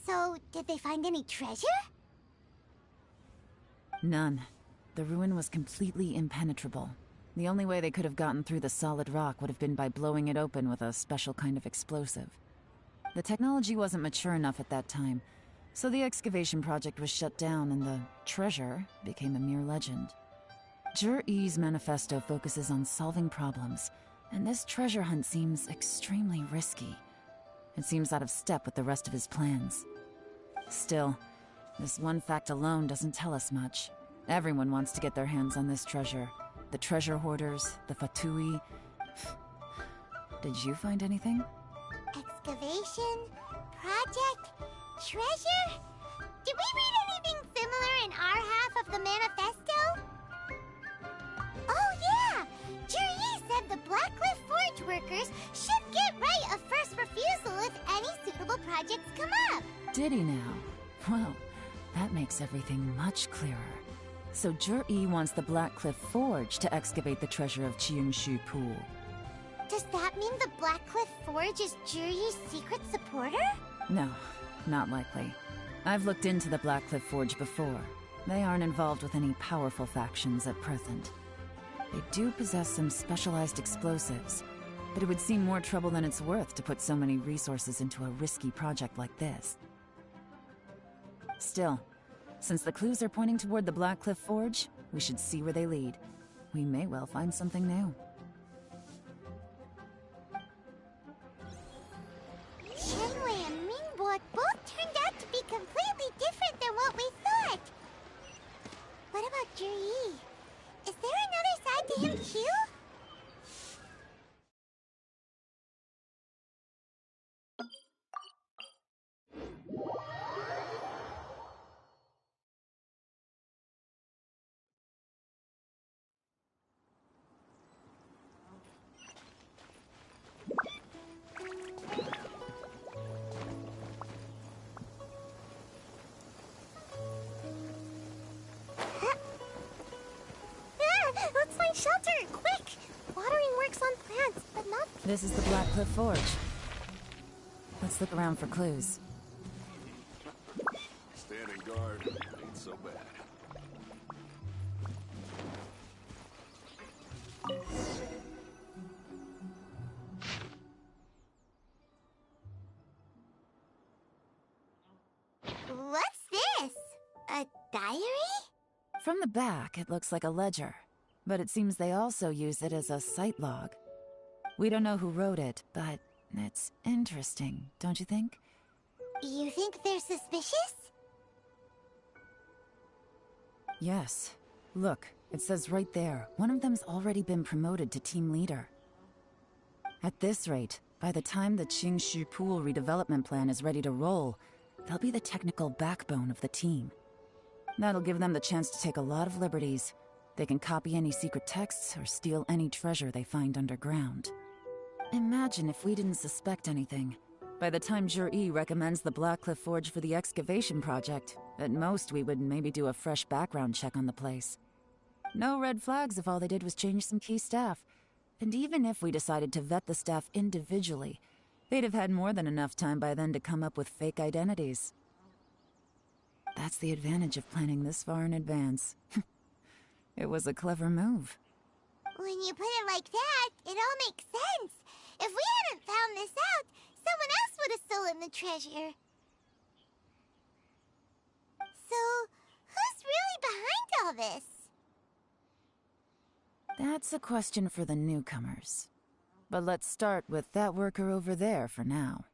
So, did they find any treasure? None. The ruin was completely impenetrable. The only way they could have gotten through the solid rock would have been by blowing it open with a special kind of explosive. The technology wasn't mature enough at that time, so the excavation project was shut down and the treasure became a mere legend. Zhi-Yi's manifesto focuses on solving problems, and this treasure hunt seems extremely risky. It seems out of step with the rest of his plans. Still, this one fact alone doesn't tell us much. Everyone wants to get their hands on this treasure. The treasure hoarders, the Fatui. Did you find anything? Excavation? Project? Treasure? Did we read anything similar in our half of the manifesto? Oh yeah! Zhi-Yi said the Blackcliff Forge workers should get right of first refusal if any suitable projects come up. Did he now? Well, that makes everything much clearer. So Zhi-Yi wants the Blackcliff Forge to excavate the treasure of Chengshu Pool. Does that mean the Blackcliff Forge is Zhi-Yi's secret supporter? No, not likely. I've looked into the Blackcliff Forge before. They aren't involved with any powerful factions at present. They do possess some specialized explosives, but it would seem more trouble than it's worth to put so many resources into a risky project like this. Still, since the clues are pointing toward the Blackcliff Forge, we should see where they lead. We may well find something new. Shenwei and Mingbo both turned out to be completely different than what we thought. What about Zhi-Yi? Is there another side to him too? Let's find shelter, quick! Watering works on plants, but not... This is the Blackcliff Forge. Let's look around for clues. Standing guard ain't so bad. What's this? A diary? From the back, it looks like a ledger, but it seems they also use it as a site log. We don't know who wrote it, but it's interesting, don't you think? You think they're suspicious? Yes. Look, it says right there, one of them's already been promoted to team leader. At this rate, by the time the Qingshu Pool redevelopment plan is ready to roll, they'll be the technical backbone of the team. That'll give them the chance to take a lot of liberties. They can copy any secret texts or steal any treasure they find underground. Imagine if we didn't suspect anything. By the time Jur-E recommends the Blackcliff Forge for the excavation project, at most we would maybe do a fresh background check on the place. No red flags if all they did was change some key staff. And even if we decided to vet the staff individually, they'd have had more than enough time by then to come up with fake identities. That's the advantage of planning this far in advance. It was a clever move. When you put it like that, it all makes sense. If we hadn't found this out, someone else would have stolen the treasure. So, who's really behind all this? That's a question for the newcomers. But let's start with that worker over there for now.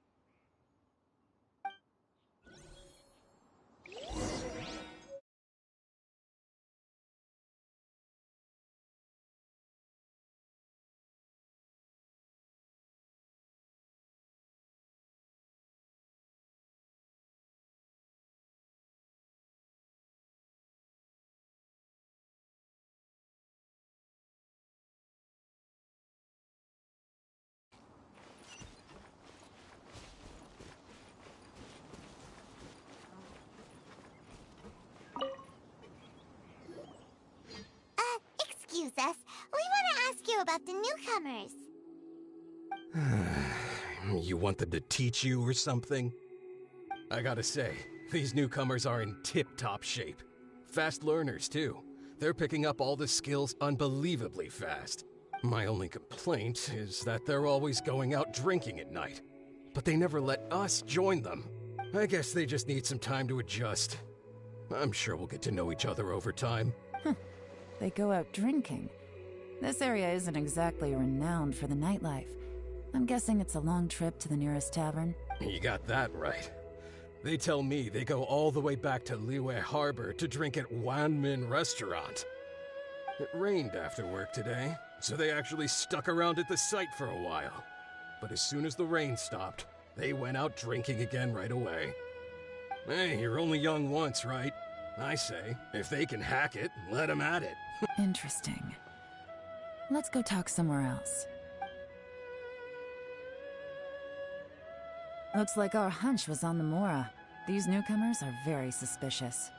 Excuse us. We want to ask you about the newcomers. You want them to teach you or something? I gotta say, these newcomers are in tip-top shape. Fast learners, too. They're picking up all the skills unbelievably fast. My only complaint is that they're always going out drinking at night. But they never let us join them. I guess they just need some time to adjust. I'm sure we'll get to know each other over time. They go out drinking. This area isn't exactly renowned for the nightlife. I'm guessing it's a long trip to the nearest tavern. You got that right. They tell me they go all the way back to Liyue Harbor to drink at Wanmin Restaurant. It rained after work today, so they actually stuck around at the site for a while. But as soon as the rain stopped, they went out drinking again right away. Hey, you're only young once, right? I say, if they can hack it, let them at it. Interesting. Let's go talk somewhere else. Looks like our hunch was on the Mora. These newcomers are very suspicious.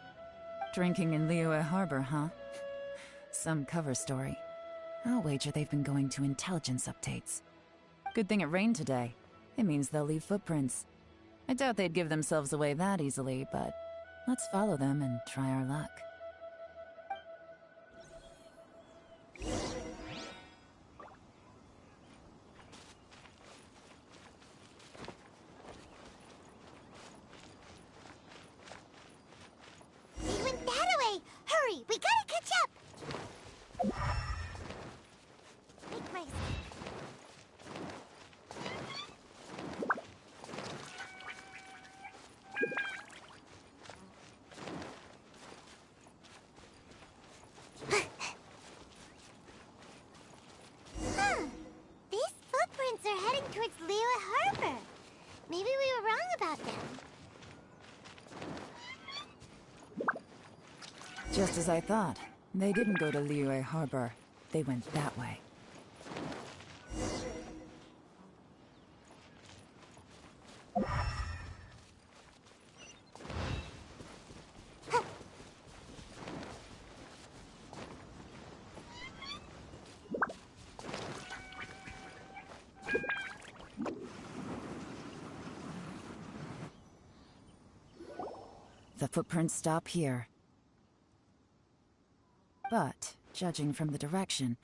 Drinking in Liyue Harbor, huh? Some cover story. I'll wager they've been going to intelligence updates. Good thing it rained today. It means they'll leave footprints. I doubt they'd give themselves away that easily, but let's follow them and try our luck. They went that way! Hurry, we gotta catch up! Make race. These footprints are heading towards Liyue Harbor. Maybe we were wrong about them. Just as I thought. They didn't go to Liyue Harbor. They went that way. The footprints stop here. But, judging from the direction,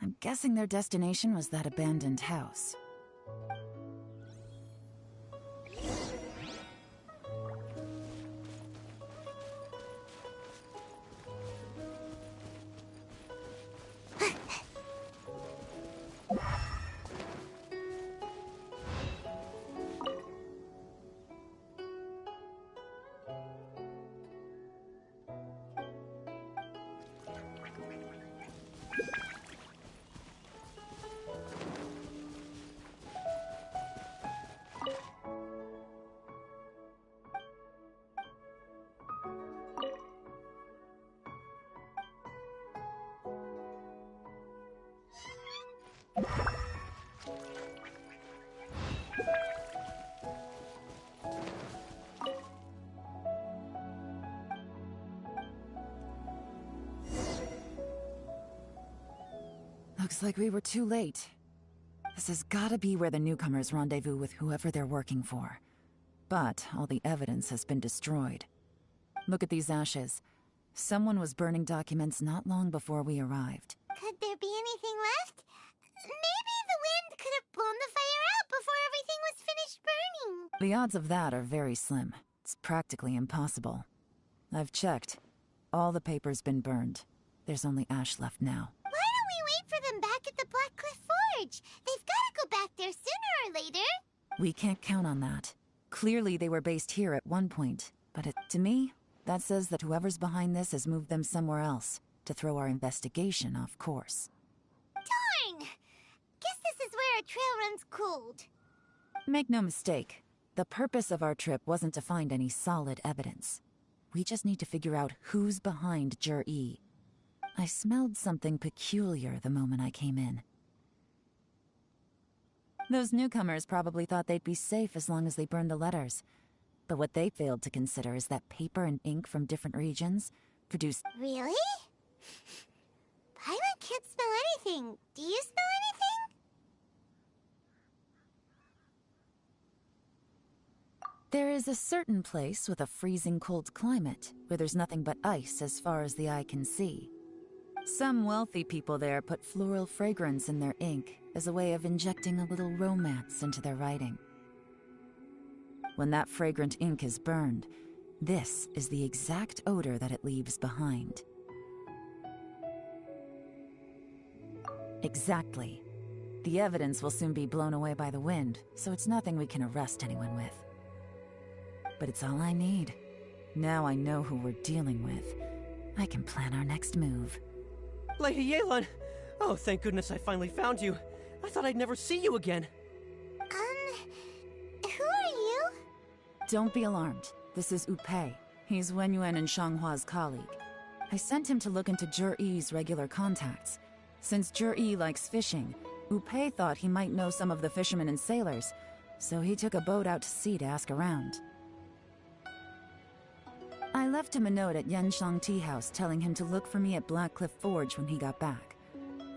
I'm guessing their destination was that abandoned house. Looks like we were too late. This has gotta be where the newcomers rendezvous with whoever they're working for. But all the evidence has been destroyed. Look at these ashes. Someone was burning documents not long before we arrived. Could there be anything left? Maybe the wind could have blown the fire out before everything was finished burning. The odds of that are very slim. It's practically impossible. I've checked. All the paper's been burned. There's only ash left now. Why don't we wait for them back at the Black Cliff Forge? They've got to go back there sooner or later. We can't count on that. Clearly they were based here at one point, but to me, that says that whoever's behind this has moved them somewhere else to throw our investigation off course. Darn! Guess this is where our trail runs cold. Make no mistake, the purpose of our trip wasn't to find any solid evidence. We just need to figure out who's behind Jur-E. I smelled something peculiar the moment I came in. Those newcomers probably thought they'd be safe as long as they burned the letters. But what they failed to consider is that paper and ink from different regions produced... Really? Paimon can't smell anything. Do you smell anything? There is a certain place with a freezing cold climate where there's nothing but ice as far as the eye can see. Some wealthy people there put floral fragrance in their ink as a way of injecting a little romance into their writing. When that fragrant ink is burned, this is the exact odor that it leaves behind. Exactly. The evidence will soon be blown away by the wind, so it's nothing we can arrest anyone with. But it's all I need. Now I know who we're dealing with. I can plan our next move. Lady Yelan! Oh, thank goodness I finally found you. I thought I'd never see you again. Who are you? Don't be alarmed. This is Upei. He's Wenyuan and Shanghua's colleague. I sent him to look into Jur-E's regular contacts. Since Jur-E likes fishing, Upei thought he might know some of the fishermen and sailors, so he took a boat out to sea to ask around. I left him a note at Yanshang Tea House telling him to look for me at Black Cliff Forge when he got back.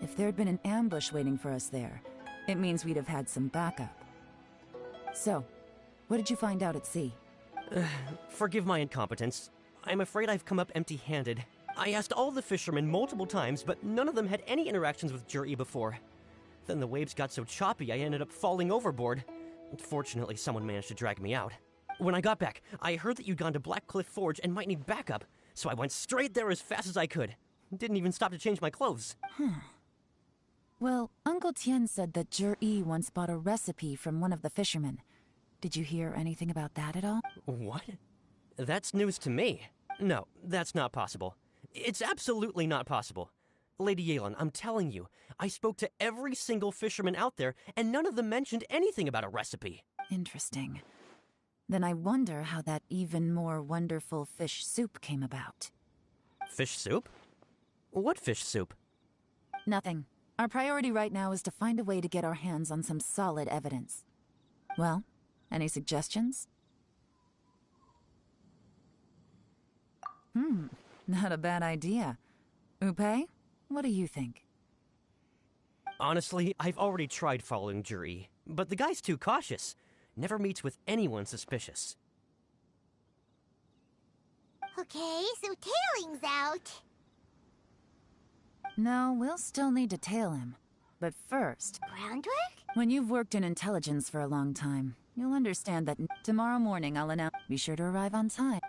If there'd been an ambush waiting for us there, it means we'd have had some backup. So, what did you find out at sea? Forgive my incompetence. I'm afraid I've come up empty-handed. I asked all the fishermen multiple times, but none of them had any interactions with Jur-E before. Then the waves got so choppy I ended up falling overboard. Fortunately, someone managed to drag me out. When I got back, I heard that you'd gone to Black Cliff Forge and might need backup, so I went straight there as fast as I could. Didn't even stop to change my clothes. Well, Uncle Tien said that Jur-E once bought a recipe from one of the fishermen. Did you hear anything about that at all? What? That's news to me. No, that's not possible. It's absolutely not possible. Lady Yelan, I'm telling you, I spoke to every single fisherman out there, and none of them mentioned anything about a recipe. Interesting. Then I wonder how that even more wonderful fish soup came about. Fish soup? What fish soup? Nothing. Our priority right now is to find a way to get our hands on some solid evidence. Well, any suggestions? Not a bad idea. Upei, what do you think? Honestly, I've already tried following Jur-E, but the guy's too cautious. Never meets with anyone suspicious. Okay, so tailing's out. No, we'll still need to tail him. But first... Groundwork? When you've worked in intelligence for a long time, you'll understand that tomorrow morning I'll announce... Be sure to arrive on time.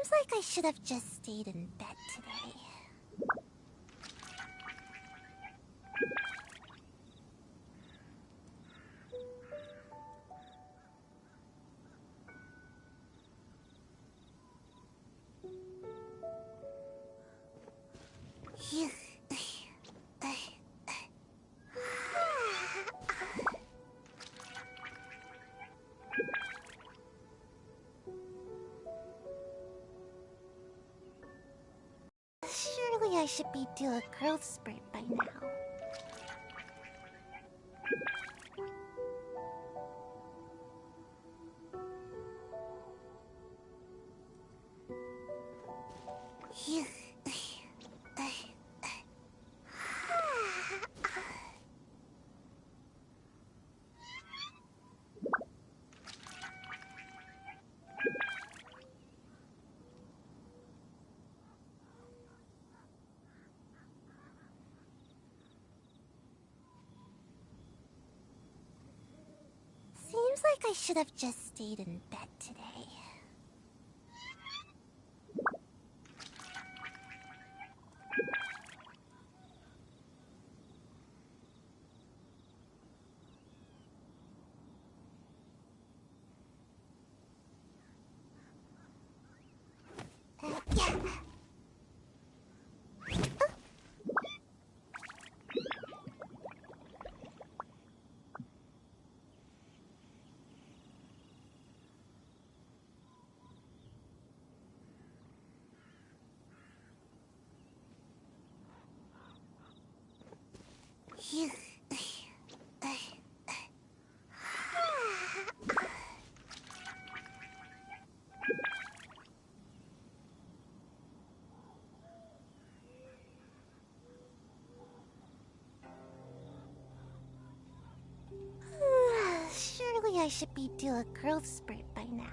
Seems like I should have just stayed in bed today. Surely I should be due a growth spurt by now. Seems like I should have just stayed in bed today. Surely I should be due a growth spurt by now.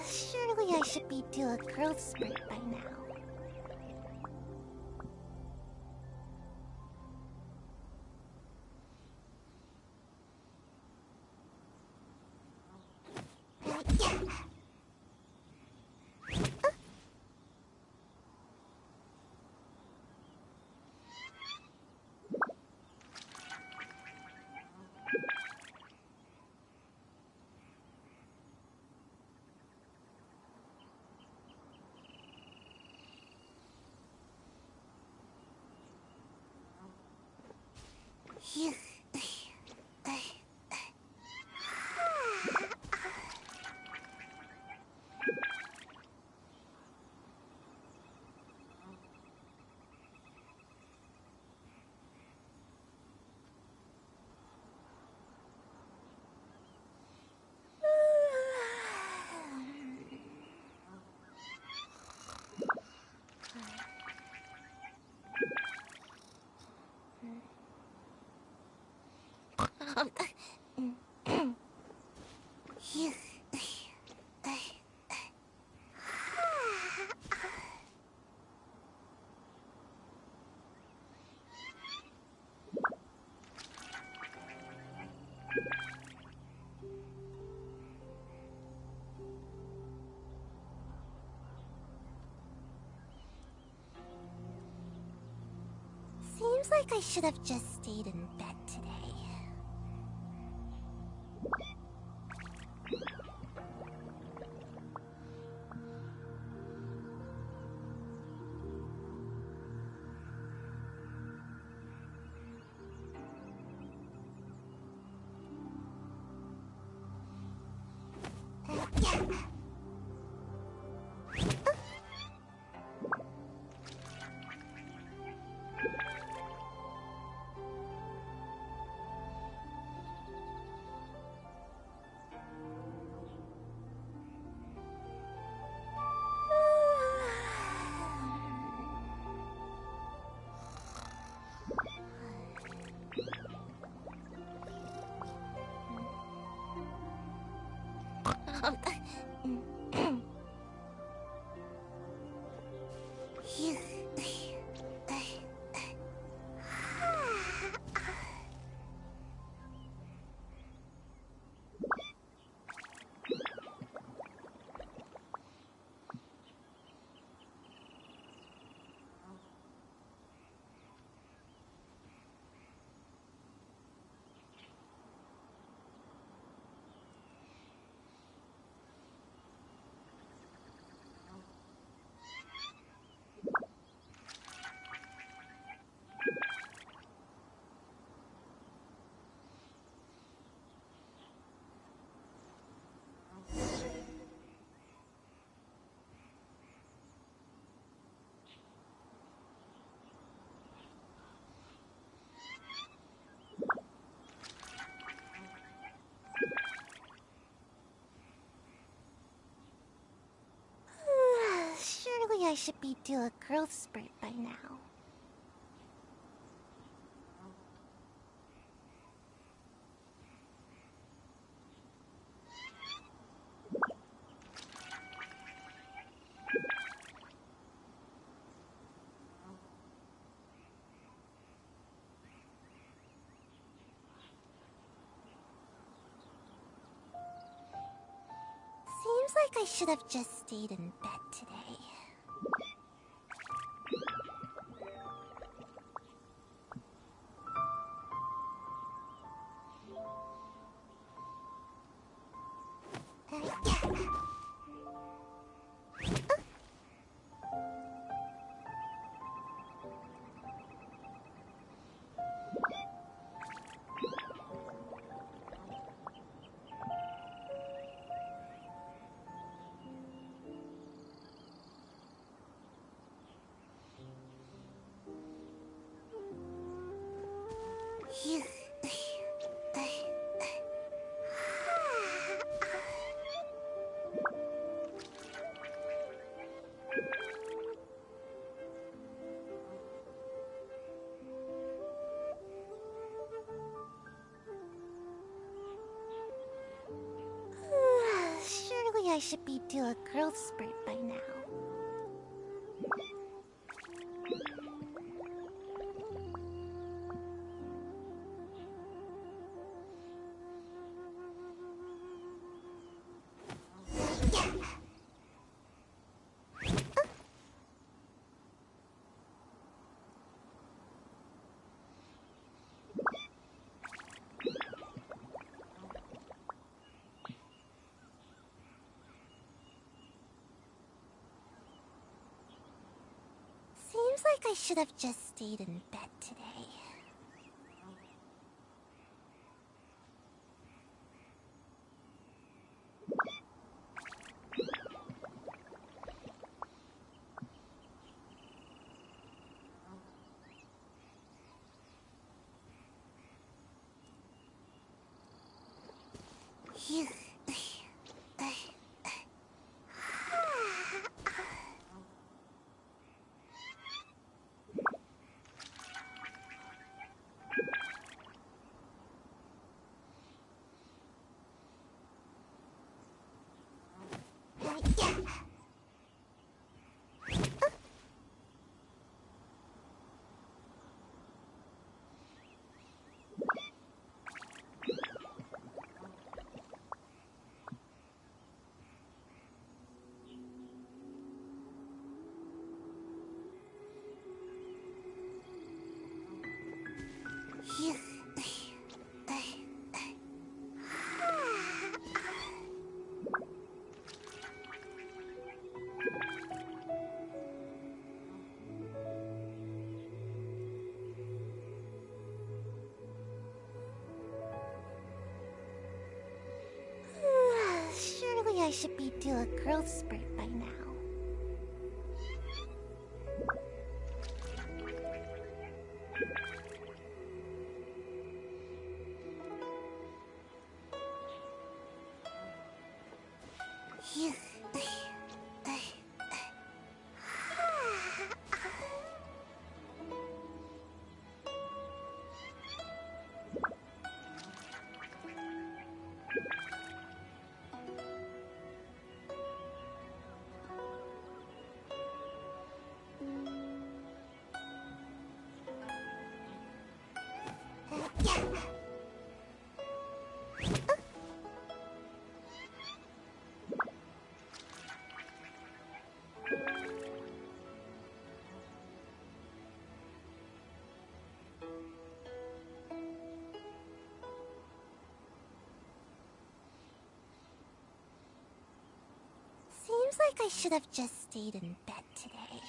Surely I should be due a growth spurt by now. Seems like I should have just stayed in bed today. I should be due a growth spurt by now. Seems like I should have just stayed in bed today. Surely I should be due a growth spurt by now. Seems like I should have just stayed in bed today. Surely I should be due a growth spurt by now. Seems like I should have just stayed in bed today.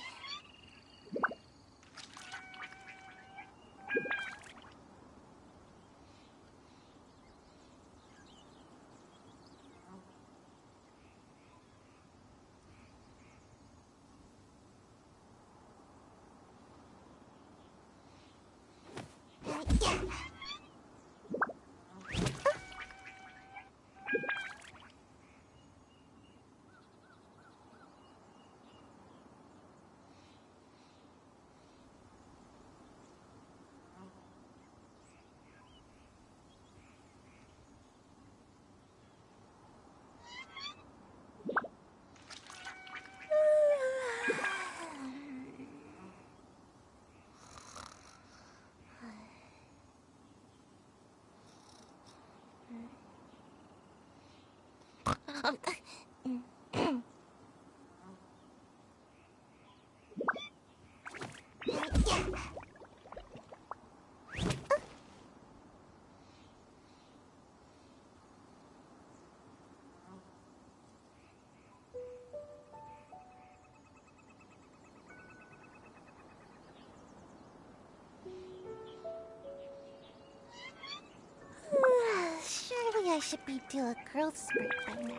Surely I should be due a growth spurt by now.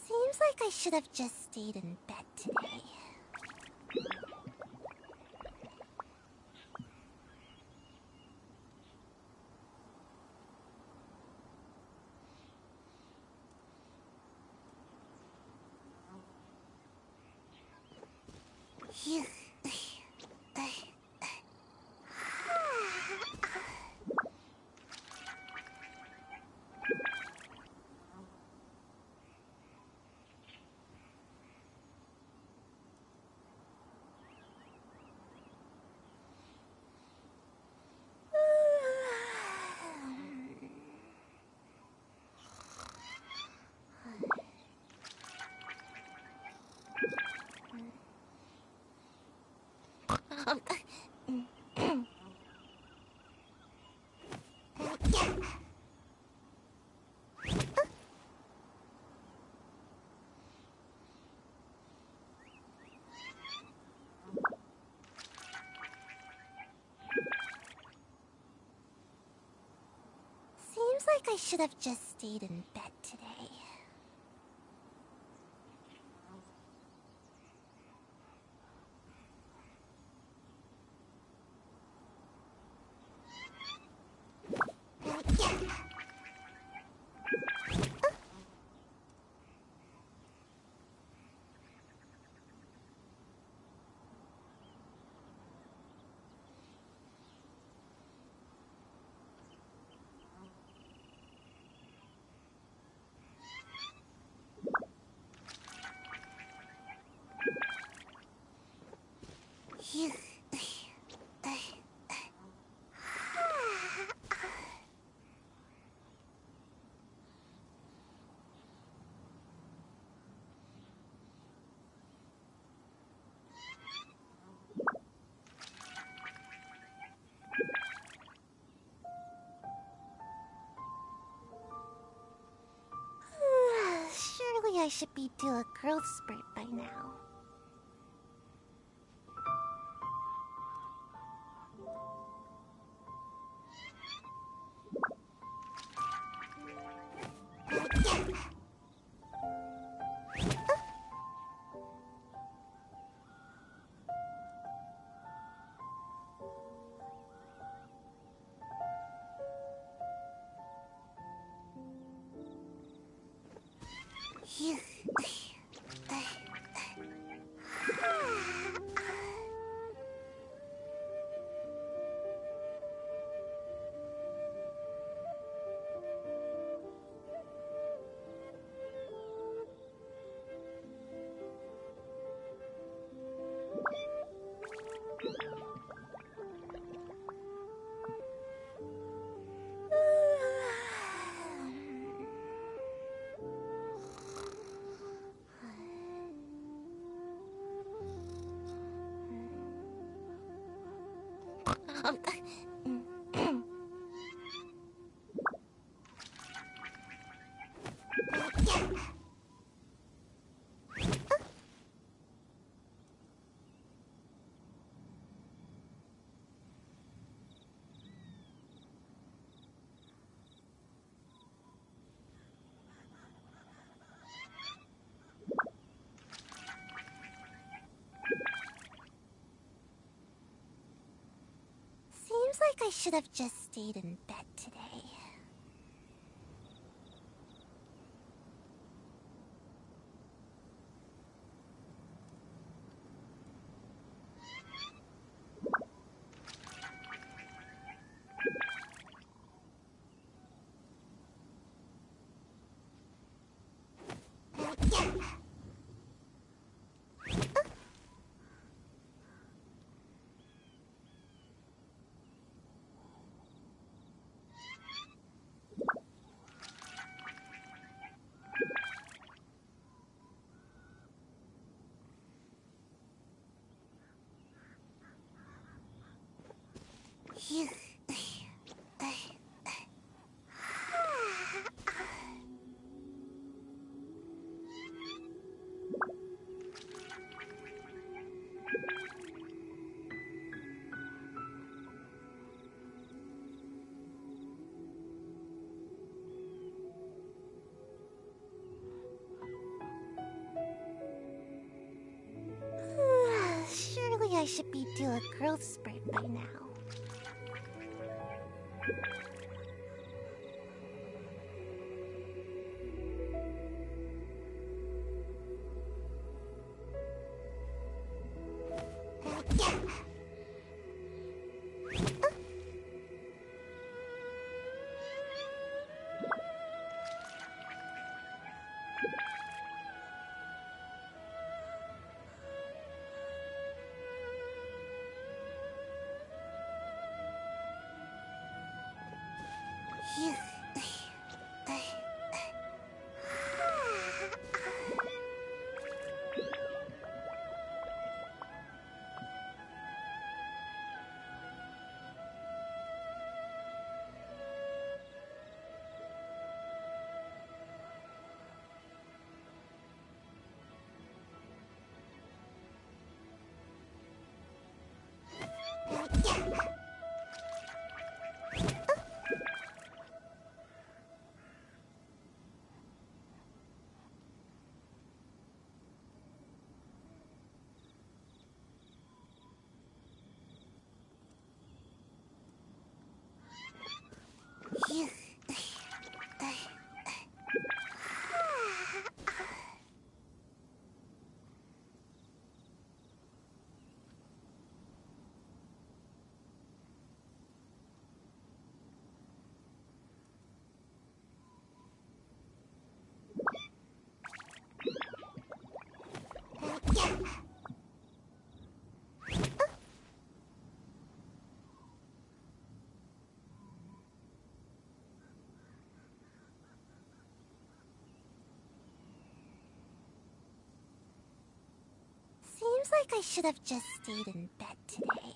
Seems like I should have just stayed in bed today. Seems like I should have just stayed in bed today. Surely I should be due a growth spurt by now. like I should have just stayed in bed today. Surely I should be due a growth spurt by now. Seems like I should have just stayed in bed today.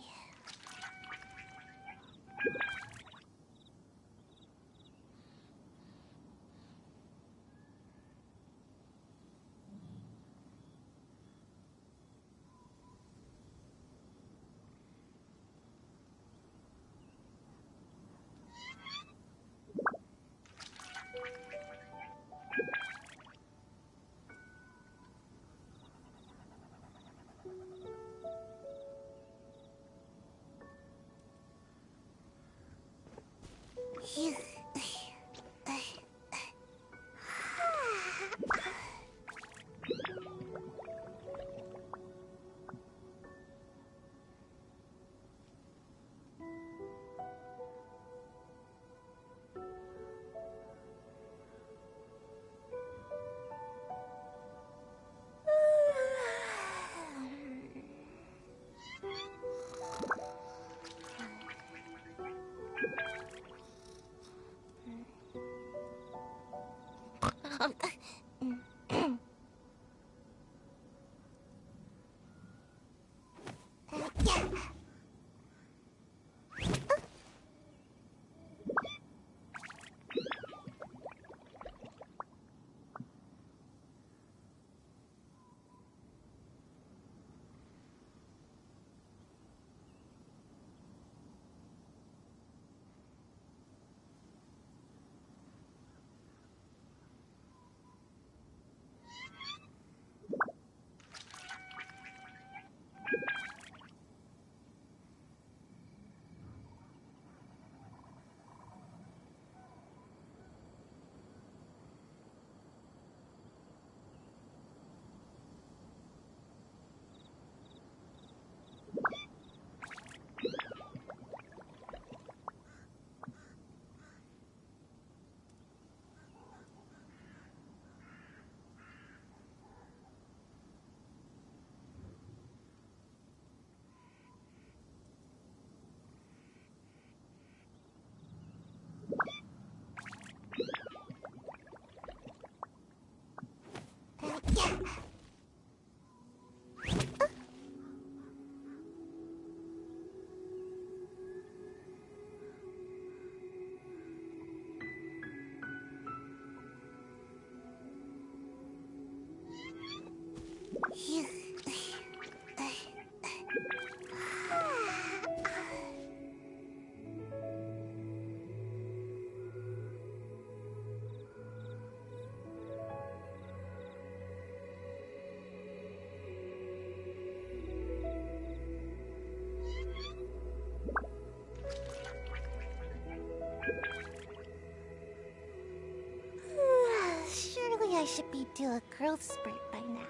Surely I should be due a growth spurt by now.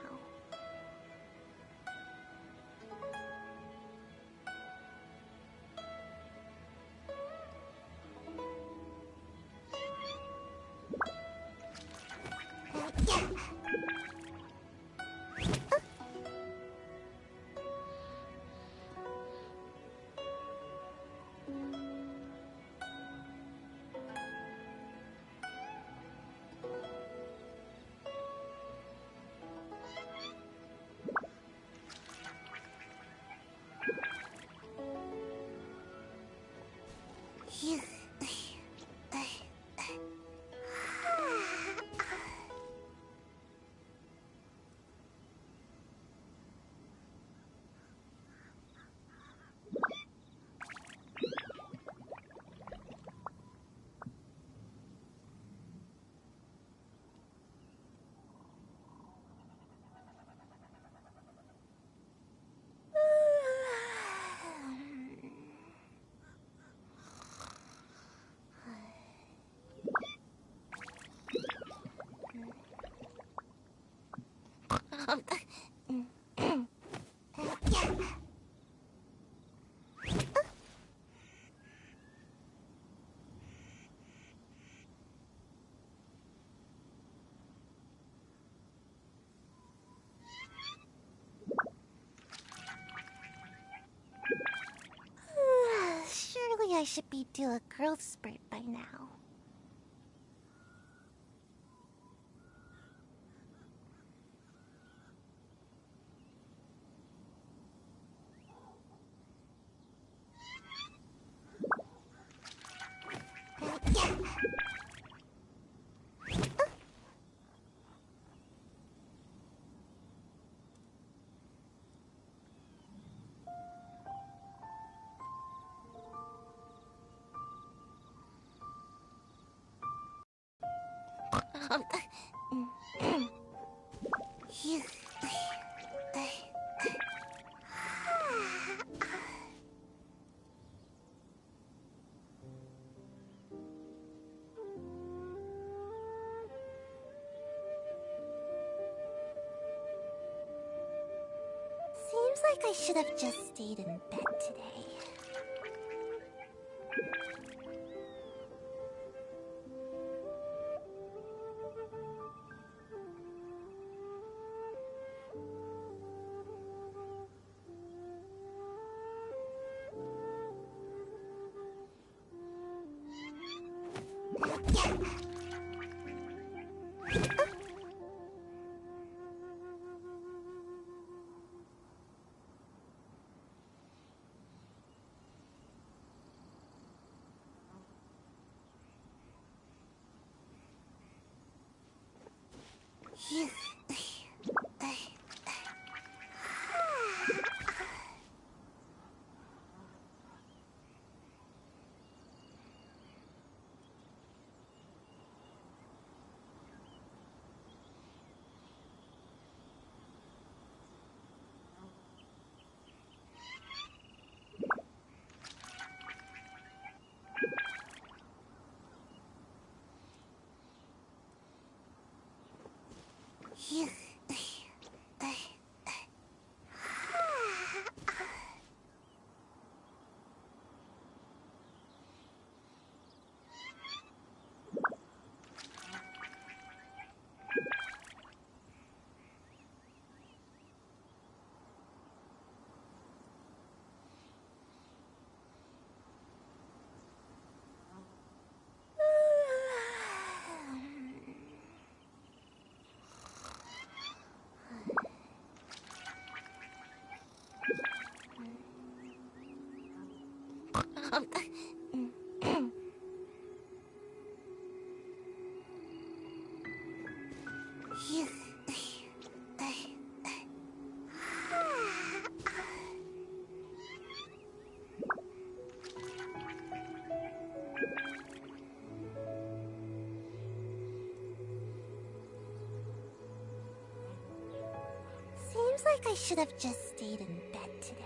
Surely I should be due a growth spurt by now. Seems like I should have just stayed in bed today. Seems like I should have just stayed in bed today.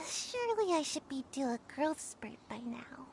Surely I should be due a growth spurt by now.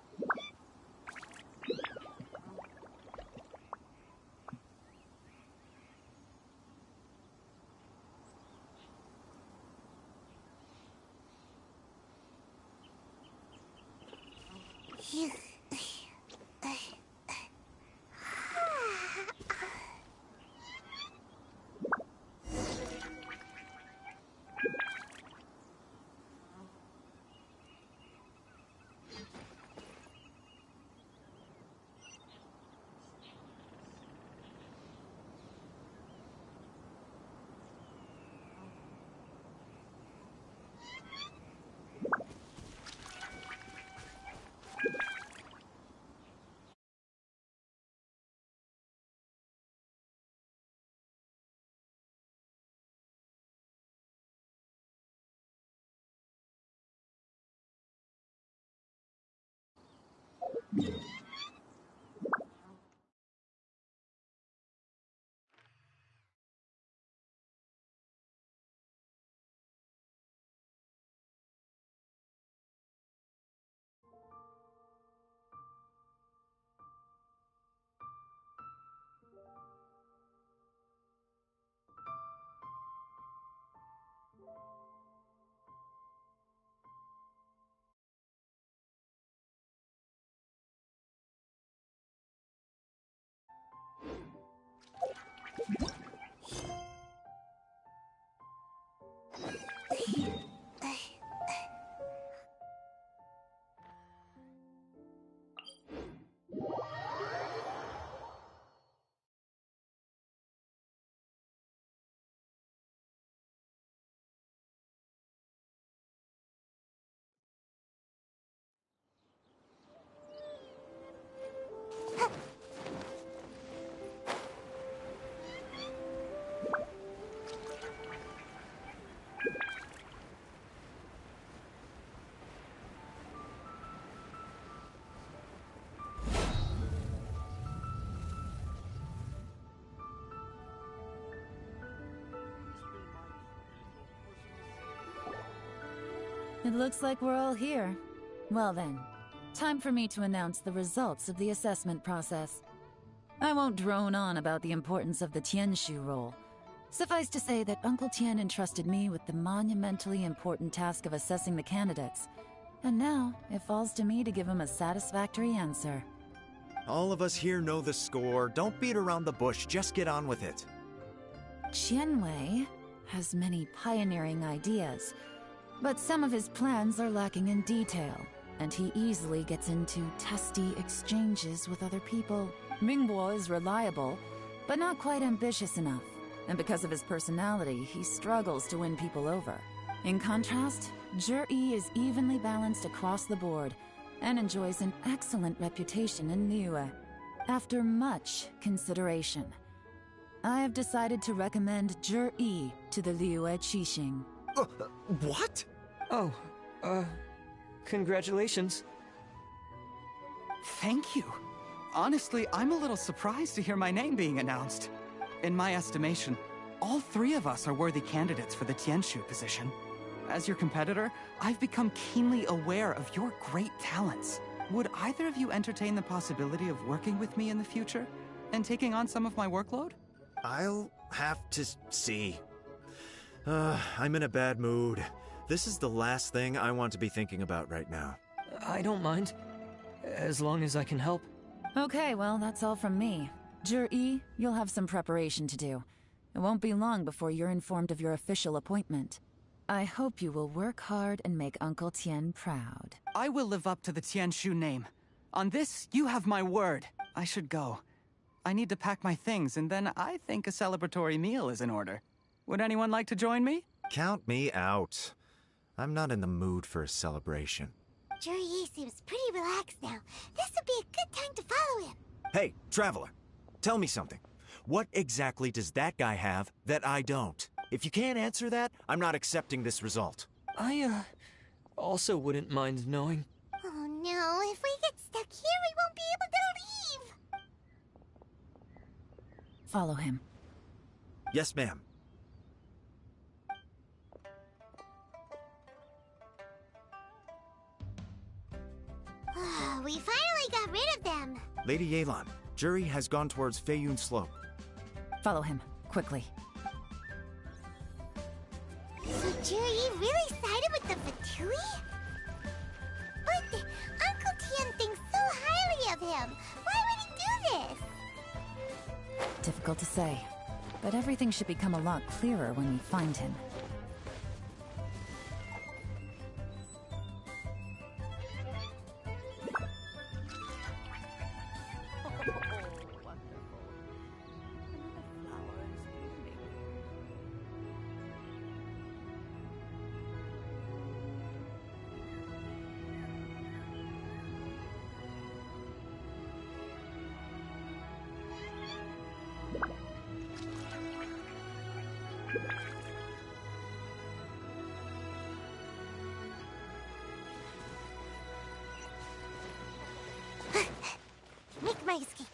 It looks like we're all here. Well then, time for me to announce the results of the assessment process. I won't drone on about the importance of the Tianshu role. Suffice to say that Uncle Tien entrusted me with the monumentally important task of assessing the candidates. And now, it falls to me to give him a satisfactory answer. All of us here know the score. Don't beat around the bush, just get on with it. Qianwei has many pioneering ideas, but some of his plans are lacking in detail, and he easily gets into testy exchanges with other people. Mingbo is reliable, but not quite ambitious enough, and because of his personality, he struggles to win people over. In contrast, Zhi is evenly balanced across the board, and enjoys an excellent reputation in Liyue. After much consideration, I have decided to recommend Zhi to the Liyue Qixing. What? Oh, congratulations. Thank you. Honestly, I'm a little surprised to hear my name being announced. In my estimation, all three of us are worthy candidates for the Tianshu position. As your competitor, I've become keenly aware of your great talents. Would either of you entertain the possibility of working with me in the future and taking on some of my workload? I'll have to see. I'm in a bad mood. This is the last thing I want to be thinking about right now. I don't mind, as long as I can help. Okay, well, that's all from me. Jur-E, you'll have some preparation to do. It won't be long before you're informed of your official appointment. I hope you will work hard and make Uncle Tien proud. I will live up to the Tianshu name. On this, you have my word. I should go. I need to pack my things, and then I think a celebratory meal is in order. Would anyone like to join me? Count me out. I'm not in the mood for a celebration. Jur-E seems pretty relaxed now. This would be a good time to follow him. Hey, Traveler, tell me something. What exactly does that guy have that I don't? If you can't answer that, I'm not accepting this result. I, also wouldn't mind knowing. Oh no, if we get stuck here, we won't be able to leave! Follow him. Yes, ma'am. We finally got rid of them! Lady Yelan, Jur-E has gone towards Feiyun Slope. Follow him, quickly. So Jur-E really sided with the Fatui? But Uncle Tien thinks so highly of him. Why would he do this? Difficult to say, but everything should become a lot clearer when we find him. Make my escape.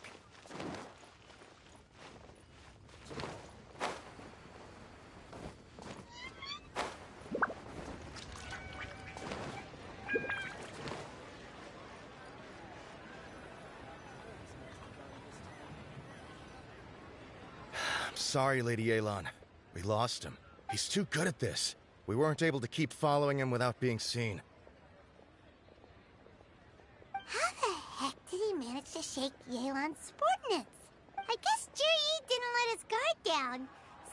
I'm sorry, Lady Yelan. We lost him. He's too good at this. We weren't able to keep following him without being seen. How the heck did he manage to shake Yelan's subordinates? I guess Jur-E didn't let his guard down.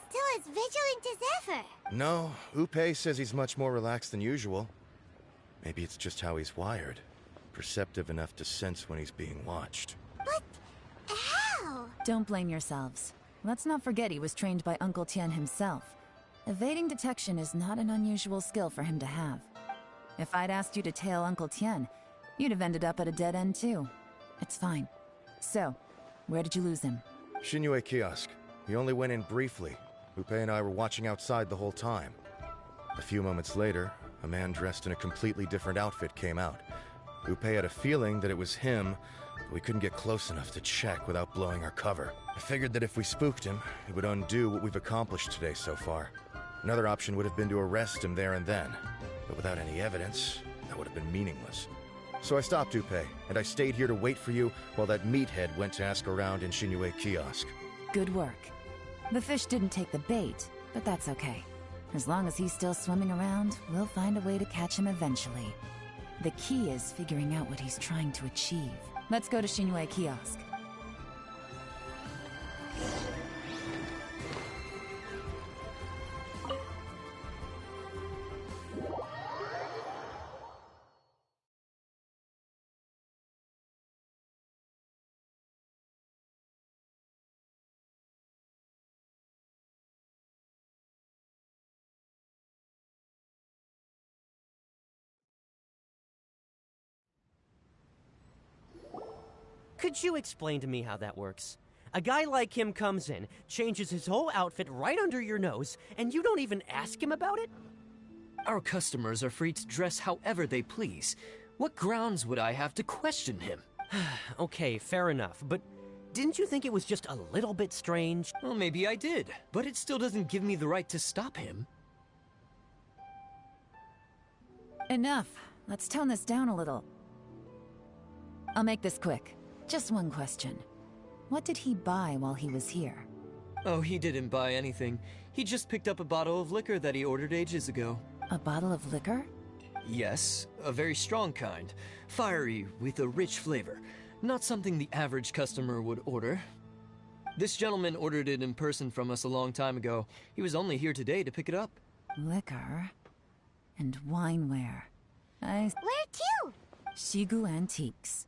Still as vigilant as ever. No, Upe says he's much more relaxed than usual. Maybe it's just how he's wired. Perceptive enough to sense when he's being watched. But how? Don't blame yourselves. Let's not forget he was trained by Uncle Tien himself. Evading detection is not an unusual skill for him to have. If I'd asked you to tail Uncle Tien, you'd have ended up at a dead end too. It's fine. So, where did you lose him? Shinue Kiosk. He only went in briefly. Upe and I were watching outside the whole time. A few moments later, a man dressed in a completely different outfit came out. Upe had a feeling that it was him, but we couldn't get close enough to check without blowing our cover. I figured that if we spooked him, it would undo what we've accomplished today so far. Another option would have been to arrest him there and then, but without any evidence, that would have been meaningless. So I stopped Upe, and I stayed here to wait for you while that meathead went to ask around in Shinue Kiosk. Good work. The fish didn't take the bait, but that's okay. As long as he's still swimming around, we'll find a way to catch him eventually. The key is figuring out what he's trying to achieve. Let's go to Shinue Kiosk. Could you explain to me how that works? A guy like him comes in, changes his whole outfit right under your nose, and you don't even ask him about it? Our customers are free to dress however they please. What grounds would I have to question him? Okay, fair enough, but didn't you think it was just a little bit strange? Well, maybe I did, but it still doesn't give me the right to stop him. Enough. Let's tone this down a little. I'll make this quick. Just one question. What did he buy while he was here? Oh, he didn't buy anything. He just picked up a bottle of liquor that he ordered ages ago. A bottle of liquor? Yes, a very strong kind. Fiery, with a rich flavor. Not something the average customer would order. This gentleman ordered it in person from us a long time ago. He was only here today to pick it up. Liquor and wineware. Where to? Shigu Antiques.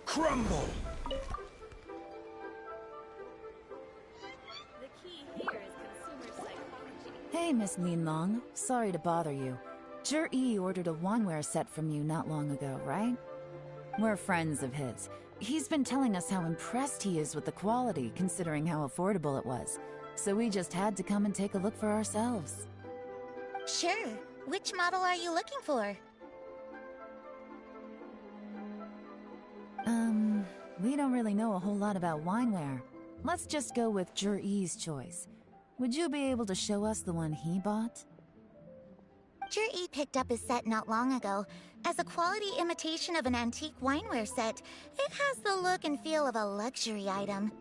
Crumble! The key here is consumer psychology. Hey, Miss Linlong. Sorry to bother you. Jur-E ordered a wanware set from you not long ago, right? We're friends of his. He's been telling us how impressed he is with the quality, considering how affordable it was. So we just had to come and take a look for ourselves. Sure. Which model are you looking for? We don't really know a whole lot about wineware. Let's just go with Jur-E's choice. Would you be able to show us the one he bought? Jur-E picked up his set not long ago. As a quality imitation of an antique wineware set, it has the look and feel of a luxury item.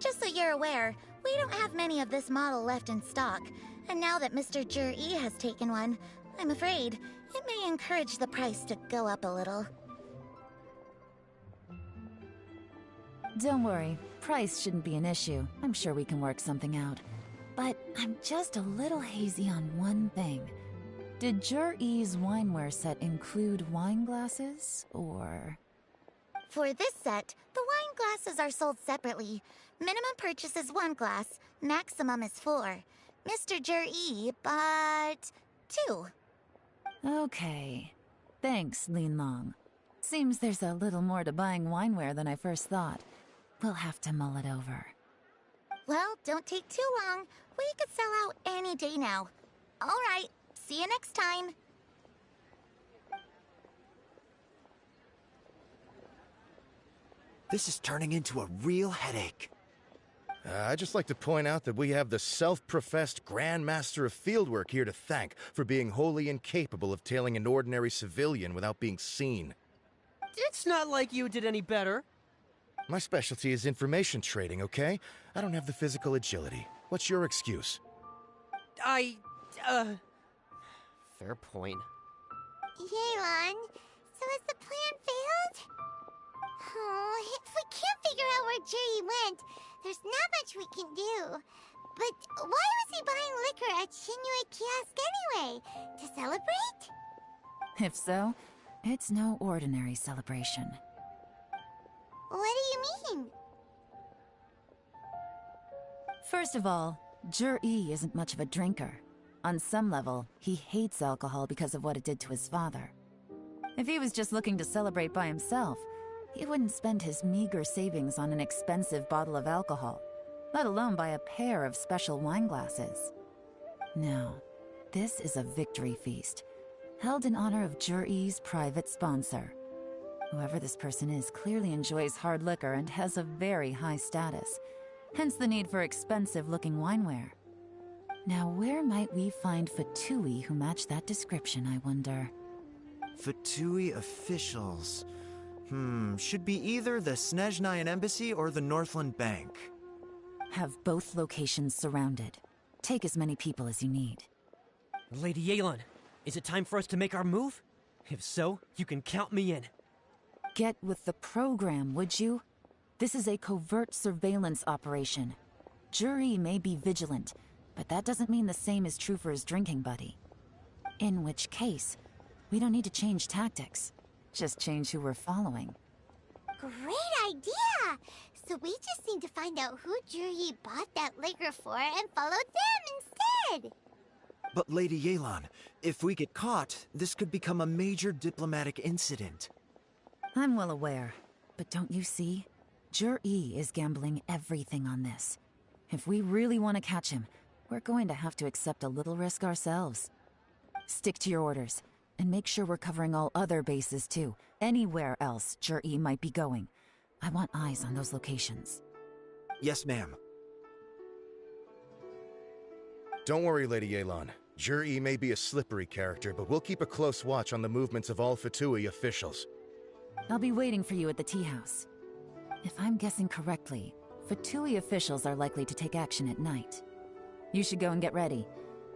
Just so you're aware, we don't have many of this model left in stock. And now that Mr. Jur-E has taken one, I'm afraid it may encourage the price to go up a little. Don't worry, price shouldn't be an issue. I'm sure we can work something out. But I'm just a little hazy on one thing. Did Jur-E's wineware set include wine glasses, or...? For this set, the wine glasses are sold separately. Minimum purchase is 1 glass, maximum is 4. Mr. Jur-E bought 2. Okay. Thanks, Linlong. Seems there's a little more to buying wineware than I first thought. We'll have to mull it over. Well, don't take too long. We could sell out any day now. All right, see you next time. This is turning into a real headache. I'd just like to point out that we have the self-professed Grand Master of Fieldwork here to thank for being wholly incapable of tailing an ordinary civilian without being seen. It's not like you did any better. My specialty is information trading, okay? I don't have the physical agility. What's your excuse? Fair point. Yelan, so has the plan failed? Oh, if we can't figure out where Jerry went, there's not much we can do. But why was he buying liquor at Shinue Kiosk anyway? To celebrate? If so, it's no ordinary celebration. What do you mean? First of all, Jur-E isn't much of a drinker. On some level, he hates alcohol because of what it did to his father. If he was just looking to celebrate by himself, he wouldn't spend his meager savings on an expensive bottle of alcohol, let alone buy a pair of special wine glasses. No, this is a victory feast, held in honor of Jur-E's private sponsor. Whoever this person is clearly enjoys hard liquor and has a very high status, hence the need for expensive-looking wineware. Now where might we find Fatui who match that description, I wonder? Fatui officials. Should be either the Snezhnayan Embassy or the Northland Bank. Have both locations surrounded. Take as many people as you need. Lady Yelan, is it time for us to make our move? If so, you can count me in. Get with the program, would you? This is a covert surveillance operation. Jury may be vigilant, but that doesn't mean the same is true for his drinking buddy. In which case, we don't need to change tactics. Just change who we're following. Great idea! So we just need to find out who Juri bought that liquor for and follow them instead! But Lady Yelan, if we get caught, this could become a major diplomatic incident. I'm well aware, but don't you see? Jur-E is gambling everything on this. If we really want to catch him, we're going to have to accept a little risk ourselves. Stick to your orders, and make sure we're covering all other bases too. Anywhere else Jur-E might be going. I want eyes on those locations. Yes, ma'am. Don't worry, Lady Yelan. Jur-E may be a slippery character, but we'll keep a close watch on the movements of all Fatui officials. I'll be waiting for you at the tea house. If I'm guessing correctly, Fatui officials are likely to take action at night. You should go and get ready.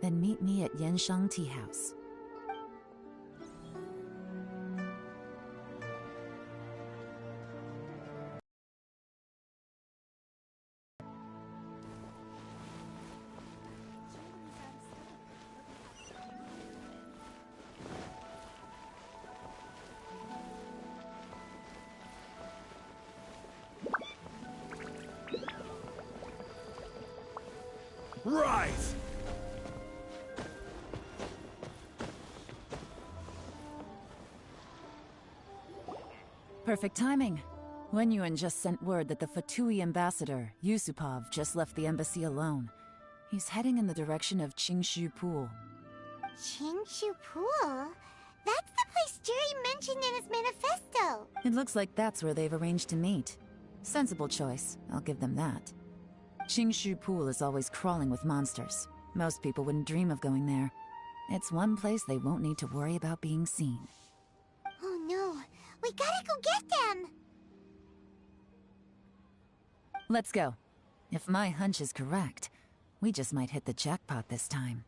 Then meet me at Yansheng Tea House. Rise! Perfect timing. Wenyuan just sent word that the Fatui ambassador, Yusupov, just left the embassy alone. He's heading in the direction of Qingshu Pool. Qingshu Pool? That's the place Juri mentioned in his manifesto! It looks like that's where they've arranged to meet. Sensible choice, I'll give them that. Qingshu Pool is always crawling with monsters. Most people wouldn't dream of going there. It's one place they won't need to worry about being seen. Oh no, we gotta go get them! Let's go. If my hunch is correct, we just might hit the jackpot this time.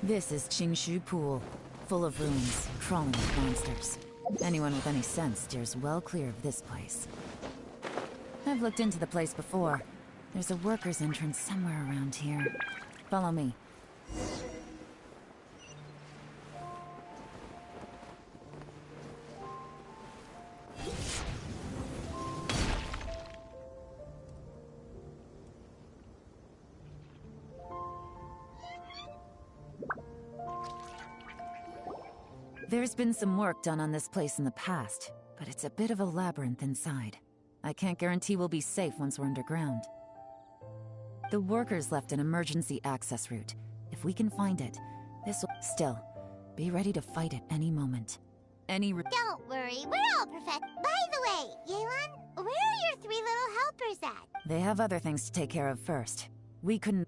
This is Qingshu Pool, full of ruins, crawling with monsters. Anyone with any sense steers well clear of this place. I've looked into the place before. There's a worker's entrance somewhere around here. Follow me. There's been some work done on this place in the past, but it's a bit of a labyrinth inside. I can't guarantee we'll be safe once we're underground. The workers left an emergency access route. If we can find it, this will... Still, be ready to fight at any moment. Don't worry, we're all perfect. By the way, Yelan, where are your 3 little helpers at? They have other things to take care of first. We couldn't...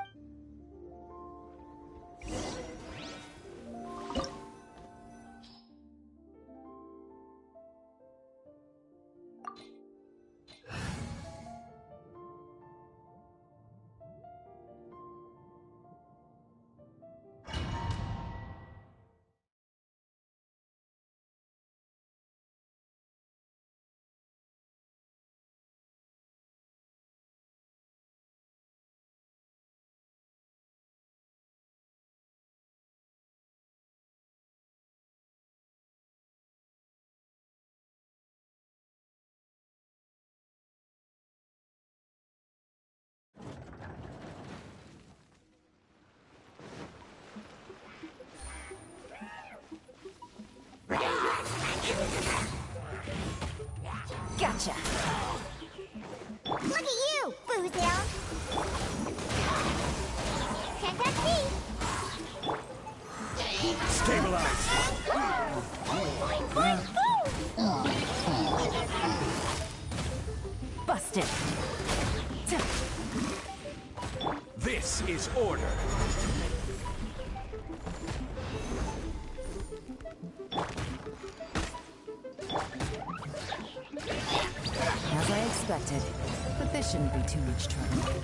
Stabilize! Busted! This is order! As I expected. But this shouldn't be too much trouble.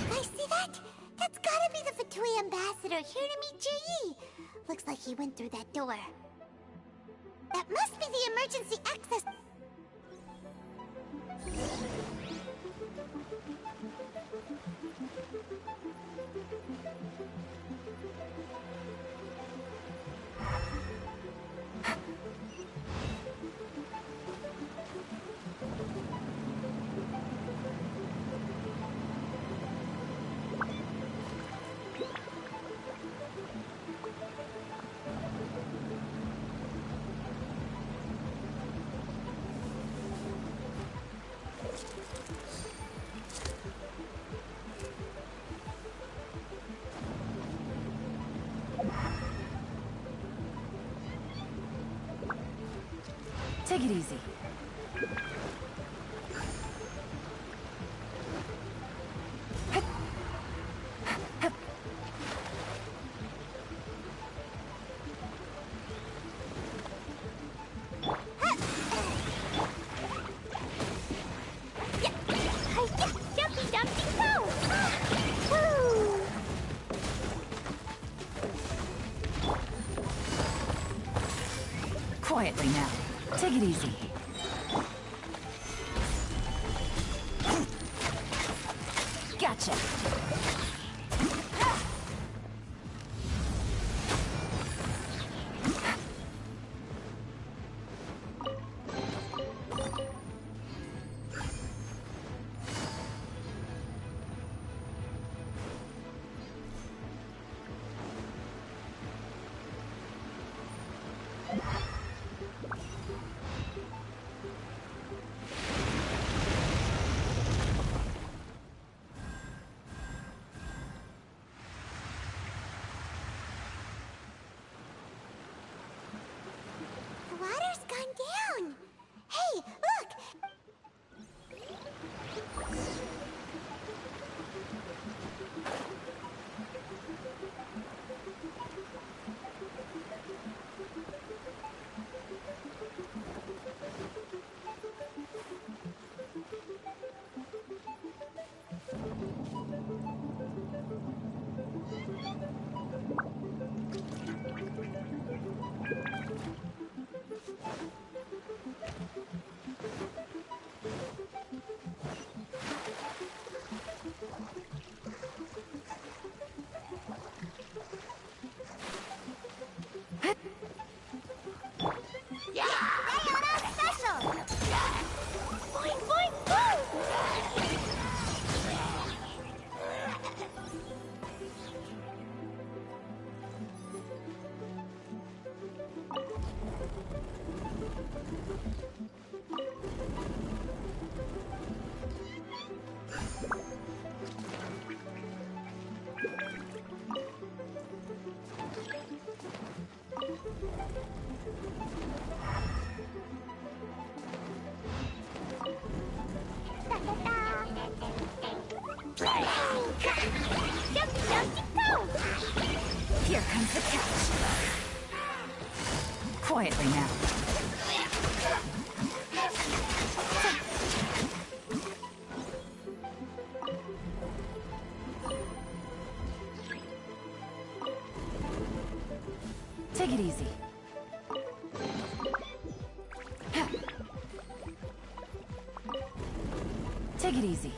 Guys, see that? That's gotta be the Fatui ambassador here to meet Ji. Looks like he went through that door. That must be the emergency access. Take it easy. Jumpy Dumpty Go! Woo! Quietly now. Take it easy. Gotcha. The water's gone down. Hey, look! Diana Special! Boing, boing, boing! Jumpy Dumpty Go! Here comes the catch. Quietly now. Take it easy. Take it easy.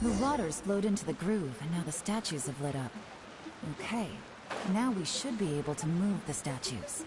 The waters flowed into the groove, and now the statues have lit up. Okay, now we should be able to move the statues.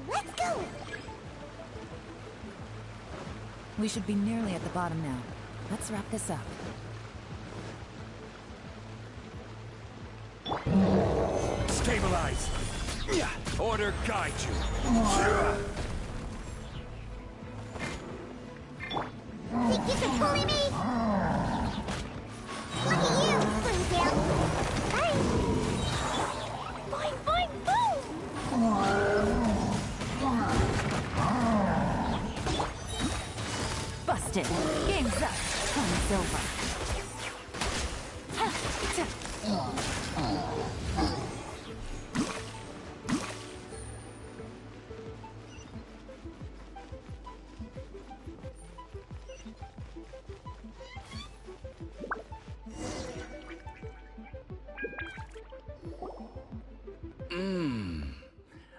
Let's go! We should be nearly at the bottom now. Let's wrap this up. Stabilize! Order guide you! Think you can bully me? Look at you, Springtail! Hurry! Boing, boing, boom! Busted. Game's up. Time's over.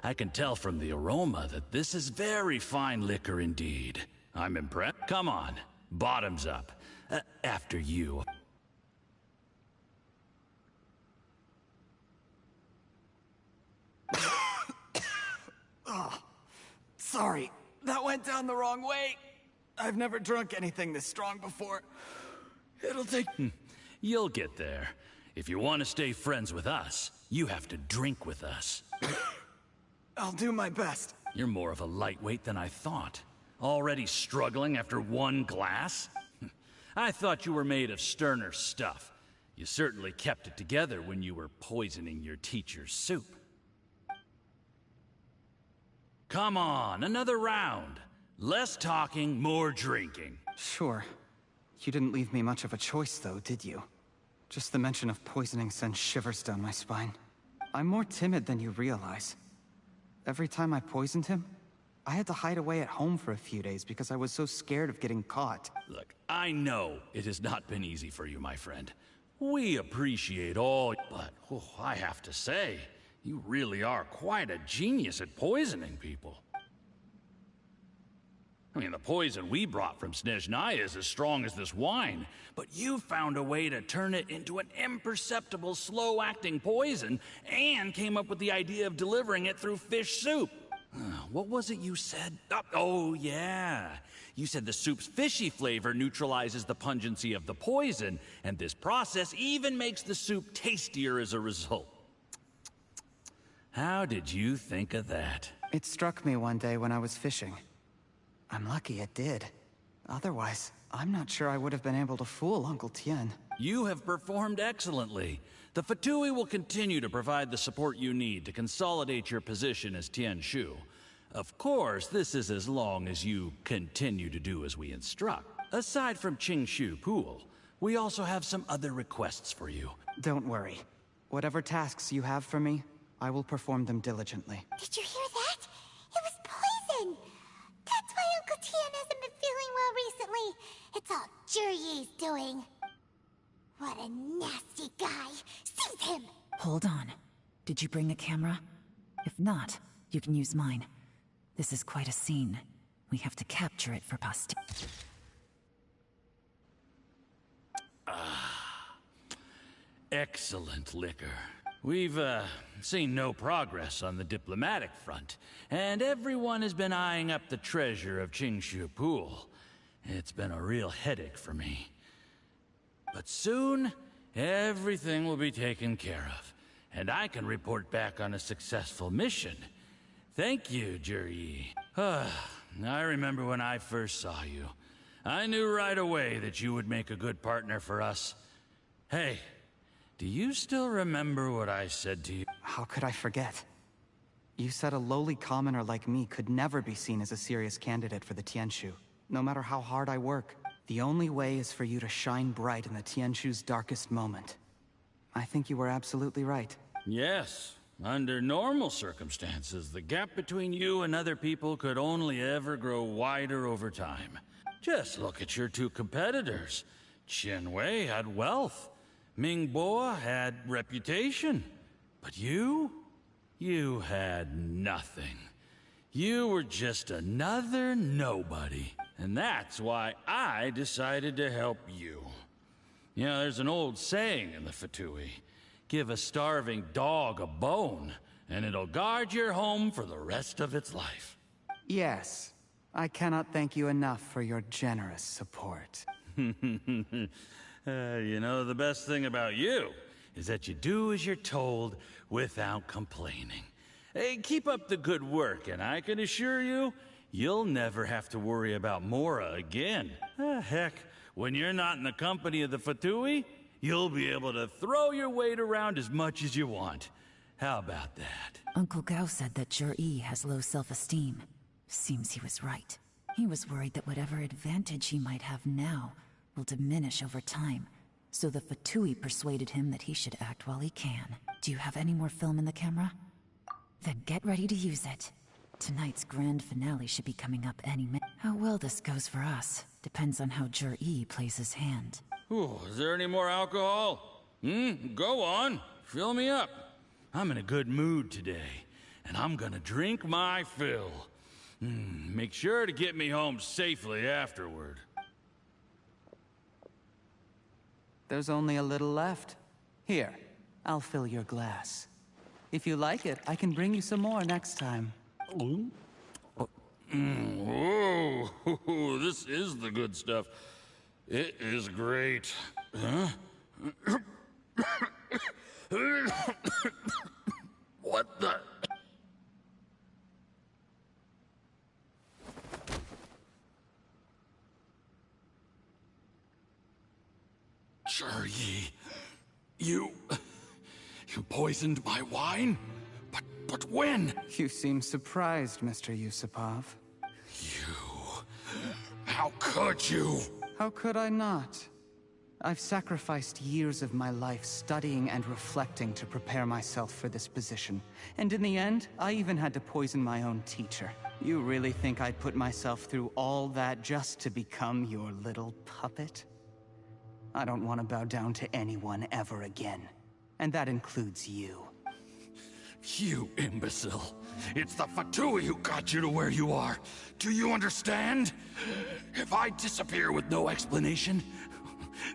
I can tell from the aroma that this is very fine liquor indeed. I'm impressed. Come on, bottoms up. After you. Oh, sorry. That went down the wrong way. I've never drunk anything this strong before. It'll take... You'll get there. If you want to stay friends with us, you have to drink with us. I'll do my best. You're more of a lightweight than I thought. Already struggling after one glass? I thought you were made of sterner stuff. You certainly kept it together when you were poisoning your teacher's soup. Come on, another round. Less talking, more drinking. Sure. You didn't leave me much of a choice, though, did you? Just the mention of poisoning sends shivers down my spine. I'm more timid than you realize. Every time I poisoned him, I had to hide away at home for a few days because I was so scared of getting caught. Look, I know it has not been easy for you, my friend. We appreciate all, but I have to say, you really are quite a genius at poisoning people. I mean, the poison we brought from Snezhnaya is as strong as this wine, but you found a way to turn it into an imperceptible, slow-acting poison and came up with the idea of delivering it through fish soup. What was it you said? Oh, yeah. You said the soup's fishy flavor neutralizes the pungency of the poison, and this process even makes the soup tastier as a result. How did you think of that? It struck me one day when I was fishing. I'm lucky it did. Otherwise, I'm not sure I would have been able to fool Uncle Tien. You have performed excellently. The Fatui will continue to provide the support you need to consolidate your position as Tien Shu. Of course, this is as long as you continue to do as we instruct. Aside from Qing Shu Pool, we also have some other requests for you. Don't worry. Whatever tasks you have for me, I will perform them diligently. Did you hear that? It was poison! That's why Uncle Tien hasn't been feeling well recently. It's all Jurye's doing. What a nasty guy. Seize him! Hold on. Did you bring a camera? If not, you can use mine. This is quite a scene. We have to capture it for posterity. Excellent liquor. We've, seen no progress on the diplomatic front, and everyone has been eyeing up the treasure of Qingshu Pool. It's been a real headache for me. But soon, everything will be taken care of, and I can report back on a successful mission. Thank you, Juryi. I remember when I first saw you. I knew right away that you would make a good partner for us. Hey, do you still remember what I said to you? How could I forget? You said a lowly commoner like me could never be seen as a serious candidate for the Tianshu. No matter how hard I work, the only way is for you to shine bright in the Tianshu's darkest moment. I think you were absolutely right. Yes. Under normal circumstances, the gap between you and other people could only ever grow wider over time. Just look at your two competitors. Qian Wei had wealth. Ming Boa had reputation. But you had nothing. You were just another nobody. And that's why I decided to help you. You know, there's an old saying in the Fatui. Give a starving dog a bone, and it'll guard your home for the rest of its life. Yes. I cannot thank you enough for your generous support. You know, the best thing about you is that you do as you're told without complaining. Hey, keep up the good work, and I can assure you, you'll never have to worry about Mora again. Heck, when you're not in the company of the Fatui, you'll be able to throw your weight around as much as you want. How about that? Uncle Gao said that Jur-E has low self-esteem. Seems he was right. He was worried that whatever advantage he might have now will diminish over time. So the Fatui persuaded him that he should act while he can. Do you have any more film in the camera? Then get ready to use it. Tonight's grand finale should be coming up any minute. How well this goes for us depends on how Jur-E plays his hand. Ooh, is there any more alcohol? Go on. Fill me up. I'm in a good mood today, and I'm gonna drink my fill. Make sure to get me home safely afterward. There's only a little left. Here, I'll fill your glass. If you like it, I can bring you some more next time. Whoa, this is the good stuff. It is great. Huh? What the? Juryi, you poisoned my wine? But when? You seem surprised, Mr. Yusupov. How could you? How could I not? I've sacrificed years of my life studying and reflecting to prepare myself for this position. And in the end, I even had to poison my own teacher. You really think I'd put myself through all that just to become your little puppet? I don't want to bow down to anyone ever again. And that includes you. You imbecile. It's the Fatui who got you to where you are. Do you understand? If I disappear with no explanation,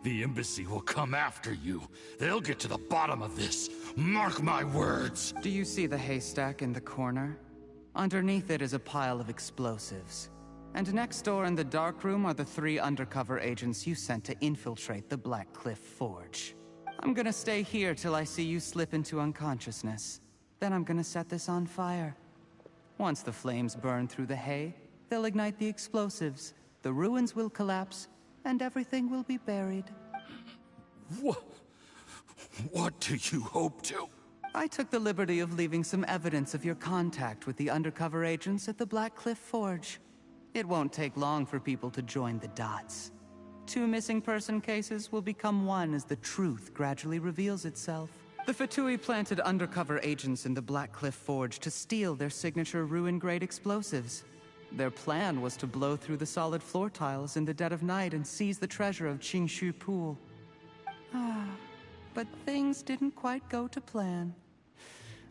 the embassy will come after you. They'll get to the bottom of this. Mark my words. Do you see the haystack in the corner? Underneath it is a pile of explosives. And next door in the dark room are the 3 undercover agents you sent to infiltrate the Black Cliff Forge. I'm gonna stay here till I see you slip into unconsciousness. Then I'm gonna set this on fire. Once the flames burn through the hay, they'll ignite the explosives, the ruins will collapse, and everything will be buried. What do you hope to? I took the liberty of leaving some evidence of your contact with the undercover agents at the Black Cliff Forge. It won't take long for people to join the dots. 2 missing person cases will become one as the truth gradually reveals itself. The Fatui planted undercover agents in the Black Cliff Forge to steal their signature ruin-grade explosives. Their plan was to blow through the solid floor tiles in the dead of night and seize the treasure of Qingshu Pool. But things didn't quite go to plan.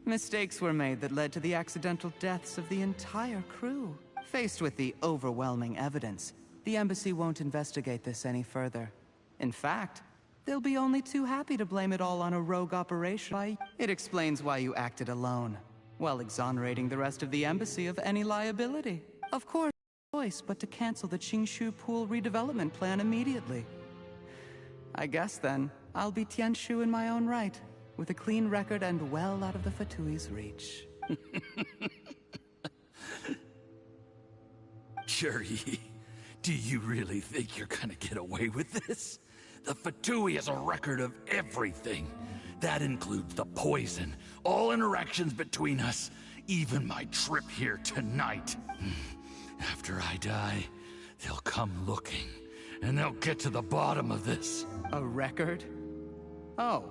Mistakes were made that led to the accidental deaths of the entire crew. Faced with the overwhelming evidence, the embassy won't investigate this any further. In fact, they'll be only too happy to blame it all on a rogue operation. It explains why you acted alone, while exonerating the rest of the embassy of any liability. Of course, no choice but to cancel the Qingshu Pool redevelopment plan immediately. I guess then, I'll be Tianshu in my own right, with a clean record and well out of the Fatui's reach. Jerry, do you really think you're gonna get away with this? The Fatui has a record of everything. That includes the poison, all interactions between us, even my trip here tonight. After I die, they'll come looking, and they'll get to the bottom of this. A record? Oh,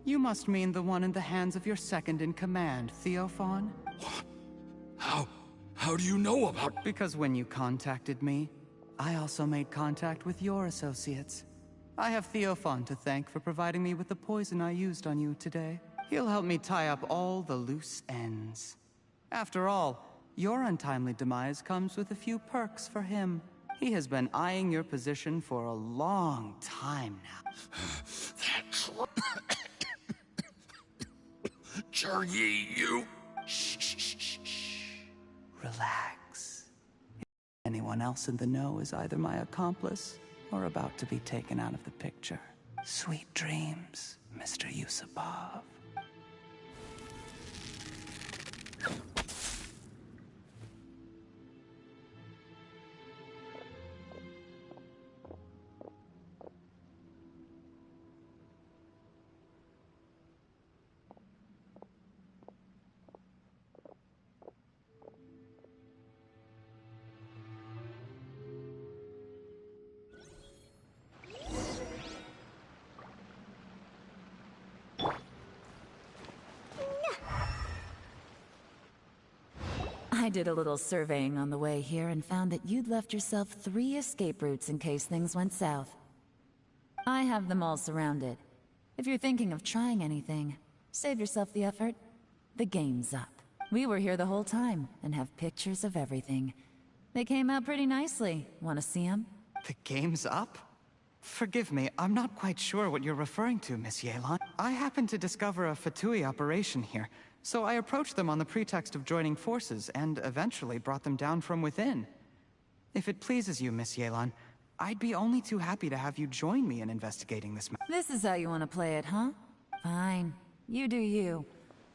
you must mean the one in the hands of your second-in-command, Theophan? What? How do you know about— Because when you contacted me, I also made contact with your associates. I have Theophan to thank for providing me with the poison I used on you today. He'll help me tie up all the loose ends. After all, your untimely demise comes with a few perks for him. He has been eyeing your position for a long time now. That's— Jerry, you— Shh. Relax. Anyone else in the know is either my accomplice or about to be taken out of the picture. Sweet dreams, Mr. Yusupov. I did a little surveying on the way here and found that you'd left yourself 3 escape routes in case things went south. I have them all surrounded. If you're thinking of trying anything, save yourself the effort. The game's up. We were here the whole time and have pictures of everything. They came out pretty nicely. Want to see them? The game's up? Forgive me, I'm not quite sure what you're referring to, Miss Yelan. I happened to discover a Fatui operation here, so I approached them on the pretext of joining forces and eventually brought them down from within. If it pleases you, Miss Yelan, I'd be only too happy to have you join me in investigating this matter. This is how you want to play it, huh? Fine. You do you.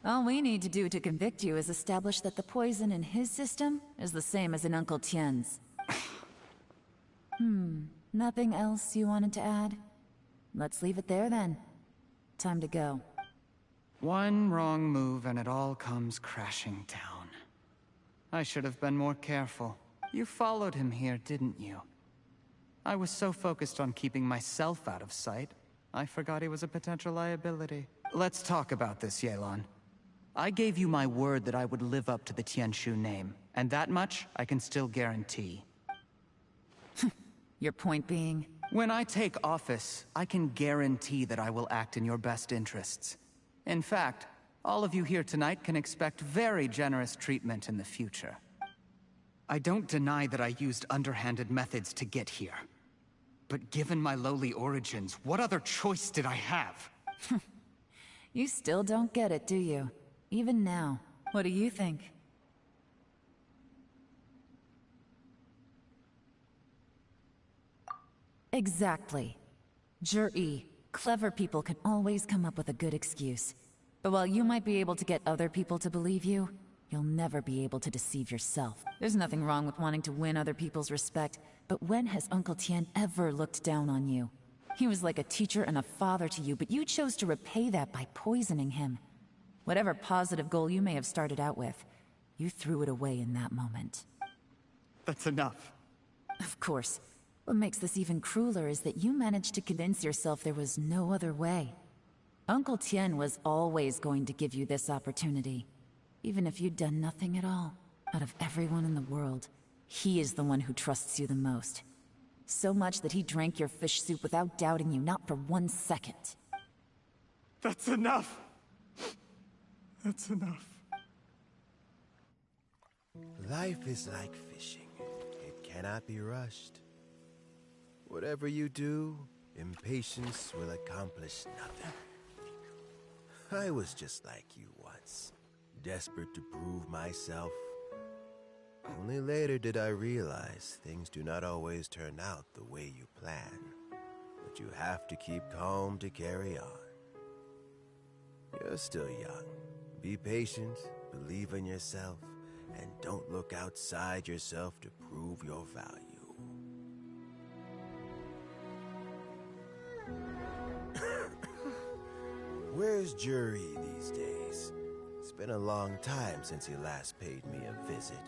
All we need to do to convict you is establish that the poison in his system is the same as in Uncle Tien's. Nothing else you wanted to add? Let's leave it there then. Time to go. One wrong move and it all comes crashing down. I should have been more careful. You followed him here, didn't you? I was so focused on keeping myself out of sight, I forgot he was a potential liability. Let's talk about this, Yelan. I gave you my word that I would live up to the Tianshu name, and that much I can still guarantee. Your point being? When I take office, I can guarantee that I will act in your best interests. In fact, All of you here tonight can expect very generous treatment in the future. I don't deny that I used underhanded methods to get here. But given my lowly origins, what other choice did I have? You still don't get it, do you? Even now. What do you think? Exactly. Jur-E, clever people can always come up with a good excuse. But while you might be able to get other people to believe you, you'll never be able to deceive yourself. There's nothing wrong with wanting to win other people's respect, but when has Uncle Tien ever looked down on you? He was like a teacher and a father to you, but you chose to repay that by poisoning him. Whatever positive goal you may have started out with, you threw it away in that moment. That's enough. Of course. What makes this even crueler is that you managed to convince yourself there was no other way. Uncle Tien was always going to give you this opportunity. Even if you'd done nothing at all. Out of everyone in the world, he is the one who trusts you the most. So much that he drank your fish soup without doubting you, not for 1 second. That's enough! That's enough. Life is like fishing. It cannot be rushed. Whatever you do, impatience will accomplish nothing. I was just like you once, desperate to prove myself. Only later did I realize things do not always turn out the way you plan. But you have to keep calm to carry on. You're still young. Be patient, believe in yourself, and don't look outside yourself to prove your value. Where's Jur-E these days? It's been a long time since he last paid me a visit.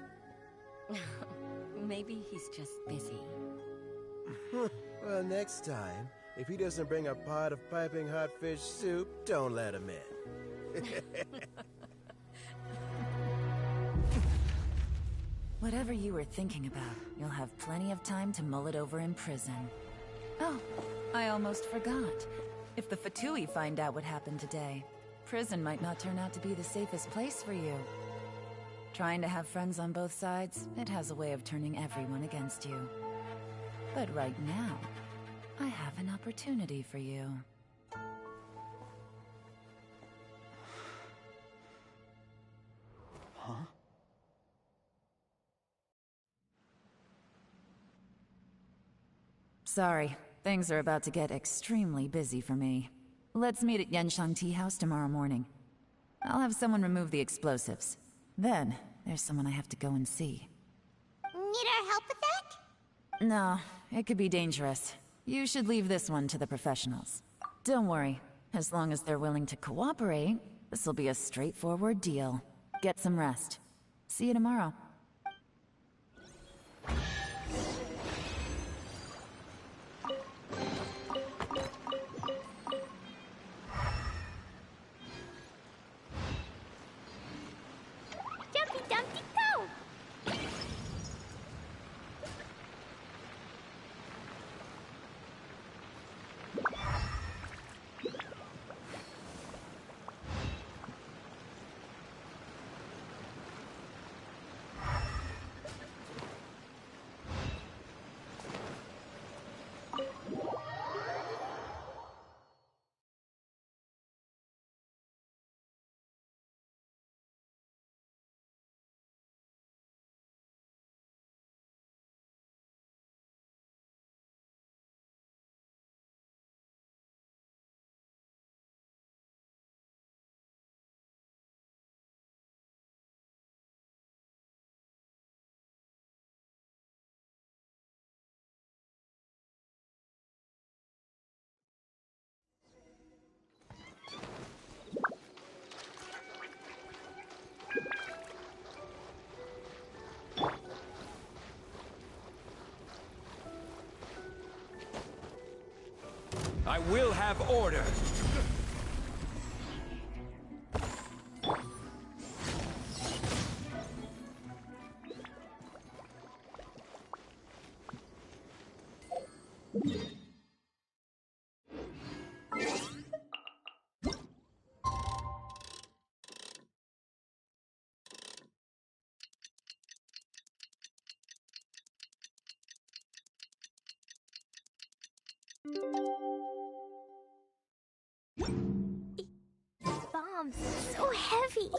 Maybe he's just busy. Well, next time, if he doesn't bring a pot of piping hot fish soup, don't let him in. Whatever you were thinking about, you'll have plenty of time to mull it over in prison. Oh, I almost forgot. If the Fatui find out what happened today, prison might not turn out to be the safest place for you. Trying to have friends on both sides, it has a way of turning everyone against you. But right now, I have an opportunity for you. Huh? Sorry, things are about to get extremely busy for me. Let's meet at Yenshang Tea House tomorrow morning. I'll have someone remove the explosives. Then, there's someone I have to go and see. Need our help with that? No, it could be dangerous. You should leave this one to the professionals. Don't worry, as long as they're willing to cooperate, this'll be a straightforward deal. Get some rest. See you tomorrow. Jumpy Dumpty go! I will have order. Bombs, so heavy.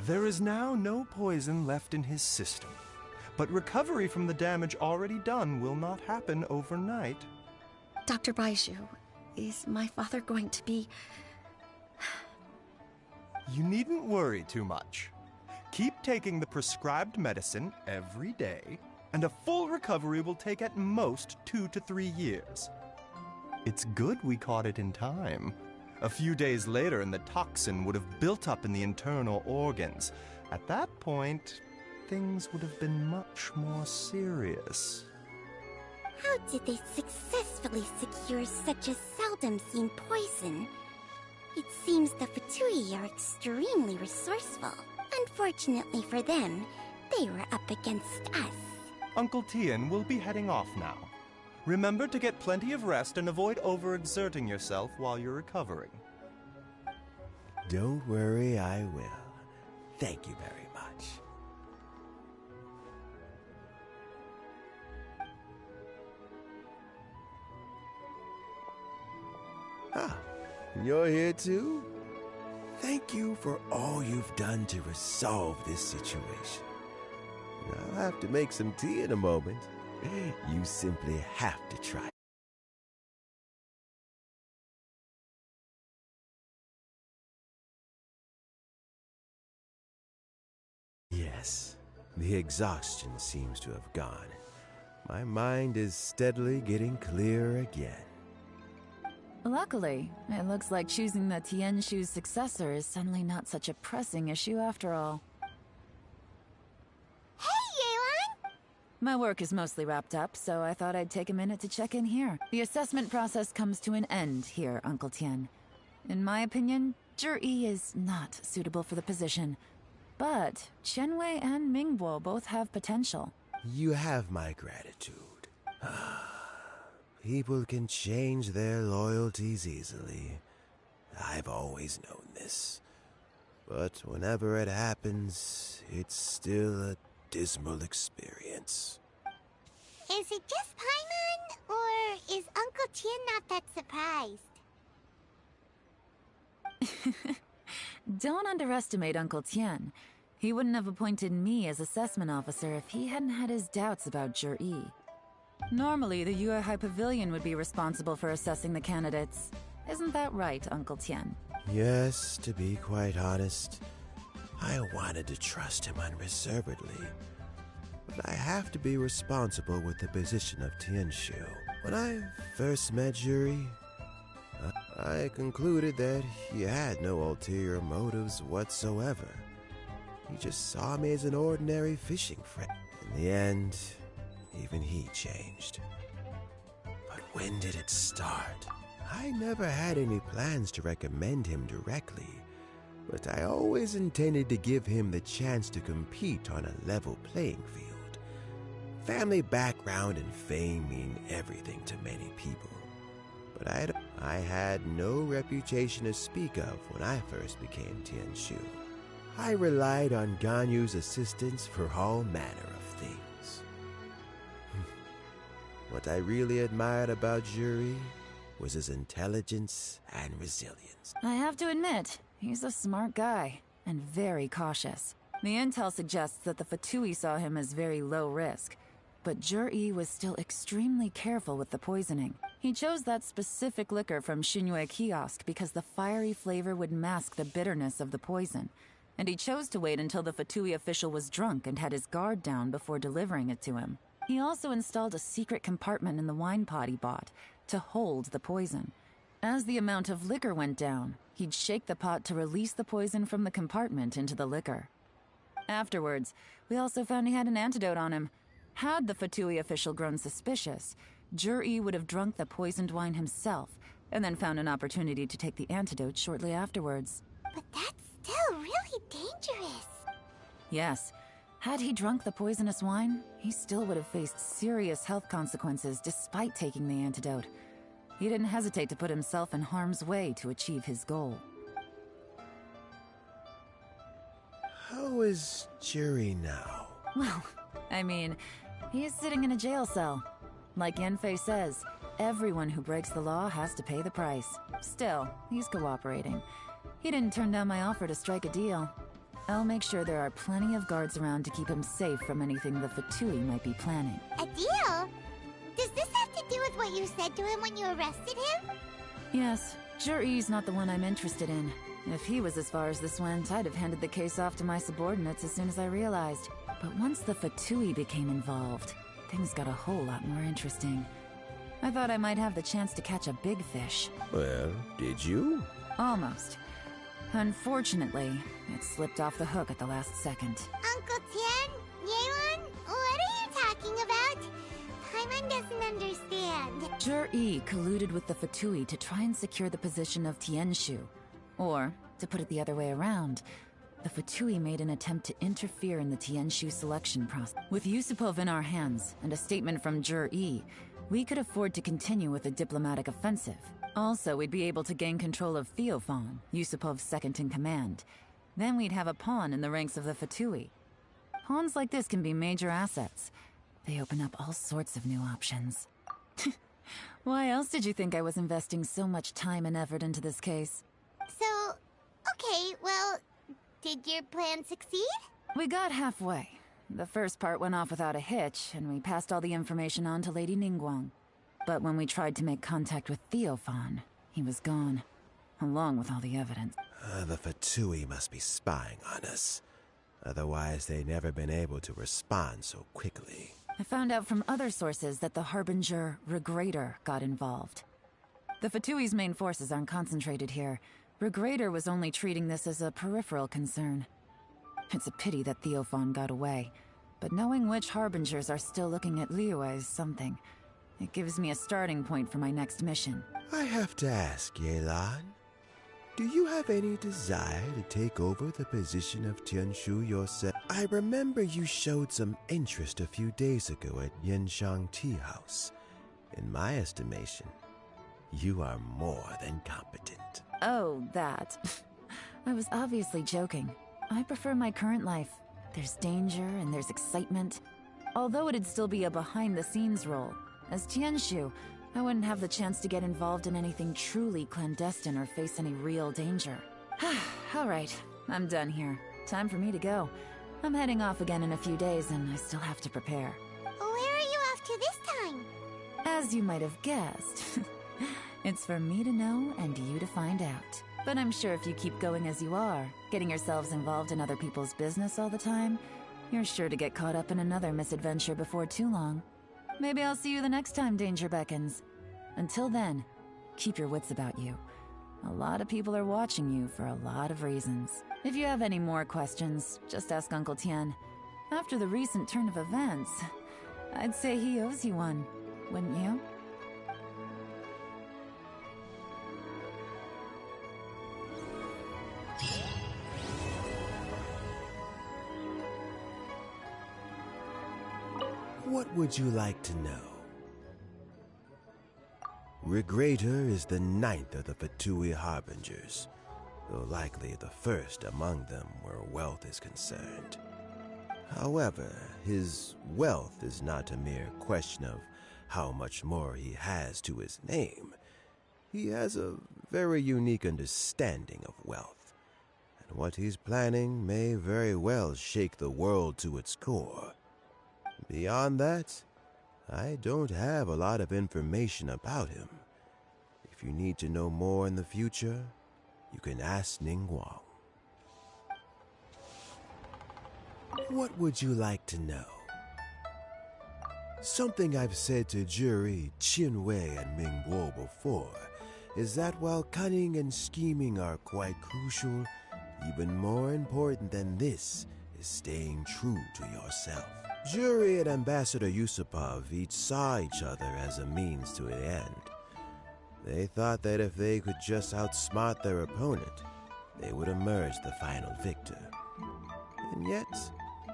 There is now no poison left in his system, but recovery from the damage already done will not happen overnight. Dr. Baiju, is my father going to be... You needn't worry too much. Keep taking the prescribed medicine every day, and a full recovery will take at most 2 to 3 years. It's good we caught it in time. A few days later, and the toxin would have built up in the internal organs. At that point, things would have been much more serious. How did they successfully secure such a seldom-seen poison? It seems the Fatui are extremely resourceful. Unfortunately for them, they were up against us. Uncle Tien will be heading off now. Remember to get plenty of rest and avoid overexerting yourself while you're recovering. Don't worry, I will. Thank you very much. Ah, you're here too? Thank you for all you've done to resolve this situation. I'll have to make some tea in a moment. You simply have to try. Yes, the exhaustion seems to have gone. My mind is steadily getting clearer again. Luckily, it looks like choosing the Tianshu's successor is suddenly not such a pressing issue after all. My work is mostly wrapped up, so I thought I'd take a minute to check in here. The assessment process comes to an end here, Uncle Tien. In my opinion, Zhi is not suitable for the position. But Qianwei and Mingbo both have potential. You have my gratitude. People can change their loyalties easily. I've always known this. But whenever it happens, it's still a dismal experience. Is it just Paimon, or is Uncle Tien not that surprised? Don't underestimate Uncle Tien. He wouldn't have appointed me as assessment officer if he hadn't had his doubts about Zhi. Normally, the Yuehai Pavilion would be responsible for assessing the candidates. Isn't that right, Uncle Tien? Yes, to be quite honest, I wanted to trust him unreservedly. But I have to be responsible with the position of Tianshu. When I first met Zhi, I concluded that he had no ulterior motives whatsoever. He just saw me as an ordinary fishing friend. In the end, even he changed. But when did it start? I never had any plans to recommend him directly, but I always intended to give him the chance to compete on a level playing field. Family background and fame mean everything to many people, but I had no reputation to speak of when I first became Tianshu. I relied on Ganyu's assistance for all manner of things. What I really admired about Zhi was his intelligence and resilience. I have to admit, he's a smart guy, and very cautious. The intel suggests that the Fatui saw him as very low risk, but Zhi was still extremely careful with the poisoning. He chose that specific liquor from Xingyue Kiosk because the fiery flavor would mask the bitterness of the poison, and he chose to wait until the Fatui official was drunk and had his guard down before delivering it to him. He also installed a secret compartment in the wine pot he bought to hold the poison. As the amount of liquor went down, he'd shake the pot to release the poison from the compartment into the liquor. Afterwards, we also found he had an antidote on him. Had the Fatui official grown suspicious, Jur-E would have drunk the poisoned wine himself, and then found an opportunity to take the antidote shortly afterwards. But that's still really dangerous. Yes. Had he drunk the poisonous wine, he still would have faced serious health consequences despite taking the antidote. He didn't hesitate to put himself in harm's way to achieve his goal. How is Jerry now? Well, I mean, he's sitting in a jail cell. Like Yanfei says, everyone who breaks the law has to pay the price. Still, he's cooperating. He didn't turn down my offer to strike a deal. I'll make sure there are plenty of guards around to keep him safe from anything the Fatui might be planning. A deal? Does this have to do with what you said to him when you arrested him? Yes, Jur-E's not the one I'm interested in. If he was as far as this went, I'd have handed the case off to my subordinates as soon as I realized. But once the Fatui became involved, things got a whole lot more interesting. I thought I might have the chance to catch a big fish. Well, did you? Almost. Unfortunately, it slipped off the hook at the last second. Uncle Tian? Yelan? What are you talking about? Paimon doesn't understand. Jur-E colluded with the Fatui to try and secure the position of Tianshu. Or, to put it the other way around, the Fatui made an attempt to interfere in the Tianshu selection process. With Yusupov in our hands, and a statement from Jur-E, we could afford to continue with a diplomatic offensive. Also, we'd be able to gain control of Theophan, Yusupov's second-in-command. Then we'd have a pawn in the ranks of the Fatui. Pawns like this can be major assets. They open up all sorts of new options. Why else did you think I was investing so much time and effort into this case? So, okay, well, did your plan succeed? We got halfway. The first part went off without a hitch, and we passed all the information on to Lady Ningguang. But when we tried to make contact with Theophan, he was gone, along with all the evidence. The Fatui must be spying on us. Otherwise, they'd never been able to respond so quickly. I found out from other sources that the Harbinger Regrator got involved. The Fatui's main forces aren't concentrated here. Regrator was only treating this as a peripheral concern. It's a pity that Theophan got away, but knowing which Harbingers are still looking at Liyue is something. It gives me a starting point for my next mission. I have to ask, Yelan, do you have any desire to take over the position of Tianshu yourself? I remember you showed some interest a few days ago at Yenshang Tea House. In my estimation, you are more than competent. Oh, that. I was obviously joking. I prefer my current life. There's danger and there's excitement. Although it'd still be a behind-the-scenes role. As Tianshu, I wouldn't have the chance to get involved in anything truly clandestine or face any real danger. Alright, I'm done here. Time for me to go. I'm heading off again in a few days and I still have to prepare. Where are you off to this time? As you might have guessed, it's for me to know and you to find out. But I'm sure if you keep going as you are, getting yourselves involved in other people's business all the time, you're sure to get caught up in another misadventure before too long. Maybe I'll see you the next time danger beckons. Until then, keep your wits about you. A lot of people are watching you for a lot of reasons. If you have any more questions, just ask Uncle Tian. After the recent turn of events, I'd say he owes you one, wouldn't you? What would you like to know? Regrator is the 9th of the Fatui Harbingers, though likely the first among them where wealth is concerned. However, his wealth is not a mere question of how much more he has to his name. He has a very unique understanding of wealth, and what he's planning may very well shake the world to its core. Beyond that, I don't have a lot of information about him. If you need to know more in the future, you can ask Ningguang. What would you like to know? Something I've said to Juri, Qinwei, and Mingguo before is that while cunning and scheming are quite crucial, even more important than this is staying true to yourself. Jury and Ambassador Yusupov each saw each other as a means to an end. They thought that if they could just outsmart their opponent, they would emerge the final victor. And yet,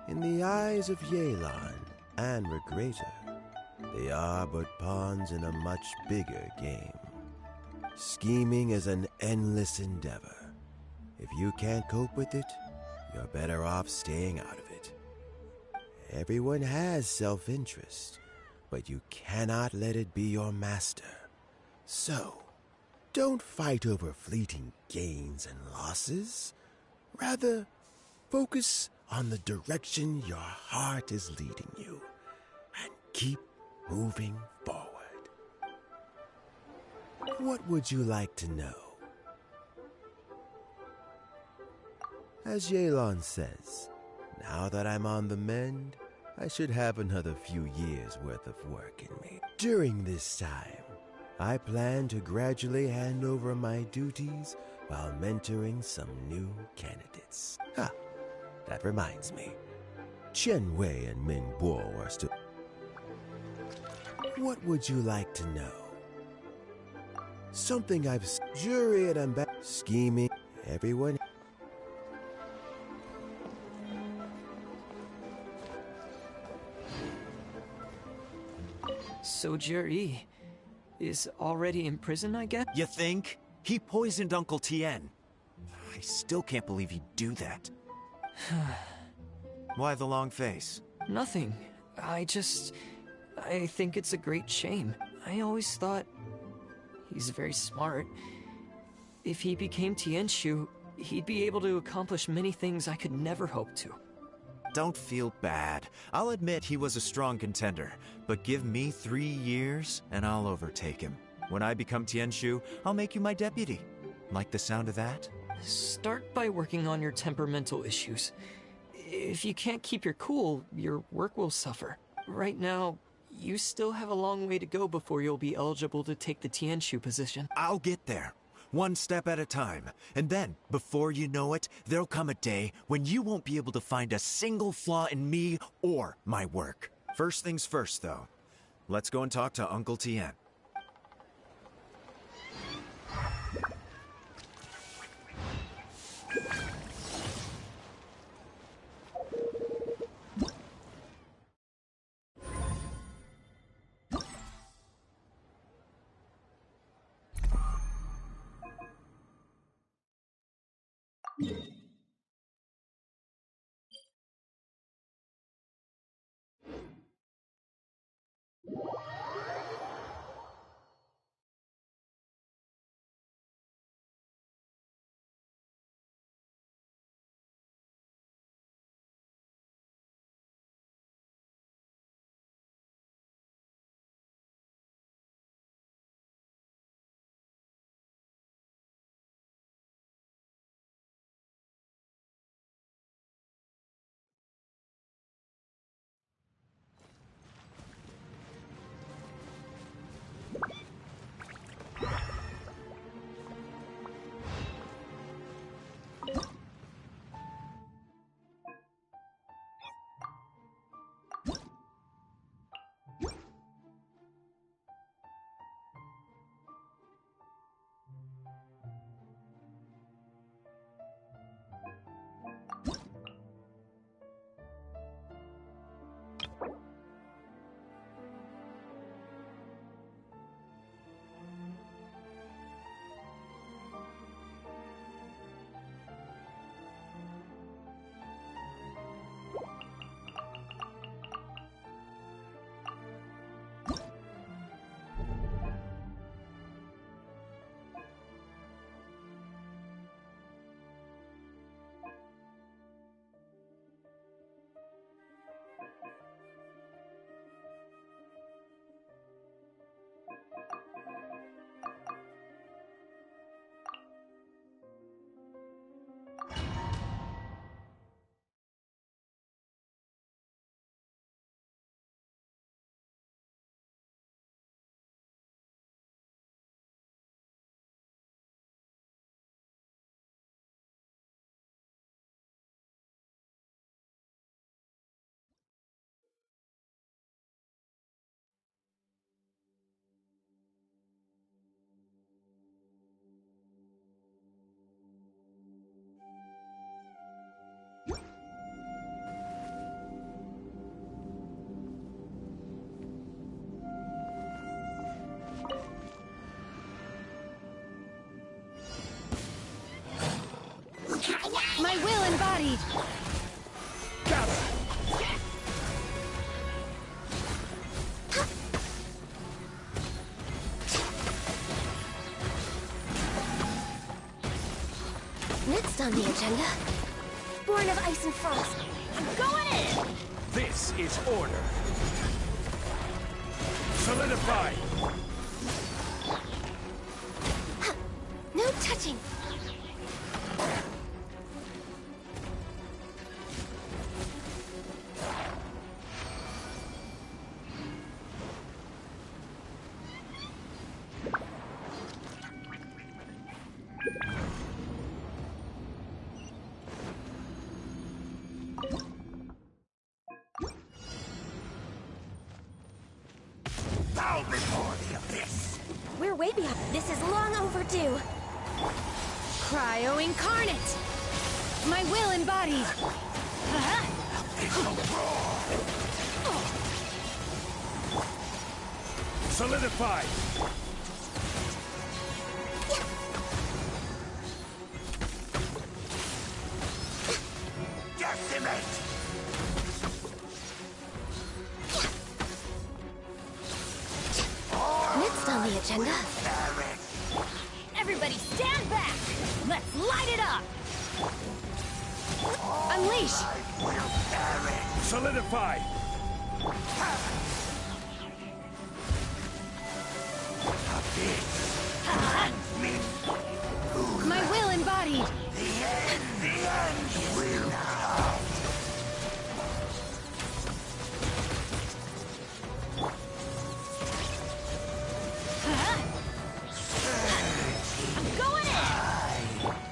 in the eyes of Yelan and Regreta, they are but pawns in a much bigger game. Scheming is an endless endeavor. If you can't cope with it, you're better off staying out of it. Everyone has self-interest, but you cannot let it be your master. So, don't fight over fleeting gains and losses. Rather, focus on the direction your heart is leading you, and keep moving forward. What would you like to know? As Yelan says, now that I'm on the mend, I should have another few years worth of work in me. During this time, I plan to gradually hand over my duties while mentoring some new candidates. That reminds me. Chen Wei and Ming Bo are still... What would you like to know? Something I've... Jury and scheming. Everyone... So Jerry is already in prison, I guess? You think? He poisoned Uncle Tien. I still can't believe he'd do that. Why the long face? Nothing. I think it's a great shame. I always thought he's very smart. If he became Tianshu, he'd be able to accomplish many things I could never hope to. Don't feel bad. I'll admit he was a strong contender, but give me 3 years and I'll overtake him. When I become Tianshu, I'll make you my deputy. Like the sound of that? Start by working on your temperamental issues. If you can't keep your cool, your work will suffer. Right now, you still have a long way to go before you'll be eligible to take the Tianshu position. I'll get there. One step at a time. And then, before you know it, there'll come a day when you won't be able to find a single flaw in me or my work. First things first, though. Let's go and talk to Uncle Tien. My will embodied! Next on the agenda, Born of Ice and Frost. I'm going in! This is order. Solidify! No touching! Bow before the abyss! We're way beyond. This is long overdue. Cryo incarnate! My will embodied! Solidify! Decimate! Next on the agenda, Everybody stand back! Let's light it up! Unleash! Solidify! My will embodied! I'm going in!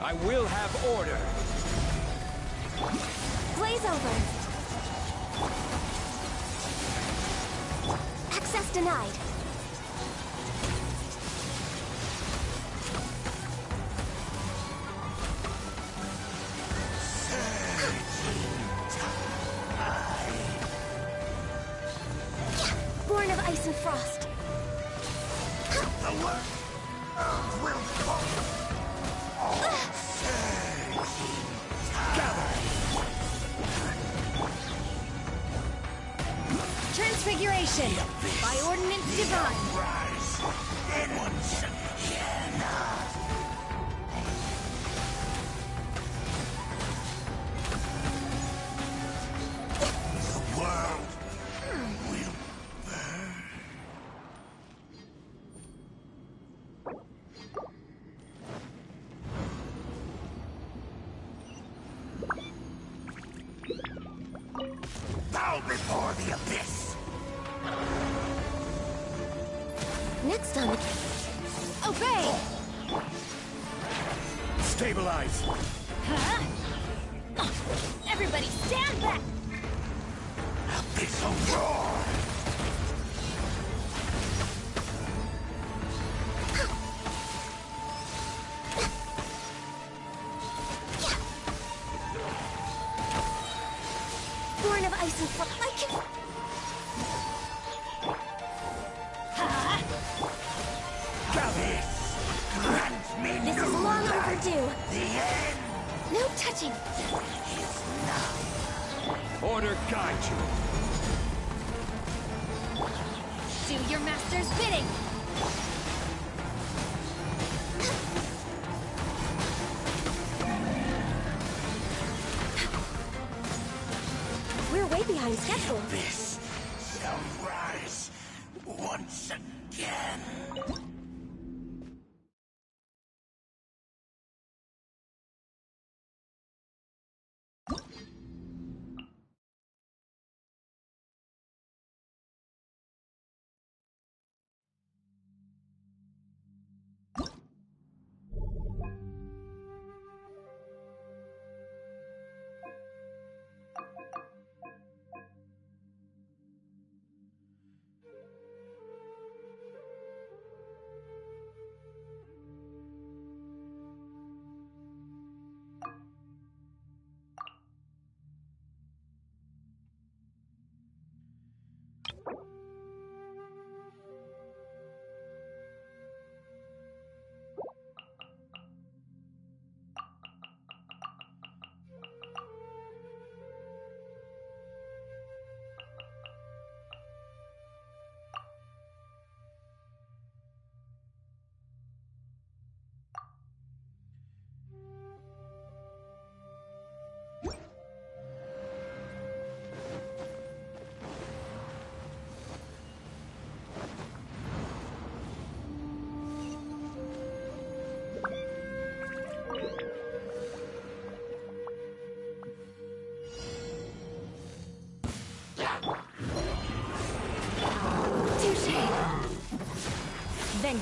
I will have order. blaze over. Access denied. Born of ice and frost. The world will fall. Transfiguration by ordinance divine. Rise and once again. The world will burn. Bow before the abyss. Next on the... Obey! Stabilize! Huh? Everybody stand back! Abyssal roar! Born of ice and frost. I can... This is long overdue. The end No touching. is now. Order guide you. Do your master's bidding! We're way behind schedule. This shall rise once again.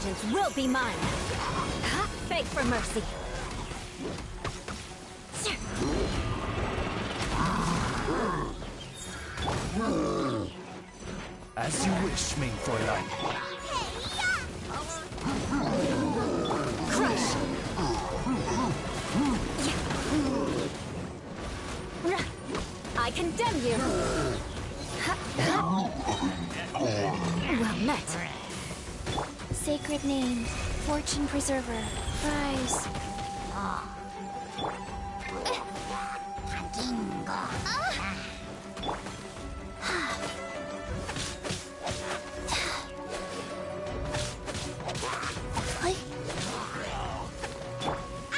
Vengeance will be mine. Beg for mercy. As you wish, mein Fräulein. Crush! I condemn you! Well met. Sacred name, fortune preserver, rise. Out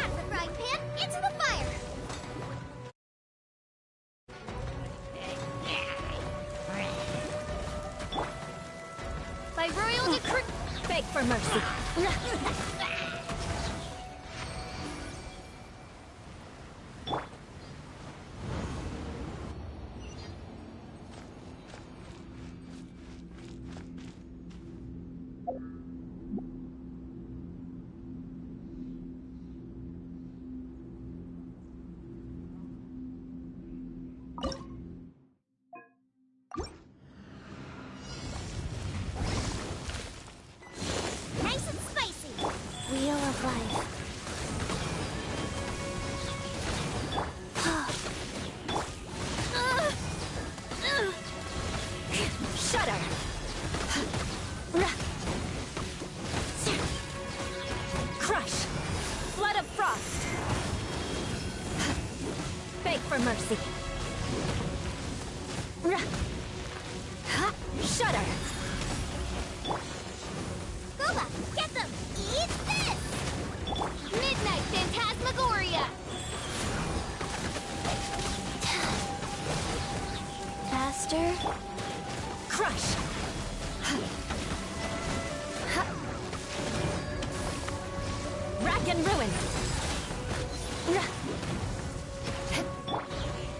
of the frying pan, into the fire! By royal decree, beg for mercy. Nice and spicy! Wheel of life. Shudder! Crush! Flood of frost! Beg for mercy. Shudder! Gooba, get them! Eat this! Midnight Phantasmagoria! Faster. Crush! Rack and ruin!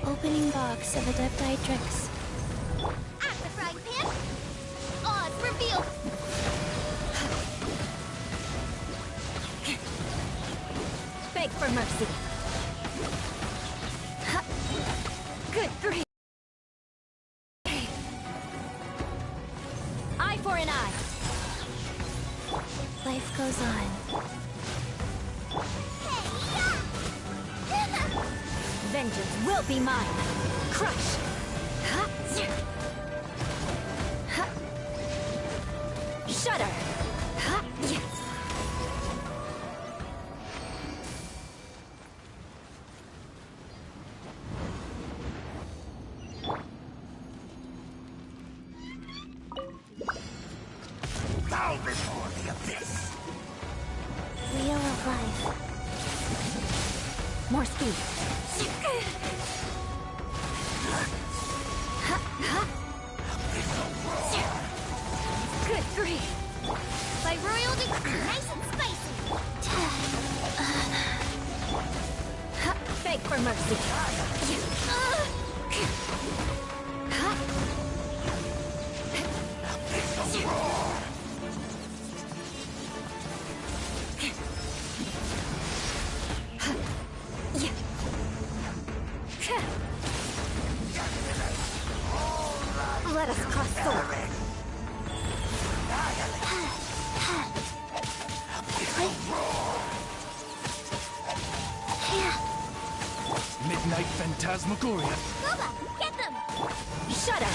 Opening box of Adepti tricks. At the frying pan, odds revealed! Beg for mercy. Good grief. Eye for an eye. Life goes on. Vengeance will be mine. Crush. Shudder. Bow before the abyss. Wheel of life. More speed. Good grief. By royal decree, nice and spicy! Beg for mercy. Let us cross swords. Midnight Phantasmagoria. Gooba, get them! Shudder.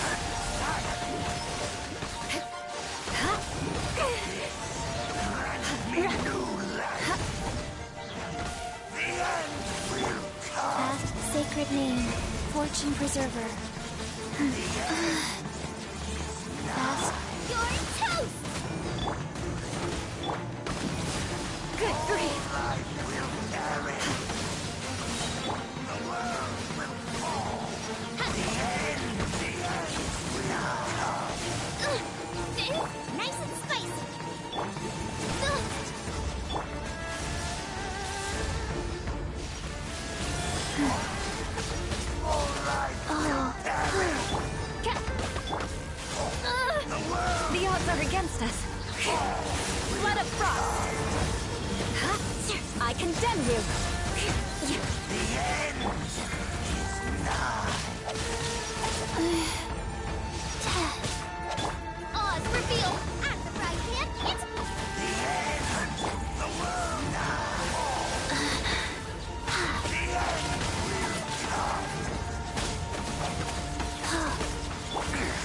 Fast sacred name, fortune preserver. Fast. You're toast! Good grief. Nice and spicy! The odds are against us. blood of frost! I condemn you! The end is nigh. Oz, reveal! At the right hand, it's... The end, the world nigh. The end will come.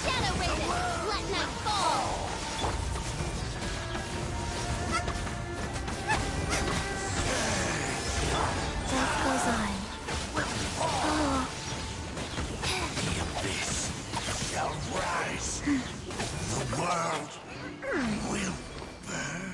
Shadow Raven, let night fall! Death goes on. Oh. The abyss shall rise. The world will burn.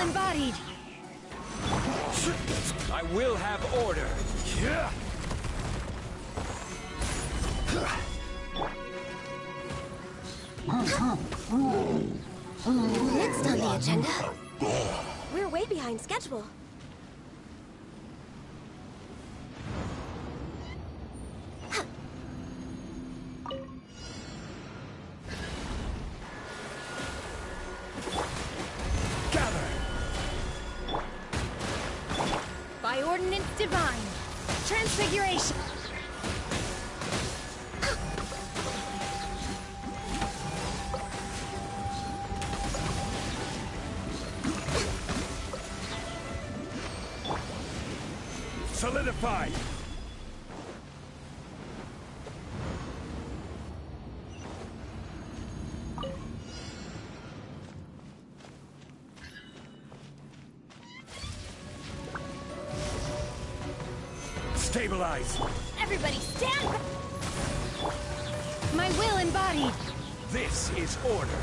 embodied. I will have order. Next on the agenda, we're way behind schedule. By ordinance divine, transfiguration. Solidify! Stabilize! Everybody stand back! My will embodied. This is order.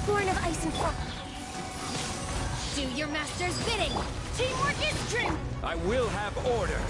Born of ice and frost. Do your master's bidding. Teamwork is strength. I will have order.